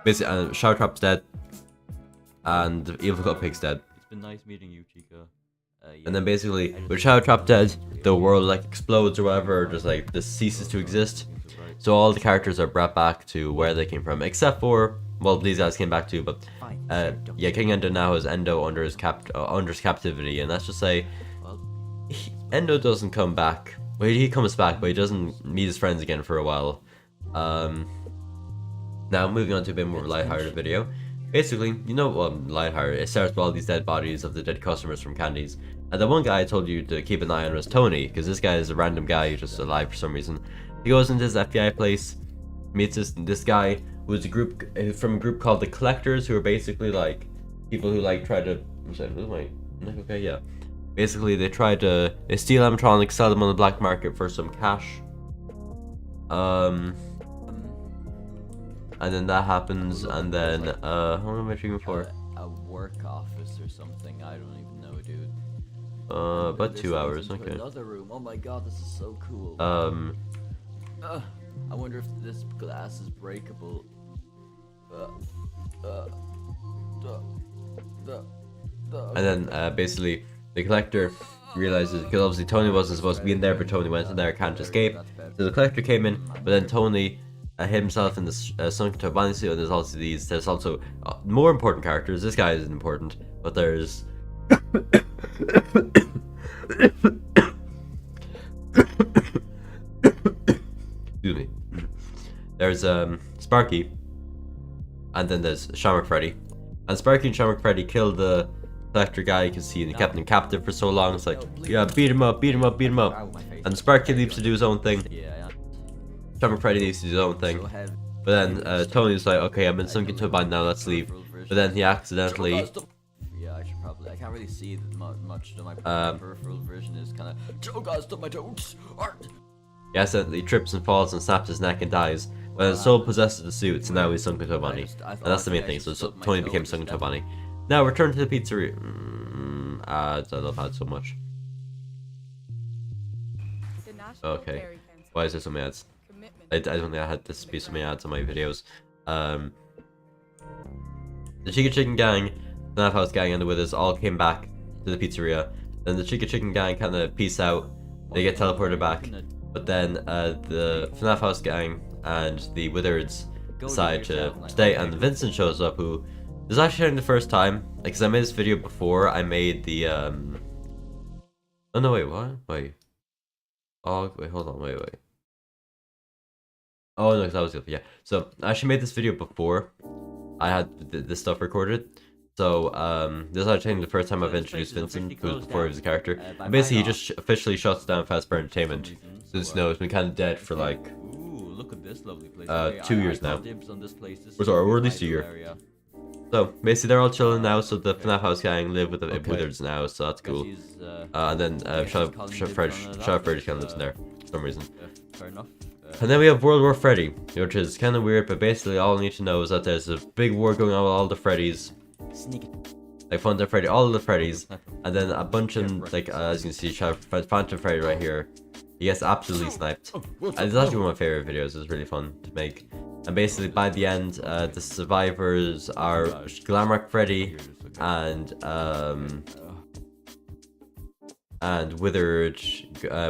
basically, Shadow Trap's dead, and Evil Cupcake's dead. It's been nice meeting you, Chica. And then basically, with Shadow Trap dead, the world like explodes or whatever, just like this ceases to exist. So all the characters are brought back to where they came from, except for, well, these guys came back too, but yeah, King Endo now has Endo under his captivity, and let's just say Endo doesn't come back. Well, he comes back, but he doesn't meet his friends again for a while. Now moving on to a bit more lighthearted video. Basically, you know, lighthearted. It starts with all these dead bodies of the dead customers from Candies. And the one guy I told you to keep an eye on was Tony, because this guy is a random guy who's just alive for some reason. He goes into his FBI place, meets this guy who's from a group called the Collectors, who are basically like people who like try to. Okay, yeah. Basically, they steal animatronics, sell them on the black market for some cash. And then that happens, and then how long am I streaming for? A work office or something. I don't even know, dude. About 2 hours. Okay. Another room. Oh my god, this is so cool. I wonder if this glass is breakable. And then basically the Collector realizes, because obviously Tony wasn't supposed to be in there, but Tony went in there, can't escape. So the Collector came in, but then Tony hid himself in this sunken Tobani suit. And there's also more important characters. This guy isn't important, but there's excuse me. There's Sparky, and then there's Shamrock Freddy. And Sparky and Shamrock Freddy killed the Collector guy because he kept him captive for so long. It's like, yeah, beat him up. And Sparky leaves to do his own thing. Shamrock Freddy needs to do his own thing. But then Tony's like, okay, I'm in sunken Tobani now, let's leave. But then he accidentally. Yeah, I should probably. I can't really see much. My peripheral vision is kind of. Oh god, stop my toes! He accidentally trips and falls and snaps his neck and dies. But his soul possesses the suit, so now he's sunken Tobani. And that's the main thing, so Tony became sunken Tobani. Now return to the pizzeria. Ads, I love ads so much. Okay, why is there so many ads? I don't think I had this be so many ads on my videos. The Chica Chicken gang, the FNAF House gang, and the Withers all came back to the pizzeria. Then the Chica Chicken gang kind of peace out. They get teleported back. But then the FNAF House gang and the Withers decide to stay, and Vincent shows up, who is actually the first time, because I made this video before I made the oh no, wait, what? Wait. Oh wait, hold on, wait. Oh no, that was the other, yeah. So I actually made this video before I had this stuff recorded. So this is actually the first time I've introduced Vincent, who was before he was a character. And basically, he just officially shuts down Fazbear Entertainment. Since it's been kind of dead for like look at this lovely place. 2 years now. Or at least a year. So basically, they're all chilling now. So the FNAF House gang live with the Withers now, so that's cool. And then Shadow Freddy kind of lives in there for some reason. Fair enough. And then we have World War Freddy, which is kind of weird, but basically all I need to know is that there's a big war going on with all the Freddys. Like Phantom Freddy, all of the Freddys, and then a bunch of, like, as you can see, Phantom Freddy right here. He gets absolutely sniped. And it's actually one of my favorite videos. It's really fun to make. And basically by the end, the survivors are Glamrock Freddy and Withered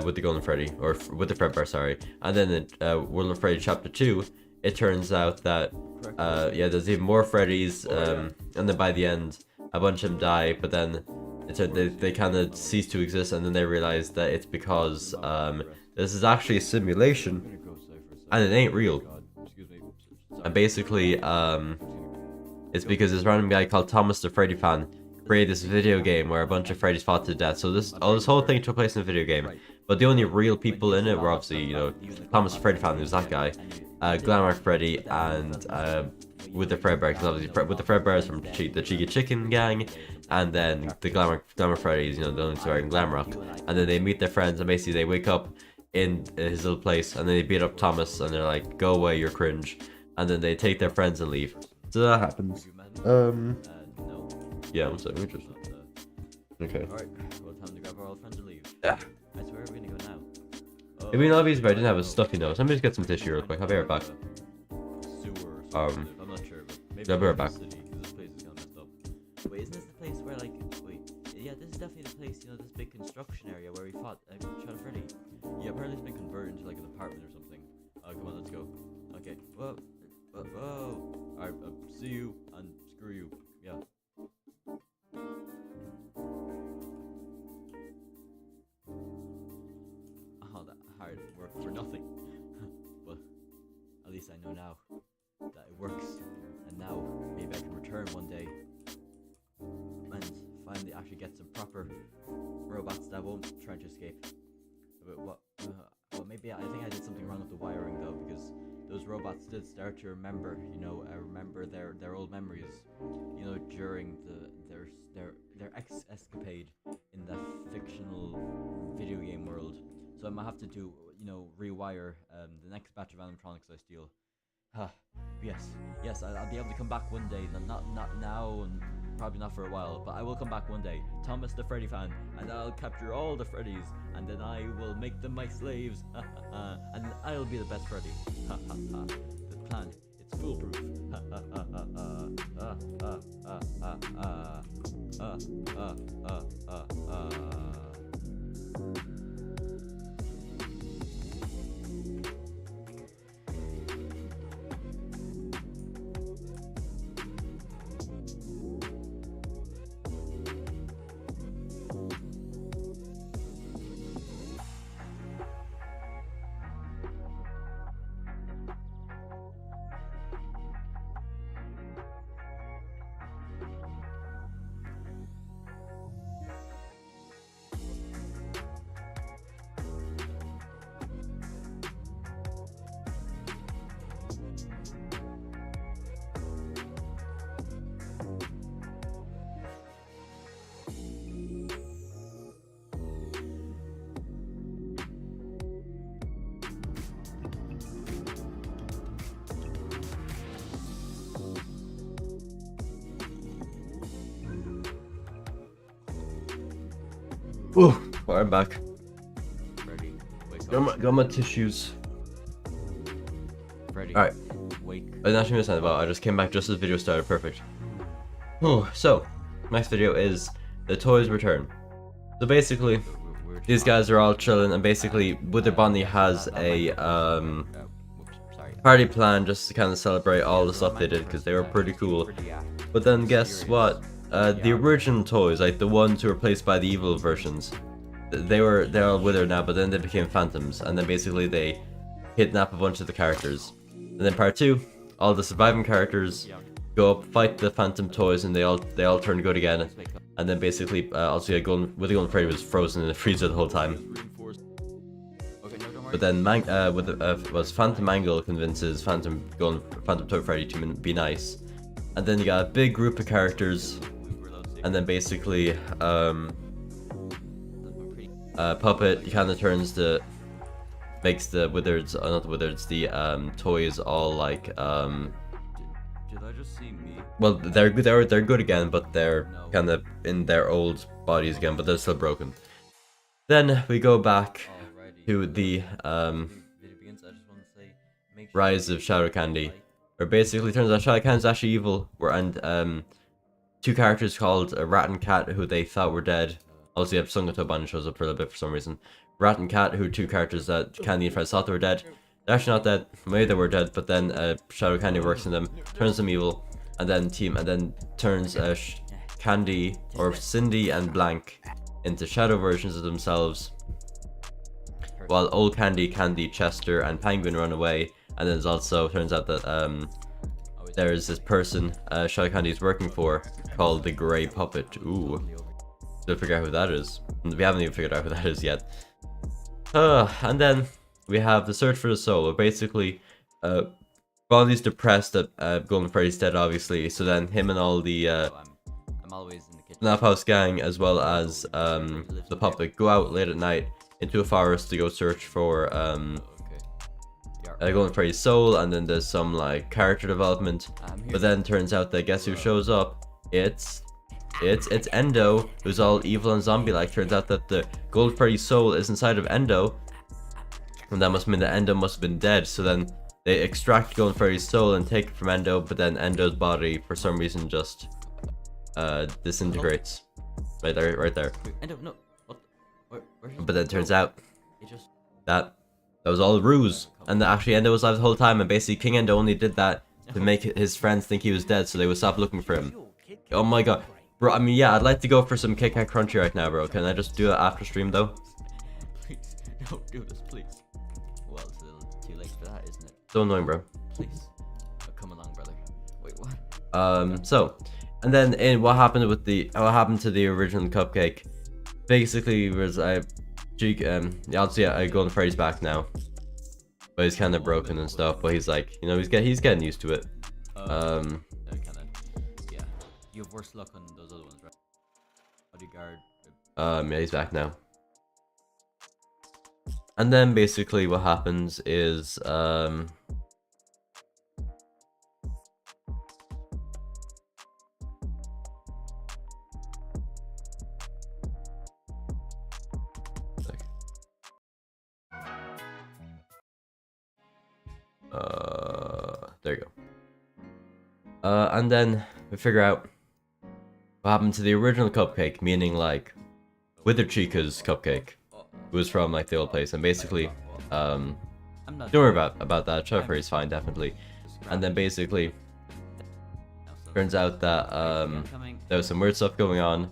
with the Golden Freddy, or with the Fredbear, sorry. And then in World of Freddy Chapter 2, it turns out that yeah, there's even more Freddys, and then by the end, a bunch of them die, but then they kind of cease to exist, and then they realize that it's because this is actually a simulation, and it ain't real. And basically, it's because this random guy called Thomas the Freddy fan created this video game where a bunch of Freddys fought to death. So this whole thing took place in a video game, but the only real people in it were obviously, you know, Thomas the Freddy fan, who's that guy, Glamrock Freddy, and with the Fredbear, because obviously with the Fredbears from the Cheeky Chicken gang, and then the Glamrock Freddy's, you know, the only surviving Glamrock, and then they meet their friends, and basically they wake up in his little place, and then they beat up Thomas, and they're like, "Go away, you're cringe," and then they take their friends and leave. So that happens. Yeah, I'm sorry, we just... Okay. Alright, well, time to grab our old friends and leave. Yeah. I swear we're gonna go now. It'd be not easy if I didn't have a stuffy nose. Let me just get some tissue real quick. I'll be right back. I'm not sure, but maybe I'll be right back. City, this place is kind of messed up. Wait, isn't this the place where, like, wait, yeah, this is definitely the place, you know, this big construction area where we fought Shadow Freddy. Yeah, apparently it's been converted into, like, an apartment or something. Come on, let's go. Okay, whoa, whoa. Alright, see you, and screw you. Yeah. Oh, that hard work for nothing. But at least I know now that it works, and now maybe I can return one day and finally actually get some proper robots that won't try to escape. But what? Well, maybe I think I did something wrong with the wiring though, because those robots did start to remember, you know, remember their old memories, you know, during their escapade in the fictional video game world. So I might have to do, you know, rewire the next batch of animatronics I steal. Yes, I'll be able to come back one day. Not now, and probably not for a while, but I will come back one day. Thomas the Freddy fan, and I'll capture all the Freddys, and then I will make them my slaves. And I'll be the best Freddy. The plan, it's foolproof. Oh, I'm back. Freddy, wake Got my tissues. Freddy, alright. wake. I didn't actually miss anything about it. I just came back just as the video started. Perfect. Oh, so next video is the toys return. So basically, these guys are all chilling, and basically, Wither Bonnie has a party plan just to kind of celebrate all the stuff they did because they were pretty cool. But then guess what? The original toys, like the ones who were replaced by the evil versions, they're all withered now, but then they became phantoms, and then basically they kidnap a bunch of the characters. And then part 2, all the surviving characters go up, fight the phantom toys, and they all turn good again. And then basically, also Golden Freddy was frozen in the freezer the whole time. But then Phantom Mangle convinces Phantom Toy Freddy to be nice, and then you got a big group of characters. And then basically, Puppet kind of makes the wizards, not the wizards, the toys all like Did I just see me? Well, they're good again, but they're kind of in their old bodies again, but they're still broken. Then we go back to the Rise of Shadow Candy, where basically turns out Shao Kahn's actually evil. And two characters called Rat and Cat, who they thought were dead. Also, you have Sungatoban shows up for a little bit for some reason. Rat and Cat, who are two characters that Candy and friends thought they were dead. They're actually not dead. Maybe they were dead, but then Shadow Candy works in them, turns them evil, and then turns Candy or Cindy and Blank into shadow versions of themselves. While old Candy, Chester, and Penguin run away, and then there's also turns out that there's this person Shadow Candy is working for called the Grey Puppet. Ooh, still figure out who that is. We haven't even figured out who that is yet. And then we have the search for the soul. Where basically, Bonnie's depressed that Golden Freddy's dead, obviously. So then him and all the I'm always in the kitchen. FNAF House gang, as well as the puppet, go out late at night into a forest to go search for Golden Freddy's soul. And then there's some like character development. But then turns out that guess who shows up? It's Endo, who's all evil and zombie-like. Turns out that the Golden Freddy's soul is inside of Endo, and that must mean that Endo must have been dead. So then they extract Golden Freddy's soul and take it from Endo, but then Endo's body, for some reason, just disintegrates. Right there. Endo, no. But then it turns out that was all a ruse, and that actually Endo was alive the whole time, and basically King Endo only did that to make his friends think he was dead, so they would stop looking for him. Oh my god. Bro, I mean, yeah, I'd like to go for some Kit Kat Crunchy right now, bro. Can I just do it after stream, though? Please, don't do this, please. Well, it's a little too late for that, isn't it? So annoying, bro. Please. Oh, come along, brother. Wait, what? So, and then what happened to the original cupcake? Basically, was Golden Freddy's back now. But he's kind of broken and stuff, but he's like, you know, he's getting used to it. You have worse luck on those other ones, right? Bodyguard. Yeah, he's back now. And then basically what happens is there you go. And then we figure out what happened to the original cupcake, meaning like Wither Chica's cupcake, who was from like the old place, and basically don't worry about that. Freddy's fine, definitely. And then basically turns out that there was some weird stuff going on,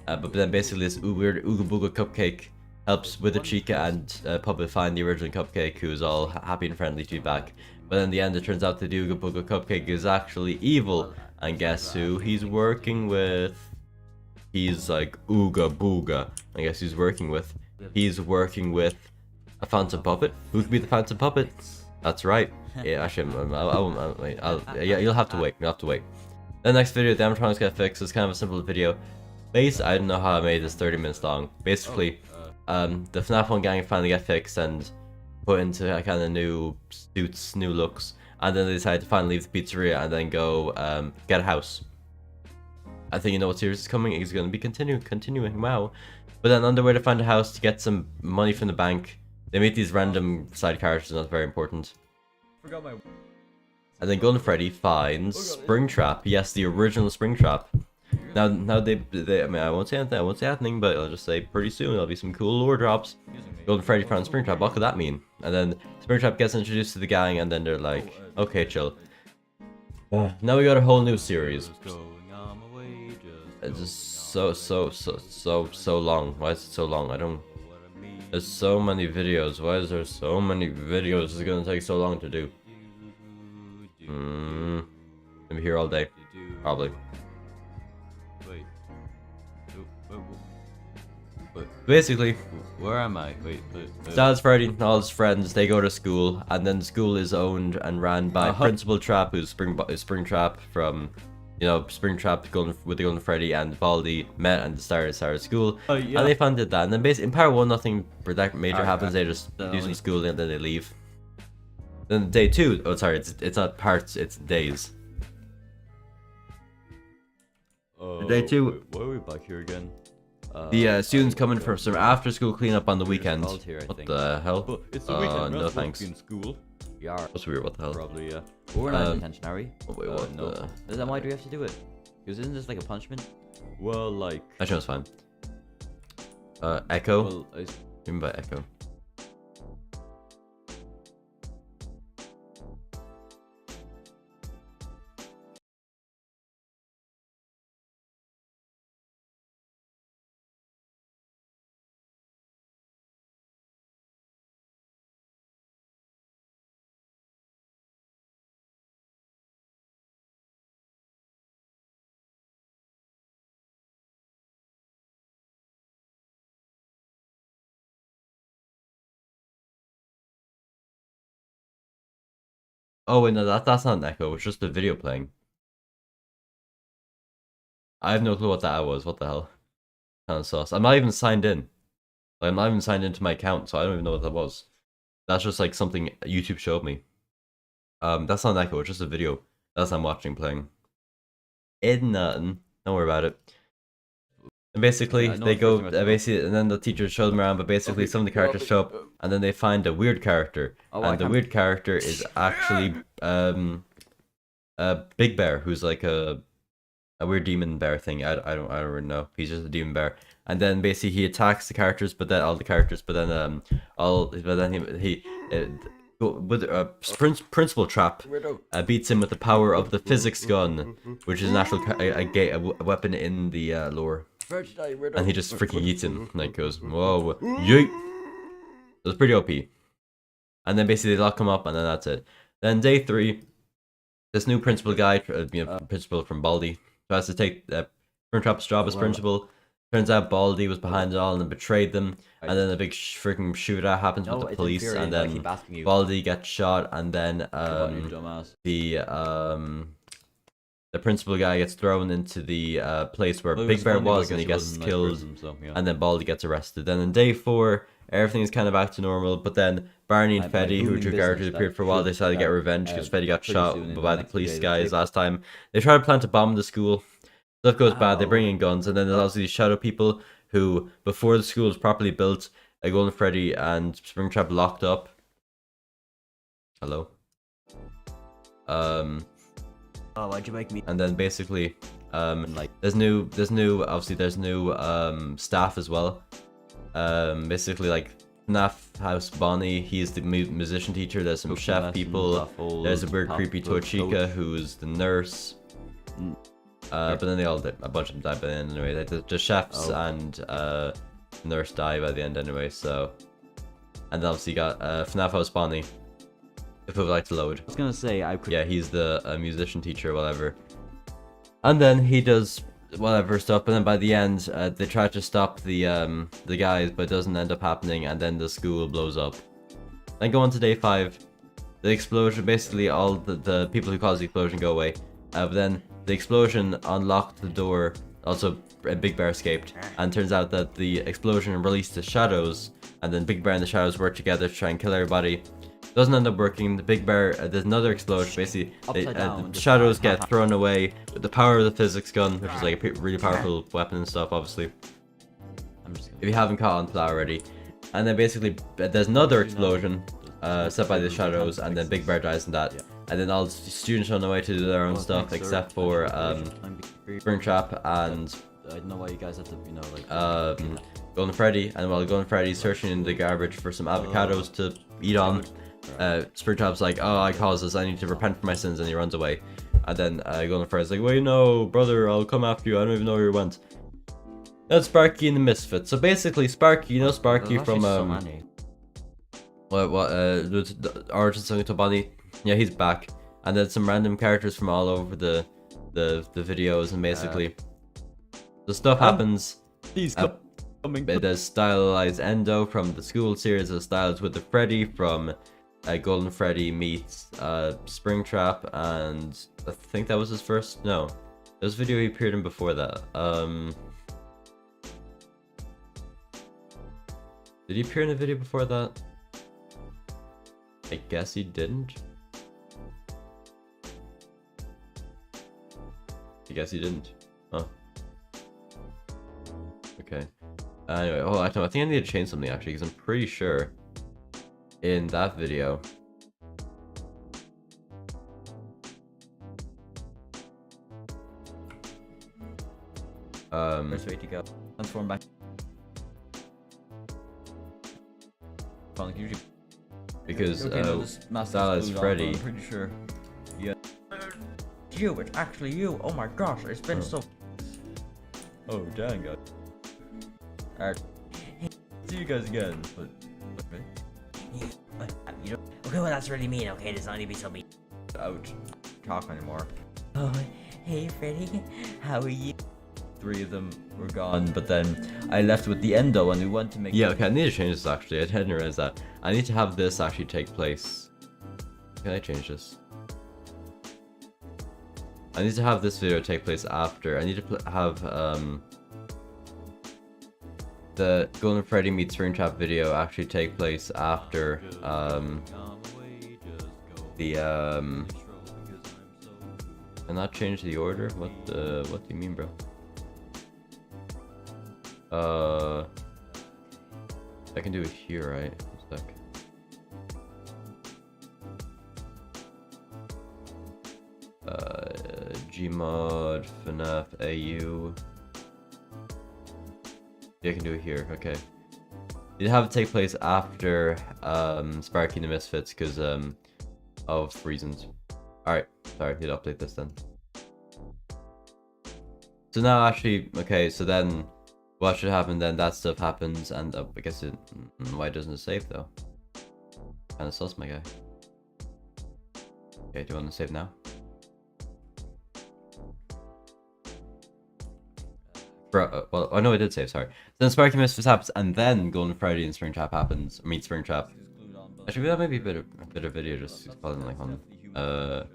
but then basically this weird Ooga Booga cupcake helps Wither Chica and Puppet find the original cupcake, who is all happy and friendly to be back. But in the end, it turns out the Ooga Booga cupcake is actually evil. And guess who he's working with? He's like Ooga Booga. I guess he's working with. He's working with a phantom puppet. Who could be the phantom puppet? That's right. Yeah, actually, you'll have to wait. You'll have to wait. The next video, the animatronics get fixed. It's kind of a simple video. I don't know how I made this 30 minutes long. Basically, the FNAF 1 gang finally get fixed and put into a kind of new suits, new looks. And then they decide to finally leave the pizzeria and then go get a house. I think you know what series is coming. It's going to be continuing. Wow. But then on their way to find a house to get some money from the bank, they meet these random side characters, not very important. And then Golden Freddy finds Springtrap. Yes, the original Springtrap. Now they I mean, I won't say anything. I won't say anything, but I'll just say pretty soon there'll be some cool lore drops. Golden Freddy found Springtrap. What could that mean? And then Springtrap gets introduced to the gang, and then they're like, okay, chill. Now we got a whole new series. It's just so long. Why is it so long? I don't. There's so many videos. Why is there so many videos? It's gonna take so long to do. I'm here all day, probably. Basically, where am I? Wait. Styles Freddy and all his friends, they go to school, and then school is owned and ran by Principal Trap, who's Springtrap from, you know, Springtrap with the Golden Freddy, and Baldi met and started school. And they funded that. And then basically in part 1, nothing major happens. They just do some schooling and then they leave. Then day 2, oh sorry, it's not parts, it's days. Day 2. Why are we back here again? The students coming for some after-school cleanup on the weekend. Here, what the hell? It's the weekend. No thanks. In school. We are. That's weird, what the hell? Probably, yeah. But we're not in detention, are we? Oh, wait, what? No. Then why do we have to do it? Because isn't this like a punishment? Well, like... Actually, it's fine. Echo? Well, What do you mean by Echo? Oh wait, no, that's not an echo. It's just the video playing. I have no clue what that was. What the hell? Kind of sus. I'm not even signed in. Like, I'm not even signed into my account, so I don't even know what that was. That's just like something YouTube showed me. That's not an echo. It's just a video that's I'm watching playing. It's nothing. Don't worry about it. And basically, they go basically, and then the teachers show them around. But basically, some of the characters show up, and then they find a weird character, and the weird character is actually Big Bear, who's like a weird demon bear thing. I don't really know. He's just a demon bear, and then basically he attacks the characters, but then with Principal Trap beats him with the power of the physics gun, which is an actual a weapon in the lore. And he just freaking eats him, like goes, whoa, yeet! It was pretty OP. And then basically they lock him up, and then that's it. Then day 3, this new principal guy, principal from Baldi, tries to take Springtrap's job as principal. Turns out Baldi was behind it all and betrayed them. And then a big freaking shootout happens with the police, and then Baldi gets shot, and then the principal guy gets thrown into the place where Big Bear was, and he gets killed, and then Baldi gets arrested. Then in day 4, everything's kind of back to normal, but then Barney and Freddy, who two characters appeared for a while, they decided to get revenge because Freddy got shot by the police guys last time. They try to plant a bomb in the school. Stuff goes bad, they bring in guns, and then there's also these shadow people who, before the school was properly built, Golden Freddy and Springtrap locked up. Hello? Oh, why'd you make me? And then basically, there's new staff as well. Basically, like FNAF House Bonnie, he's the musician teacher. There's some chef people. There's a weird creepy Tochika who's the nurse. But then they all did. A bunch of them died by the end anyway. The chefs and nurse die by the end anyway. So, and then obviously you got FNAF House Bonnie. If it would like to load. I was gonna say yeah, he's the musician teacher, whatever. And then he does whatever stuff, but then by the end, they try to stop the guys, but it doesn't end up happening, and then the school blows up. Then go on to day 5. The explosion, basically all the people who caused the explosion go away. But then the explosion unlocked the door. Also, Big Bear escaped, and turns out that the explosion released the shadows, and then Big Bear and the shadows work together to try and kill everybody. Doesn't end up working. The Big Bear, there's another explosion. Basically, the shadows get thrown away with the power of the physics gun, which is like a really powerful weapon and stuff, obviously. If you haven't caught on to that already. And then basically, there's another explosion set by the shadows, and then Big Bear dies in that. And then all the students run away to do their own stuff, except for Springtrap and I don't know why you guys have to, you know, like Golden Freddy. And while Golden Freddy's searching in the garbage for some avocados to eat on, Springtrap's like, oh, I caused this, I need to repent for my sins, and he runs away. And then Golden Freddy's like, wait, no, brother, I'll come after you, I don't even know where you went. That's Sparky and the Misfits. So basically, Sparky, you know Sparky from Origin Song to Bonnie. Yeah, he's back. And then some random characters from all over the videos, and basically the stuff happens. He's coming. There's stylized Endo from the school series, there's stylized with the Freddy from Golden Freddy meets Springtrap, and I think that was his first. No, there was a video he appeared in before that. Did he appear in a video before that? I guess he didn't. I guess he didn't. Huh. Okay. Anyway, oh, I think I need to change something actually, because I'm pretty sure in that video First way to go. Transform back. Usually because okay, no, this mask Stylized is Freddy. I'm pretty sure. Yeah. You, it's actually you. Oh my gosh, it's been so. Oh dang guys. Alright. See you guys again. But You know, okay, well that's really mean. Okay, there's only be so mean. ouch. Talk anymore. Oh, hey Freddy, how are you? 3 of them were gone, but then I left with the endo and we went to make. Yeah, okay, I need to change this actually. I didn't realize that. I need to have this actually take place. Can I change this? I need to have this video take place after. I need to have the Golden Freddy meets Springtrap video actually take place after Can that change the order? What do you mean, bro? I can do it here, right? One sec. Gmod, FNAF, AU. Yeah, I can do it here. Okay. You have it take place after Sparky and the Misfits because of reasons. Alright, sorry, need to update this then. So now actually, okay, so then what should happen then? That stuff happens and I guess it, why doesn't it save though? Kinda sus, my guy. Okay, do you want to save now? Bro, well, I know I did save, sorry. Then Sparky Misfits happens and then Golden Friday and Springtrap happens. I mean Springtrap. Actually, that might be a bit of video just calling like on I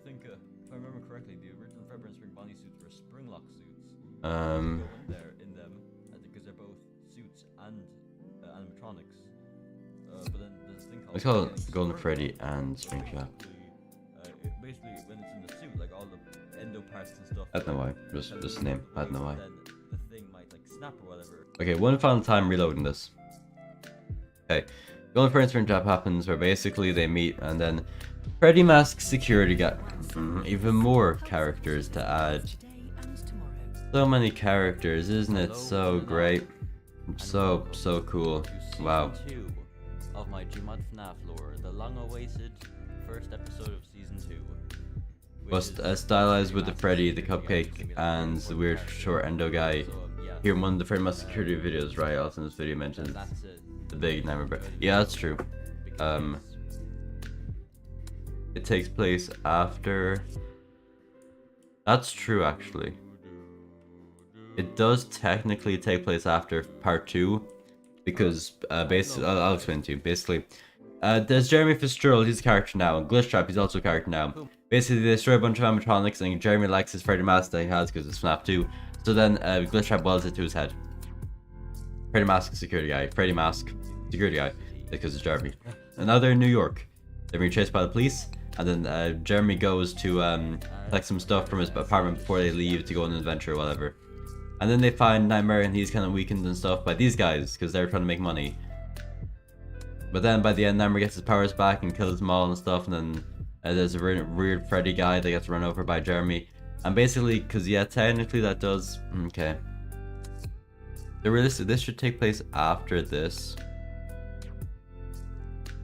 think if I remember correctly, the original February and Spring Bonnie suits were Springlock suits. Go in them because they're both suits and animatronics. But then there's a thing called. Let's call it Golden Freddy and Springtrap. Basically, when it's in the suit, like all the endo parts and stuff. I don't know why. Just the name. I don't know why. Then the thing might like snap or whatever. Okay, one final time reloading this. Okay, Golden Freddy and Springtrap happens where basically they meet and then Freddy Mask security got even more characters to add. So many characters, isn't it so great? So cool. Wow. Season 2 of my Gmod FNAF lore, the long-awaited first episode of season 2. Was stylized with the Freddy, the cupcake, and the weird short endo guy. Here in one of the Freddy Mask security videos, right? Also in this video mentions the big nightmare. Yeah, that's true. It takes place after. That's true, actually. It does technically take place after part 2, because basically, I'll explain to you. Basically, there's Jeremy Fitzgerald, he's a character now, and Glitchtrap, he's also a character now. Basically, they destroy a bunch of animatronics, and Jeremy likes his Freddy Mask that he has because it's FNAF 2. So then Glitchtrap welds it to his head. Freddy Mask, security guy. Freddy Mask, security guy, because it's Jeremy. And now they're in New York. They're being chased by the police. And then Jeremy goes to collect some stuff from his apartment before they leave to go on an adventure or whatever. And then they find Nightmare and he's kind of weakened and stuff by these guys because they're trying to make money. But then by the end, Nightmare gets his powers back and kills them all and stuff. And then there's a weird Freddy guy that gets run over by Jeremy. And basically, because yeah, technically that does... Okay. This should take place after this.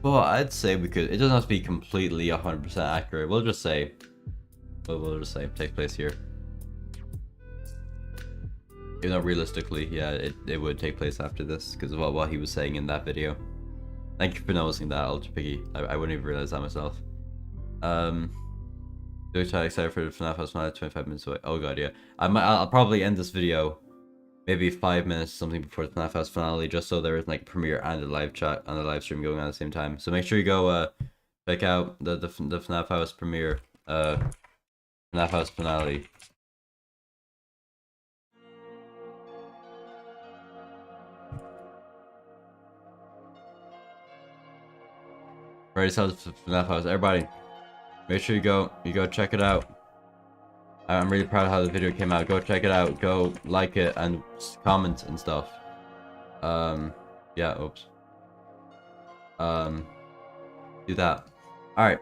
Well, I'd say we could. It doesn't have to be completely 100% accurate. We'll just say take place here. You know, realistically, yeah, it would take place after this because of what he was saying in that video. Thank you for noticing that, Ultra Piggy. I wouldn't even realize that myself. Do I excited for the FNAF House finale 25 minutes away? Oh god, yeah. I'll probably end this video maybe 5 minutes or something before the FNAF House finale, just so there is like a premiere and a live chat and a live stream going on at the same time. So make sure you go check out the FNAF House premiere, FNAF House finale. Freddy's House, FNAF House, everybody. Make sure you go check it out. I'm really proud of how the video came out. Go check it out. Go like it and comment and stuff. Yeah, oops. Do that. Alright.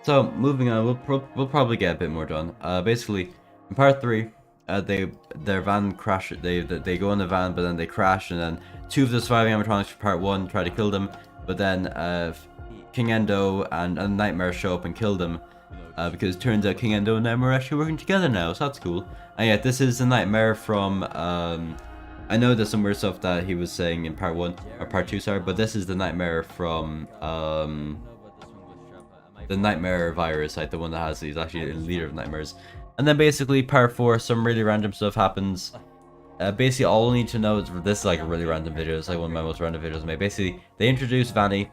So, moving on, we'll probably get a bit more done. Basically, in part 3, their van crash. They go in the van, but then they crash, and then 2 of the surviving animatronics from part 1 try to kill them, but then King Endo and Nightmare show up and kill them. Because it turns out King Endo and Nightmare are actually working together now, so that's cool. And yeah, this is the Nightmare from, I know there's some weird stuff that he was saying in part 1, or part 2, sorry, but this is the Nightmare from, the Nightmare virus, like the one that has, he's actually a leader of nightmares. And then basically part 4, some really random stuff happens. Basically all I need to know is, this is like a really random video, it's like one of my most random videos made. Basically, they introduce Vanny,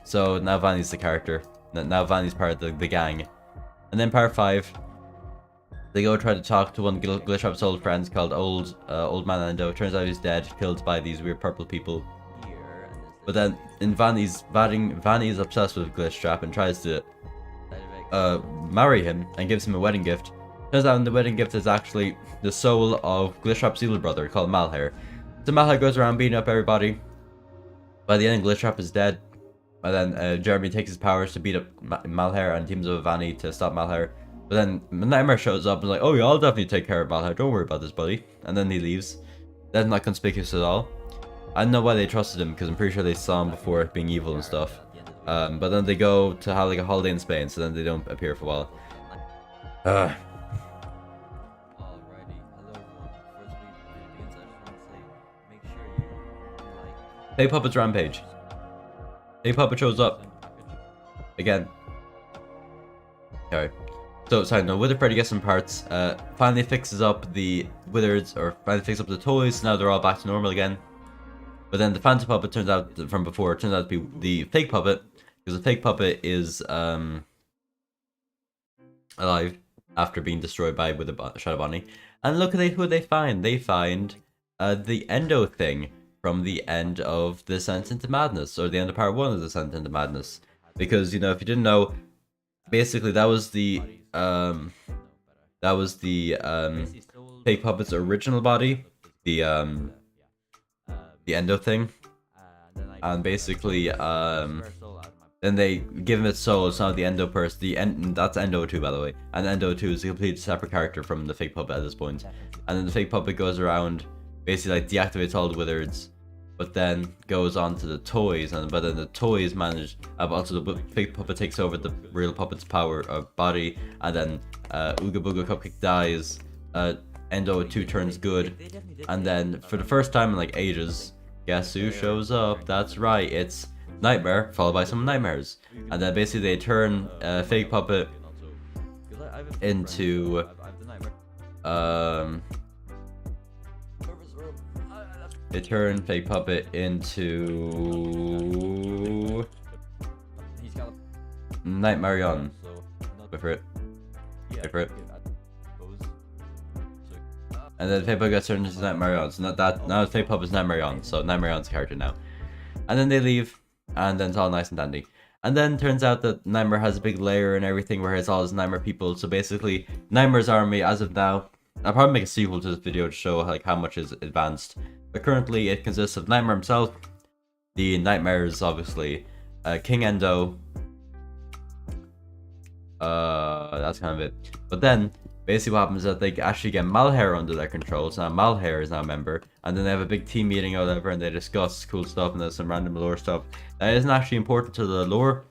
so now Vanny's the character. Now Vanny's part of the gang. And then part 5, they go try to talk to one of Glitchop's old friends called Old Man Endo. Turns out he's dead, killed by these weird purple people. But then in Vanny is obsessed with Glitchtrap and tries to marry him and gives him a wedding gift. Turns out the wedding gift is actually the soul of Glitchtrap's evil brother called Malhair. So Malhair goes around beating up everybody. By the end, Glitchtrap is dead. And then Jeremy takes his powers to beat up Malhair and teams up with Vanny to stop Malhair. But then Nightmare shows up and is like, oh yeah, I'll definitely take care of Malhair, don't worry about this, buddy. And then he leaves. That's not conspicuous at all. I don't know why they trusted him, because I'm pretty sure they saw him before being evil and stuff. But then they go to have like a holiday in Spain, so then they don't appear for a while. Hey Puppet's Rampage. Hey Puppet shows up. Again. Okay. So, sorry, no, Wither Freddy gets some parts. Finally fixes up the Withers, or finally fixes up the toys. Now they're all back to normal again. But then the Phantom Puppet turns out, from before, turns out to be the fake puppet. Because the fake puppet is alive after being destroyed by Shadow Bonnie. And look at who they find. They find the Endo thing from the end of The Descent into Madness, or the end of part 1 of The Descent into Madness. Because, you know, if you didn't know, basically that was the fake puppet's original body, the Endo thing. And basically, then they give him its soul. It's not the Endo person. That's Endo 2, by the way. And Endo 2 is a completely separate character from the fake puppet at this point. And then the fake puppet goes around, basically like deactivates all the Withers, but then goes on to the toys. But then the toys manage. Also, the fake puppet takes over the real puppet's body, and then Ooga Booga Cupcake dies. Endo 2 turns good, and then for the first time in like ages, guess who shows up? That's right, it's Nightmare, followed by some nightmares. And then basically they turn fake puppet into they turn fake puppet into Nightmarion. Wait for it. Wait for it. And then fake puppet gets turned into Nightmarion. So now fake puppet's Nightmarion. So Nightmarion's a character now. And then they leave, and then it's all nice and dandy. And then turns out that Nightmare has a big lair and everything where it's all his Nightmare people. So basically, Nightmare's army, as of now, I'll probably make a sequel to this video to show like how much is advanced. But currently, it consists of Nightmare himself, the Nightmares, obviously, King Endo. That's kind of it. But then, basically what happens is that they actually get Malhair under their control. So now Malhair is now a member. And then they have a big team meeting or whatever, and they discuss cool stuff, and there's some random lore stuff that isn't actually important to the lore,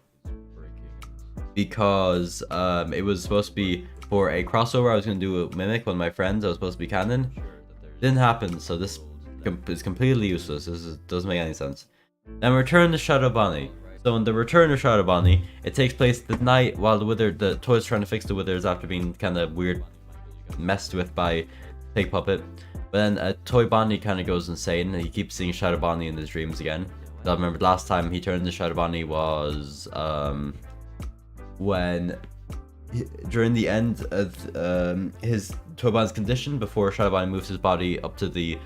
because it was supposed to be for a crossover. I was going to do a Mimic, one of my friends. I was supposed to be canon. Didn't happen, so this is completely useless. Doesn't make any sense. Then Return to Shadow Bonnie. So in the Return of Shadow Bonnie, it takes place the night while the toys trying to fix the Withers after being kind of weird, messed with by Fake Puppet. But then Toy Bonnie kind of goes insane, and he keeps seeing Shadow Bonnie in his dreams again. I remember last time he turned into Shadow Bonnie was when during the end of his Toy Bonnie's condition, before Shadow Bonnie moves his body up to the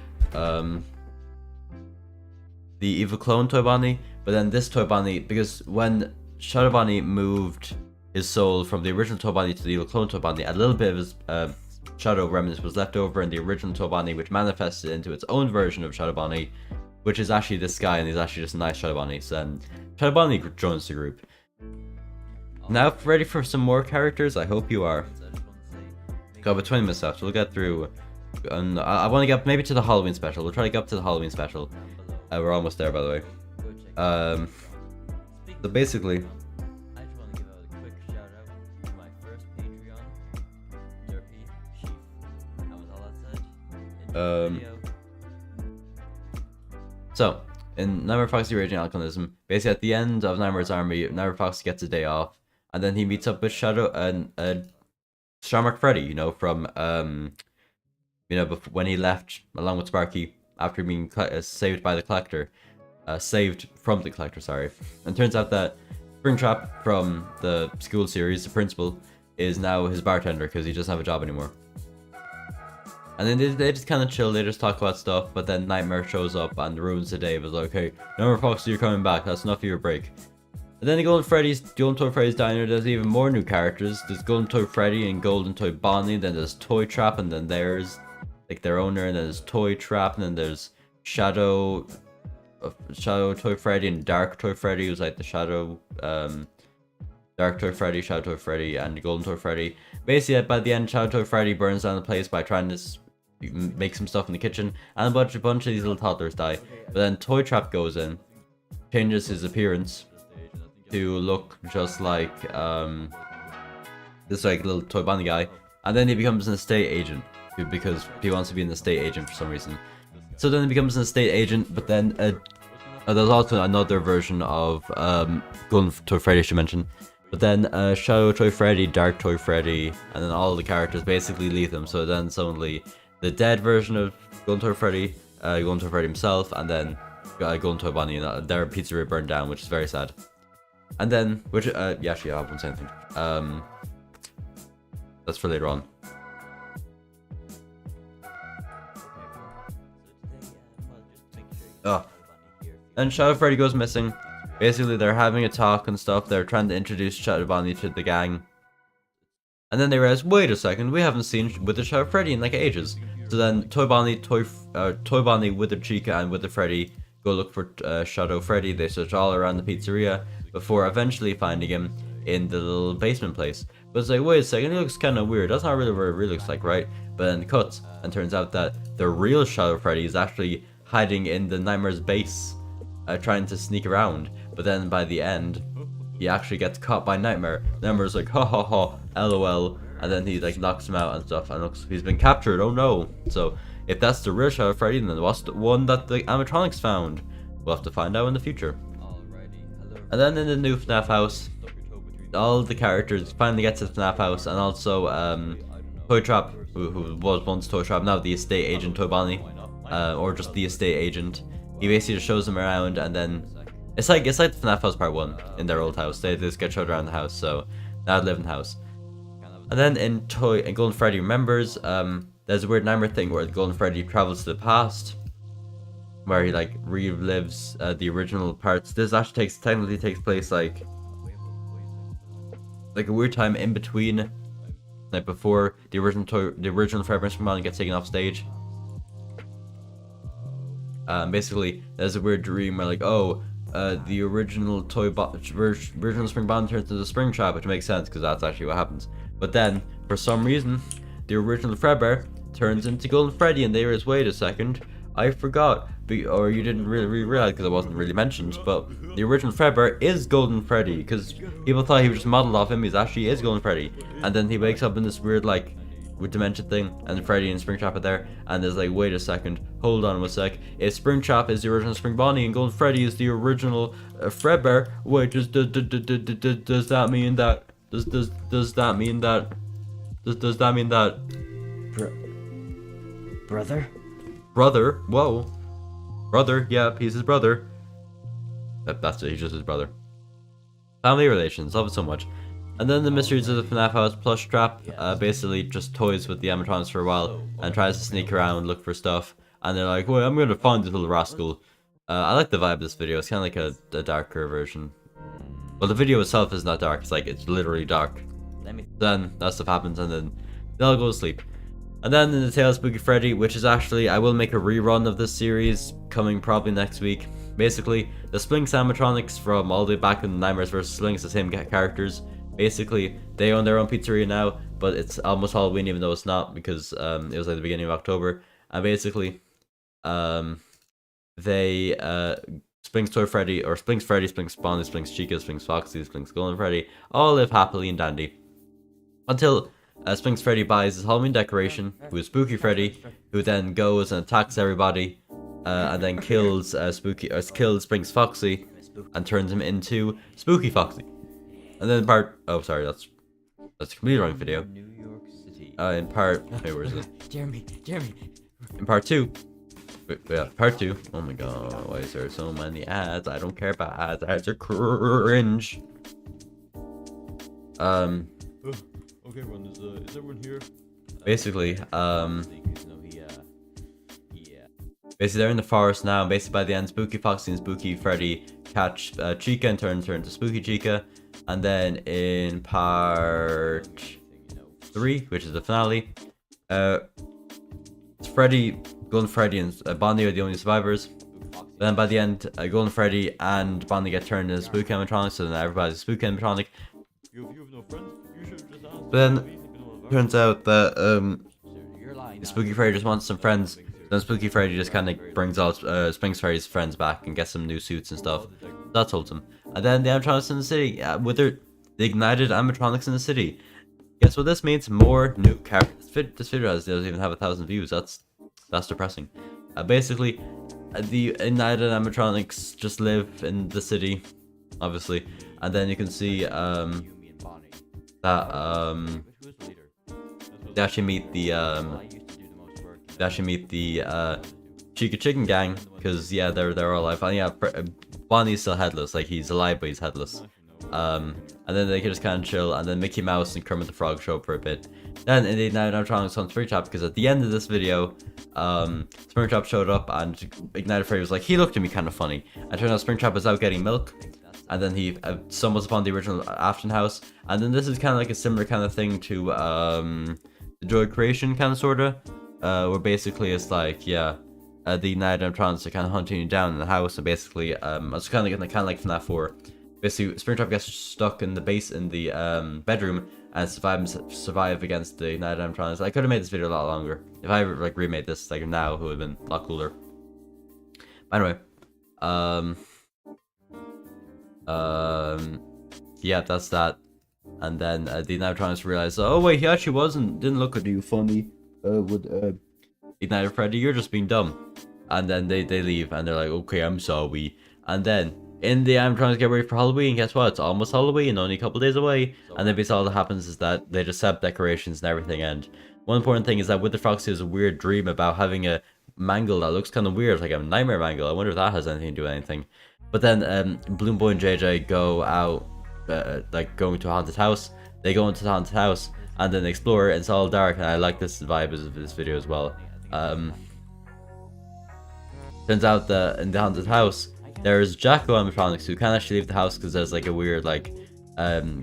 evil clone Toy Bonnie. But then this Toy Bonnie, because when Shadow Bonnie moved his soul from the original Toy Bonnie to the evil clone Toy Bonnie, a little bit of his Shadow remnants was left over in the original Toy Bonnie, which manifested into its own version of Shadow Bonnie, which is actually this guy, and he's actually just a nice Shadow Bonnie. So then Shadow Bonnie joins the group. Now ready for some more characters? I hope you are. Got about 20 minutes left. We'll get through. And I want to get maybe to the Halloween special. We'll try to get up to the Halloween special. We're almost there, by the way. So basically, I just want to give out a quick shout out to my first Patreon, Derpy Sheep. That was all that said. Enjoy the video. So, in Nightmare Foxy Raging Alcoholism, basically at the end of Nightmare's Army, Nightmare Foxy gets a day off, and then he meets up with Shadow and Shamrock Freddy, you know, from when he left along with Sparky after being saved by the Collector, saved from the Collector, sorry. And turns out that Springtrap from the school series, the principal, is now his bartender because he doesn't have a job anymore. And then they just kind of chill, they just talk about stuff, but then Nightmare shows up and ruins the day. It was like, hey, Nightmare Foxy, you're coming back, that's enough of your break. And then the Golden Toy Freddy's Diner, there's even more new characters. There's Golden Toy Freddy and Golden Toy Bonnie, then there's Toy Trap, and then there's like their owner, and then there's Toy Trap, and then there's Shadow Toy Freddy and Dark Toy Freddy, who's like the Shadow, Dark Toy Freddy, Shadow Toy Freddy, and Golden Toy Freddy. Basically, by the end, Shadow Toy Freddy burns down the place by trying to make some stuff in the kitchen, and a bunch of these little toddlers die. But then Toy Trap goes in, changes his appearance to look just like this like little Toy Bonnie guy, and then he becomes an estate agent because he wants to be an estate agent for some reason. So then he becomes an estate agent, but then there's also another version of Golden Toy Freddy I should mention. But then Shadow Toy Freddy, Dark Toy Freddy, and then all the characters basically leave them. So then suddenly the dead version of Golden Toy Freddy, Golden Toy Freddy himself, and then Golden Toy Bonnie, and their pizzeria burned down, which is very sad. And then, which, yeah, actually, I won't say anything. That's for later on. And Shadow Freddy goes missing. Basically, they're having a talk and stuff. They're trying to introduce Shadow Bonnie to the gang. And then they realize, wait a second, we haven't seen with the Shadow Freddy in like ages. So then Toy Bonnie with the Chica and with the Freddy go look for Shadow Freddy. They search all around the pizzeria before eventually finding him in the little basement place. But it's like, wait a second, he looks kind of weird. That's not really what it really looks like, right? But then it cuts, and turns out that the real Shadow Freddy is actually hiding in the Nightmare's base, trying to sneak around. But then by the end, he actually gets caught by Nightmare. Nightmare's like, ha ha ha, lol. And then he like knocks him out and stuff, and looks, he's been captured, oh no. So if that's the real Shadow Freddy, then what's the one that the animatronics found? We'll have to find out in the future. And then in the new FNAF house, all the characters finally get to the FNAF house, and also Toy Trap, who was once Toy Trap, now the estate agent Toy Bonnie, or just the estate agent. He basically just shows them around, and then it's like the FNAF house part 1 in their old house. They just get showed around the house, so now they live in the house. And then in Golden Freddy Remembers, there's a weird Nightmare thing where Golden Freddy travels to the past, where he like relives the original parts. This actually technically takes place like a weird time in between, like before the original Forever Spring Bonnie gets taken off stage. Basically, there's a weird dream where like, oh, the original original Spring Bonnie turns into the Spring Trap, which makes sense because that's actually what happens. But then, for some reason, the original Fredbear turns into Golden Freddy, and they realize, wait a second, I forgot, or you didn't really realize because it wasn't really mentioned, but the original Fredbear is Golden Freddy, because people thought he was just modeled off him. He actually is Golden Freddy. And then he wakes up in this weird like with dimension thing, and Freddy and Springtrap are there, and there's like, wait a second, hold on a sec, if Springtrap is the original Spring Bonnie and Golden Freddy is the original Fredbear, wait, does that mean that does that mean that brother? Whoa, brother, yeah, he's his brother. That's it, he's just his brother. Family relations, love it so much. And then the mysteries of the FNAF house plush trap basically just toys with the animatronics for a while and tries to sneak around and look for stuff. And they're like, well, I'm going to find this little rascal. I like the vibe of this video. It's kind of like a darker version. Well, the video itself is not dark. It's literally dark. Then that stuff happens, and then they all go to sleep. And then in the Tale of Spooky Freddy, which is actually, I will make a rerun of this series coming probably next week. Basically, the Splinks animatronics from all the way back in Nightmares vs. Splinks, the same characters, basically they own their own pizzeria now, but it's almost Halloween even though it's not, because it was like the beginning of October. And basically they Splinks Toy Freddy, or Splinks Freddy, Splinks Bonnie, Splinks Chica, Splinks Foxy, Splinks Golden Freddy all live happily and dandy until Splinks Freddy buys his Halloween decoration, who is Spooky Freddy, who then goes and attacks everybody, and then kills kills Splinks Foxy, and turns him into Spooky Foxy. And then that's a completely wrong video. New York City. In part, wait, where is it? Jeremy. In part 2. Yeah, part 2. Oh my god, why is there so many ads? I don't care about ads. Ads are cringe. Okay, everyone, is everyone here? Basically, basically they're in the forest now, and basically by the end, Spooky Foxy and Spooky Freddy catch Chica and turn into Spooky Chica. And then in part 3, which is the finale, Freddy, Golden Freddy, and Bonnie are the only survivors. Then by the end, Golden Freddy and Bonnie get turned into Spooky animatronics, so then everybody's Spooky animatronic. You have no friends? You should just ask. But then turns out that Spooky Freddy just wants some friends. Then Spooky Freddy just kind of brings all Splinks Freddy's friends back and gets some new suits and stuff. That's wholesome. And then the animatronics in the city, with the ignited animatronics in the city. Guess what this means? More new characters. This video doesn't even have 1,000 views. That's depressing. Basically, the ignited animatronics just live in the city, obviously. And then you can see that they actually meet the Chica Chicken gang, because yeah, they're all alive. And yeah, Bonnie's still headless, like he's alive but he's headless. And then they can just kind of chill, and then Mickey Mouse and Kermit the Frog show up for a bit. Then in the animatronics on Springtrap, because at the end of this video, Springtrap showed up and Ignited Freddy was like, he looked at me kind of funny. And turned out Springtrap was out getting milk, and then he stumbles upon the original Afton house. And then this is kind of like a similar kind of thing to the Joy Creation kind of sorta, where basically it's like, yeah, the Ignited animatronics are kind of hunting you down in the house, and basically it's kind of like FNAF 4. Basically, Springtrap gets stuck in the bedroom and survive against the Ignited animatronics. I could have made this video a lot longer. If I like remade this like now, it would have been a lot cooler. But anyway, yeah, that's that. And then the animatronics realize, oh wait, he actually didn't look at you funny. With Ignited Freddy, you're just being dumb. And then they leave, and they're like, okay, I'm sorry. And then in the animatronics get ready for Halloween. Guess what? It's almost Halloween, only a couple days away. And then basically all that happens is that they just set up decorations and everything. And one important thing is that Wither Foxy has a weird dream about having a mangle that looks kind of weird, like a nightmare mangle. I wonder if that has anything to do with anything. But then Bloom Boy and JJ go out, like going to a haunted house. They go into the haunted house and then explore, and it's all dark. And I like this vibe of this video as well. Turns out that in the haunted house, there's Jacko animatronics who can't actually leave the house because there's like a weird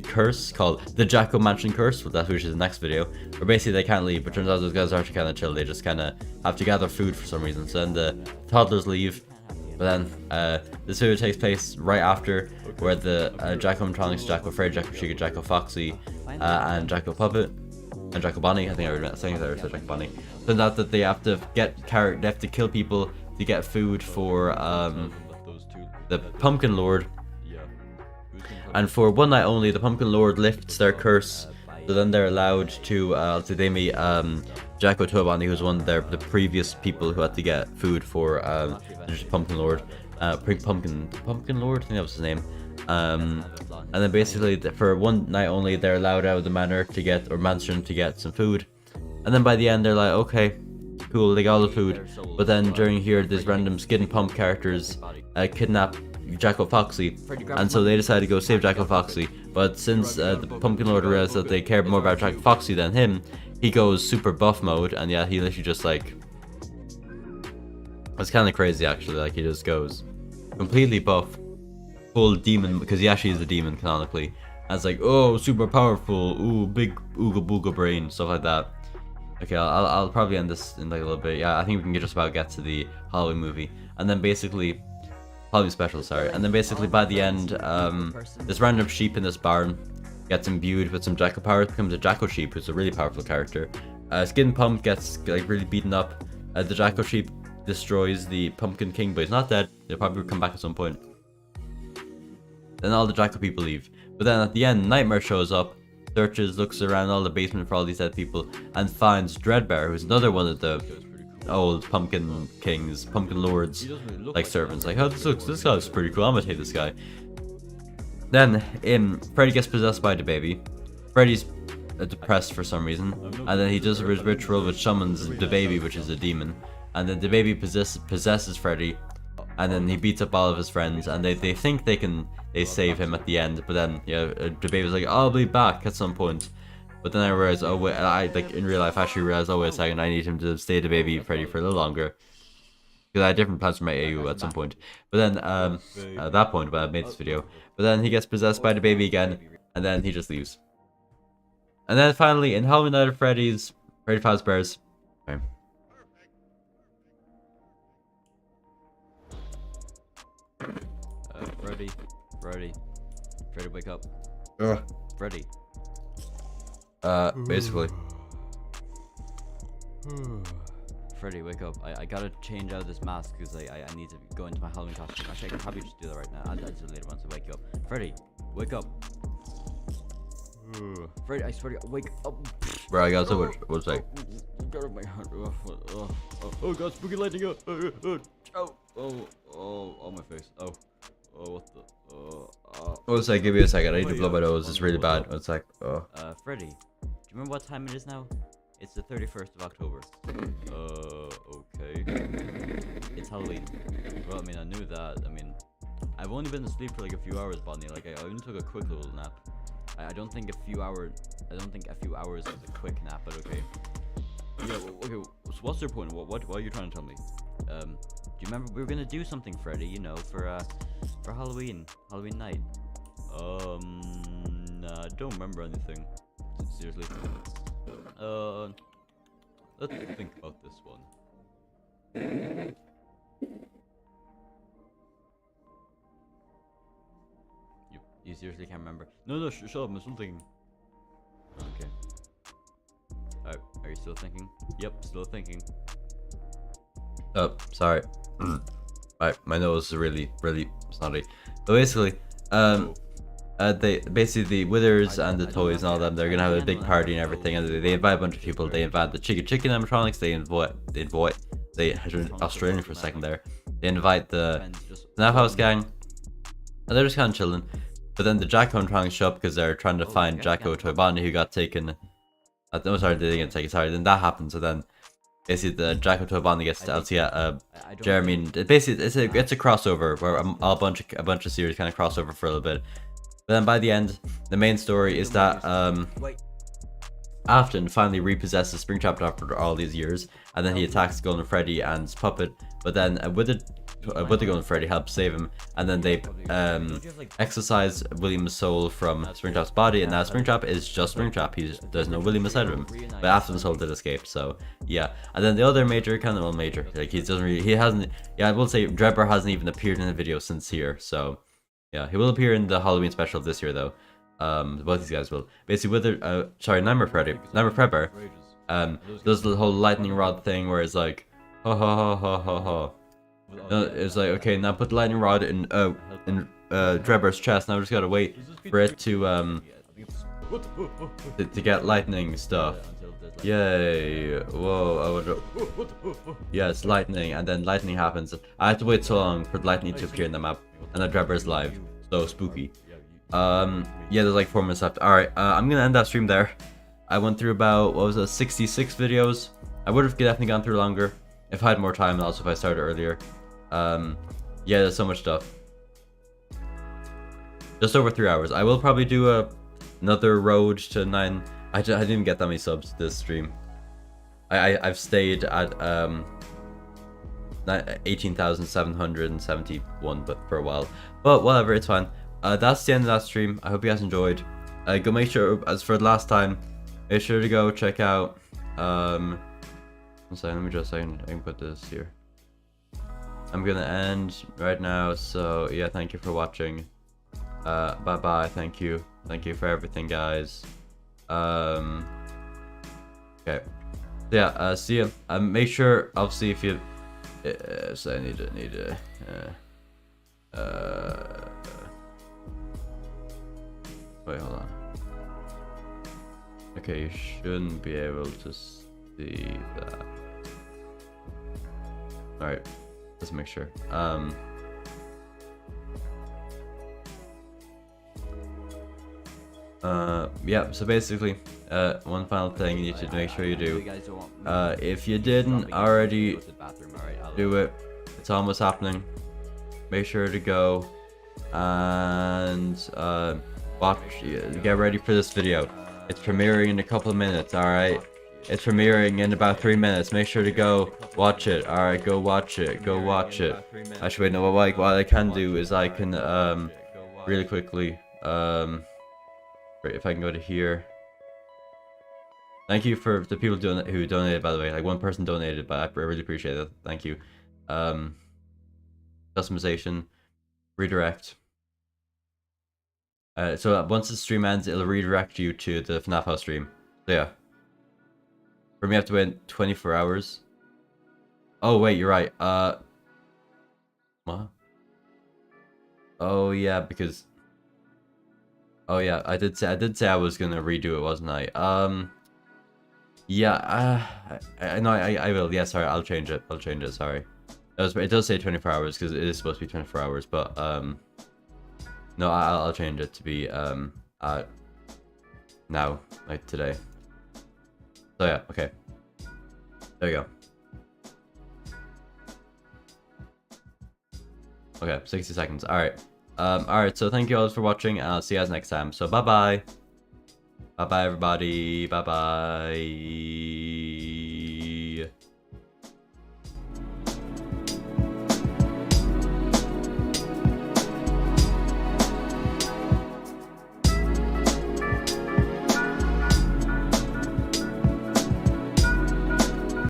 curse called the Jacko Mansion Curse, which is the next video, where basically they can't leave. But turns out those guys are actually kind of chill. They just kind of have to gather food for some reason. So then the toddlers leave. But then this video takes place right after, where the Jacko animatronics, Jacko Freddy, Jacko Chica, Jacko Foxy, and Jacko Puppet, and Jacko Bonnie, I think I said Jacko Bonnie. Turns out that they have to kill people to get food for the Pumpkin Lord. And for one night only, the Pumpkin Lord lifts their curse, so then they're allowed to they meet Jacko Tobani, who's one of the previous people who had to get food for the Pumpkin Lord. Pumpkin Lord, I think that was his name. And then basically for one night only, they're allowed out of the mansion to get some food. And then by the end, they're like, okay, cool, they got all the food. But then during here, these random Skid and Pump characters kidnap Jacko Foxy, and so they decide to go save Jacko Foxy. But since the Pumpkin Lord realizes that they care more about Jacko Foxy than him, he goes super buff mode, and yeah, he literally just like, it's kind of crazy actually. Like he just goes completely buff, full demon, because he actually is a demon canonically. And it's like, oh, super powerful, ooh, big ooga booga brain, stuff like that. Okay, I'll probably end this in like a little bit. Yeah, I think we can just about get to the Halloween movie, and then basically Halloween special, sorry. And then basically by the end, this random sheep in this barn gets imbued with some Jackal powers, becomes a Jackal Sheep, who's a really powerful character. Skin Pump gets like really beaten up. The Jackal Sheep destroys the Pumpkin King, but he's not dead. He'll probably come back at some point. Then all the Jackal people leave. But then at the end, Nightmare shows up, searches, looks around all the basement for all these dead people, and finds Dreadbear, who's another one of the old Pumpkin Kings, Pumpkin Lords, like servants. Like, oh, this guy's pretty cool, I'm gonna take this guy. Then, Freddy gets possessed by the baby. Freddy's depressed for some reason, and then he does a ritual which summons the baby, which is a demon. And then the baby possesses Freddy, and then he beats up all of his friends, and they think they save him at the end, but then the baby's like, I'll be back at some point. But then I realized, oh wait, I like in real life actually realized, oh wait a second, I need him to stay the baby Freddy for a little longer, because I had different plans for my AU at some point. But then at that point, when I made this video, but then he gets possessed by the baby again, and then he just leaves. And then finally, in Halloween Night at Freddy's, Freddy Fazbear's. Okay. Freddy, wake up. Freddy. Basically. Freddy, wake up. I gotta change out this mask because I need to go into my Halloween costume. Actually, I can probably just do that right now. I'll do it later once I wake you up. Freddy, wake up. Freddy, I swear to God, wake up. Bro, I got so much. What's that? Oh god, spooky lightning. Oh, my face. Oh, what the? What's that? Give me a second. I need to blow my nose. It's really bad. It's like, Freddy, do you remember what time it is now? It's the 31st of October. Okay. It's Halloween. Well, I mean, I knew that. I mean, I've only been asleep for like a few hours, Bonnie. Like, I only took a quick little nap. I don't think a few hours is a quick nap, but okay. Yeah, okay, so what's your point? What are you trying to tell me? Do you remember we were gonna do something, Freddy, you know, for Halloween night? Nah, I don't remember anything. Seriously. Let's think about this one. You seriously can't remember? No, shut up, I'm still thinking. Okay. Alright, are you still thinking? Yep, still thinking. Oh, sorry. Alright, my nose is really snotty. So basically, the Withers and the Toys and all them, they're gonna have a big party and everything, and they invite a bunch of people. They invite the Chicken animatronics, they Australian for a second there. They invite the FNAF House gang, and they're just kinda chilling. But then the Jacko animatronics show up because they're trying to find Jacko Toybani, who got taken. Oh, sorry, they didn't get taken. Sorry, then that happens. So then, basically, the Jacko Toybani gets to Jeremy. And basically, it's a crossover where a bunch of series kind of crossover for a little bit. But then by the end, the main story is that Afton finally repossesses Springtrap after all these years, and then he attacks Golden Freddy and his puppet. But then with the Golden Freddy helps save him, and then they exorcise William's soul from Springtrap's body, and now Springtrap is just Springtrap. There's no William inside of him, but Afton's soul did escape. So yeah, and then the other major, like I will say Dreadbear hasn't even appeared in the video since here. So yeah, he will appear in the Halloween special this year though. Both these guys will. Basically, Nightmare Prepper does the whole lightning rod thing where it's like, ha ha ha ha ha ha. It's like, okay, now put the lightning rod in Dreadbear's chest. Now we just gotta wait for it to get lightning stuff. Yay! Whoa! Yeah, it's lightning, and then lightning happens. I had to wait so long for lightning to appear in the map, and then Dreadbear's live. So spooky. Yeah, there's like 4 minutes left. Alright, I'm gonna end that stream there. I went through about, 66 videos. I would have definitely gone through longer if I had more time, and also if I started earlier. Yeah, there's so much stuff. Just over 3 hours. I will probably do another road to 9. I didn't even get that many subs this stream. I've stayed at 18,771 but for a while. But whatever, it's fine. That's the end of that stream. I hope you guys enjoyed. Go make sure, as for the last time, make sure to go check out. One second, let me just I can put this here. I'm gonna end right now. So yeah, thank you for watching. Bye bye. Thank you. Thank you for everything, guys. Okay. So yeah, see ya. Make sure, obviously, if you... so I need to... wait, hold on. Okay, you shouldn't be able to see that. Alright, let's make sure. Yeah, so basically, one final thing you need to make sure you do. If you didn't already do it, it's almost happening. Make sure to go and get ready for this video. It's premiering in a couple of minutes, alright? It's premiering in about 3 minutes. Make sure to go watch it. Alright, go watch it. Go watch it. Actually, wait, no, what I can do is I can, really quickly, if I can go to here. Thank you for the people who donated, by the way. Like, one person donated, but I really appreciate it. Thank you. Customization. Redirect. So once the stream ends, it'll redirect you to the FNAF house stream. So yeah. For me, I have to wait 24 hours. Oh, wait, you're right. What? Oh, yeah, because... Oh, yeah, I did say I was gonna redo it, wasn't I? Yeah, I will. Yeah, sorry, I'll change it. Sorry. It does say 24 hours, because it is supposed to be 24 hours, but, no, I'll change it to be, now, like today. So yeah, okay. There you go. Okay, 60 seconds. Alright. Alright, so thank you all for watching, and I'll see you guys next time. So bye-bye. Bye-bye, everybody. Bye-bye.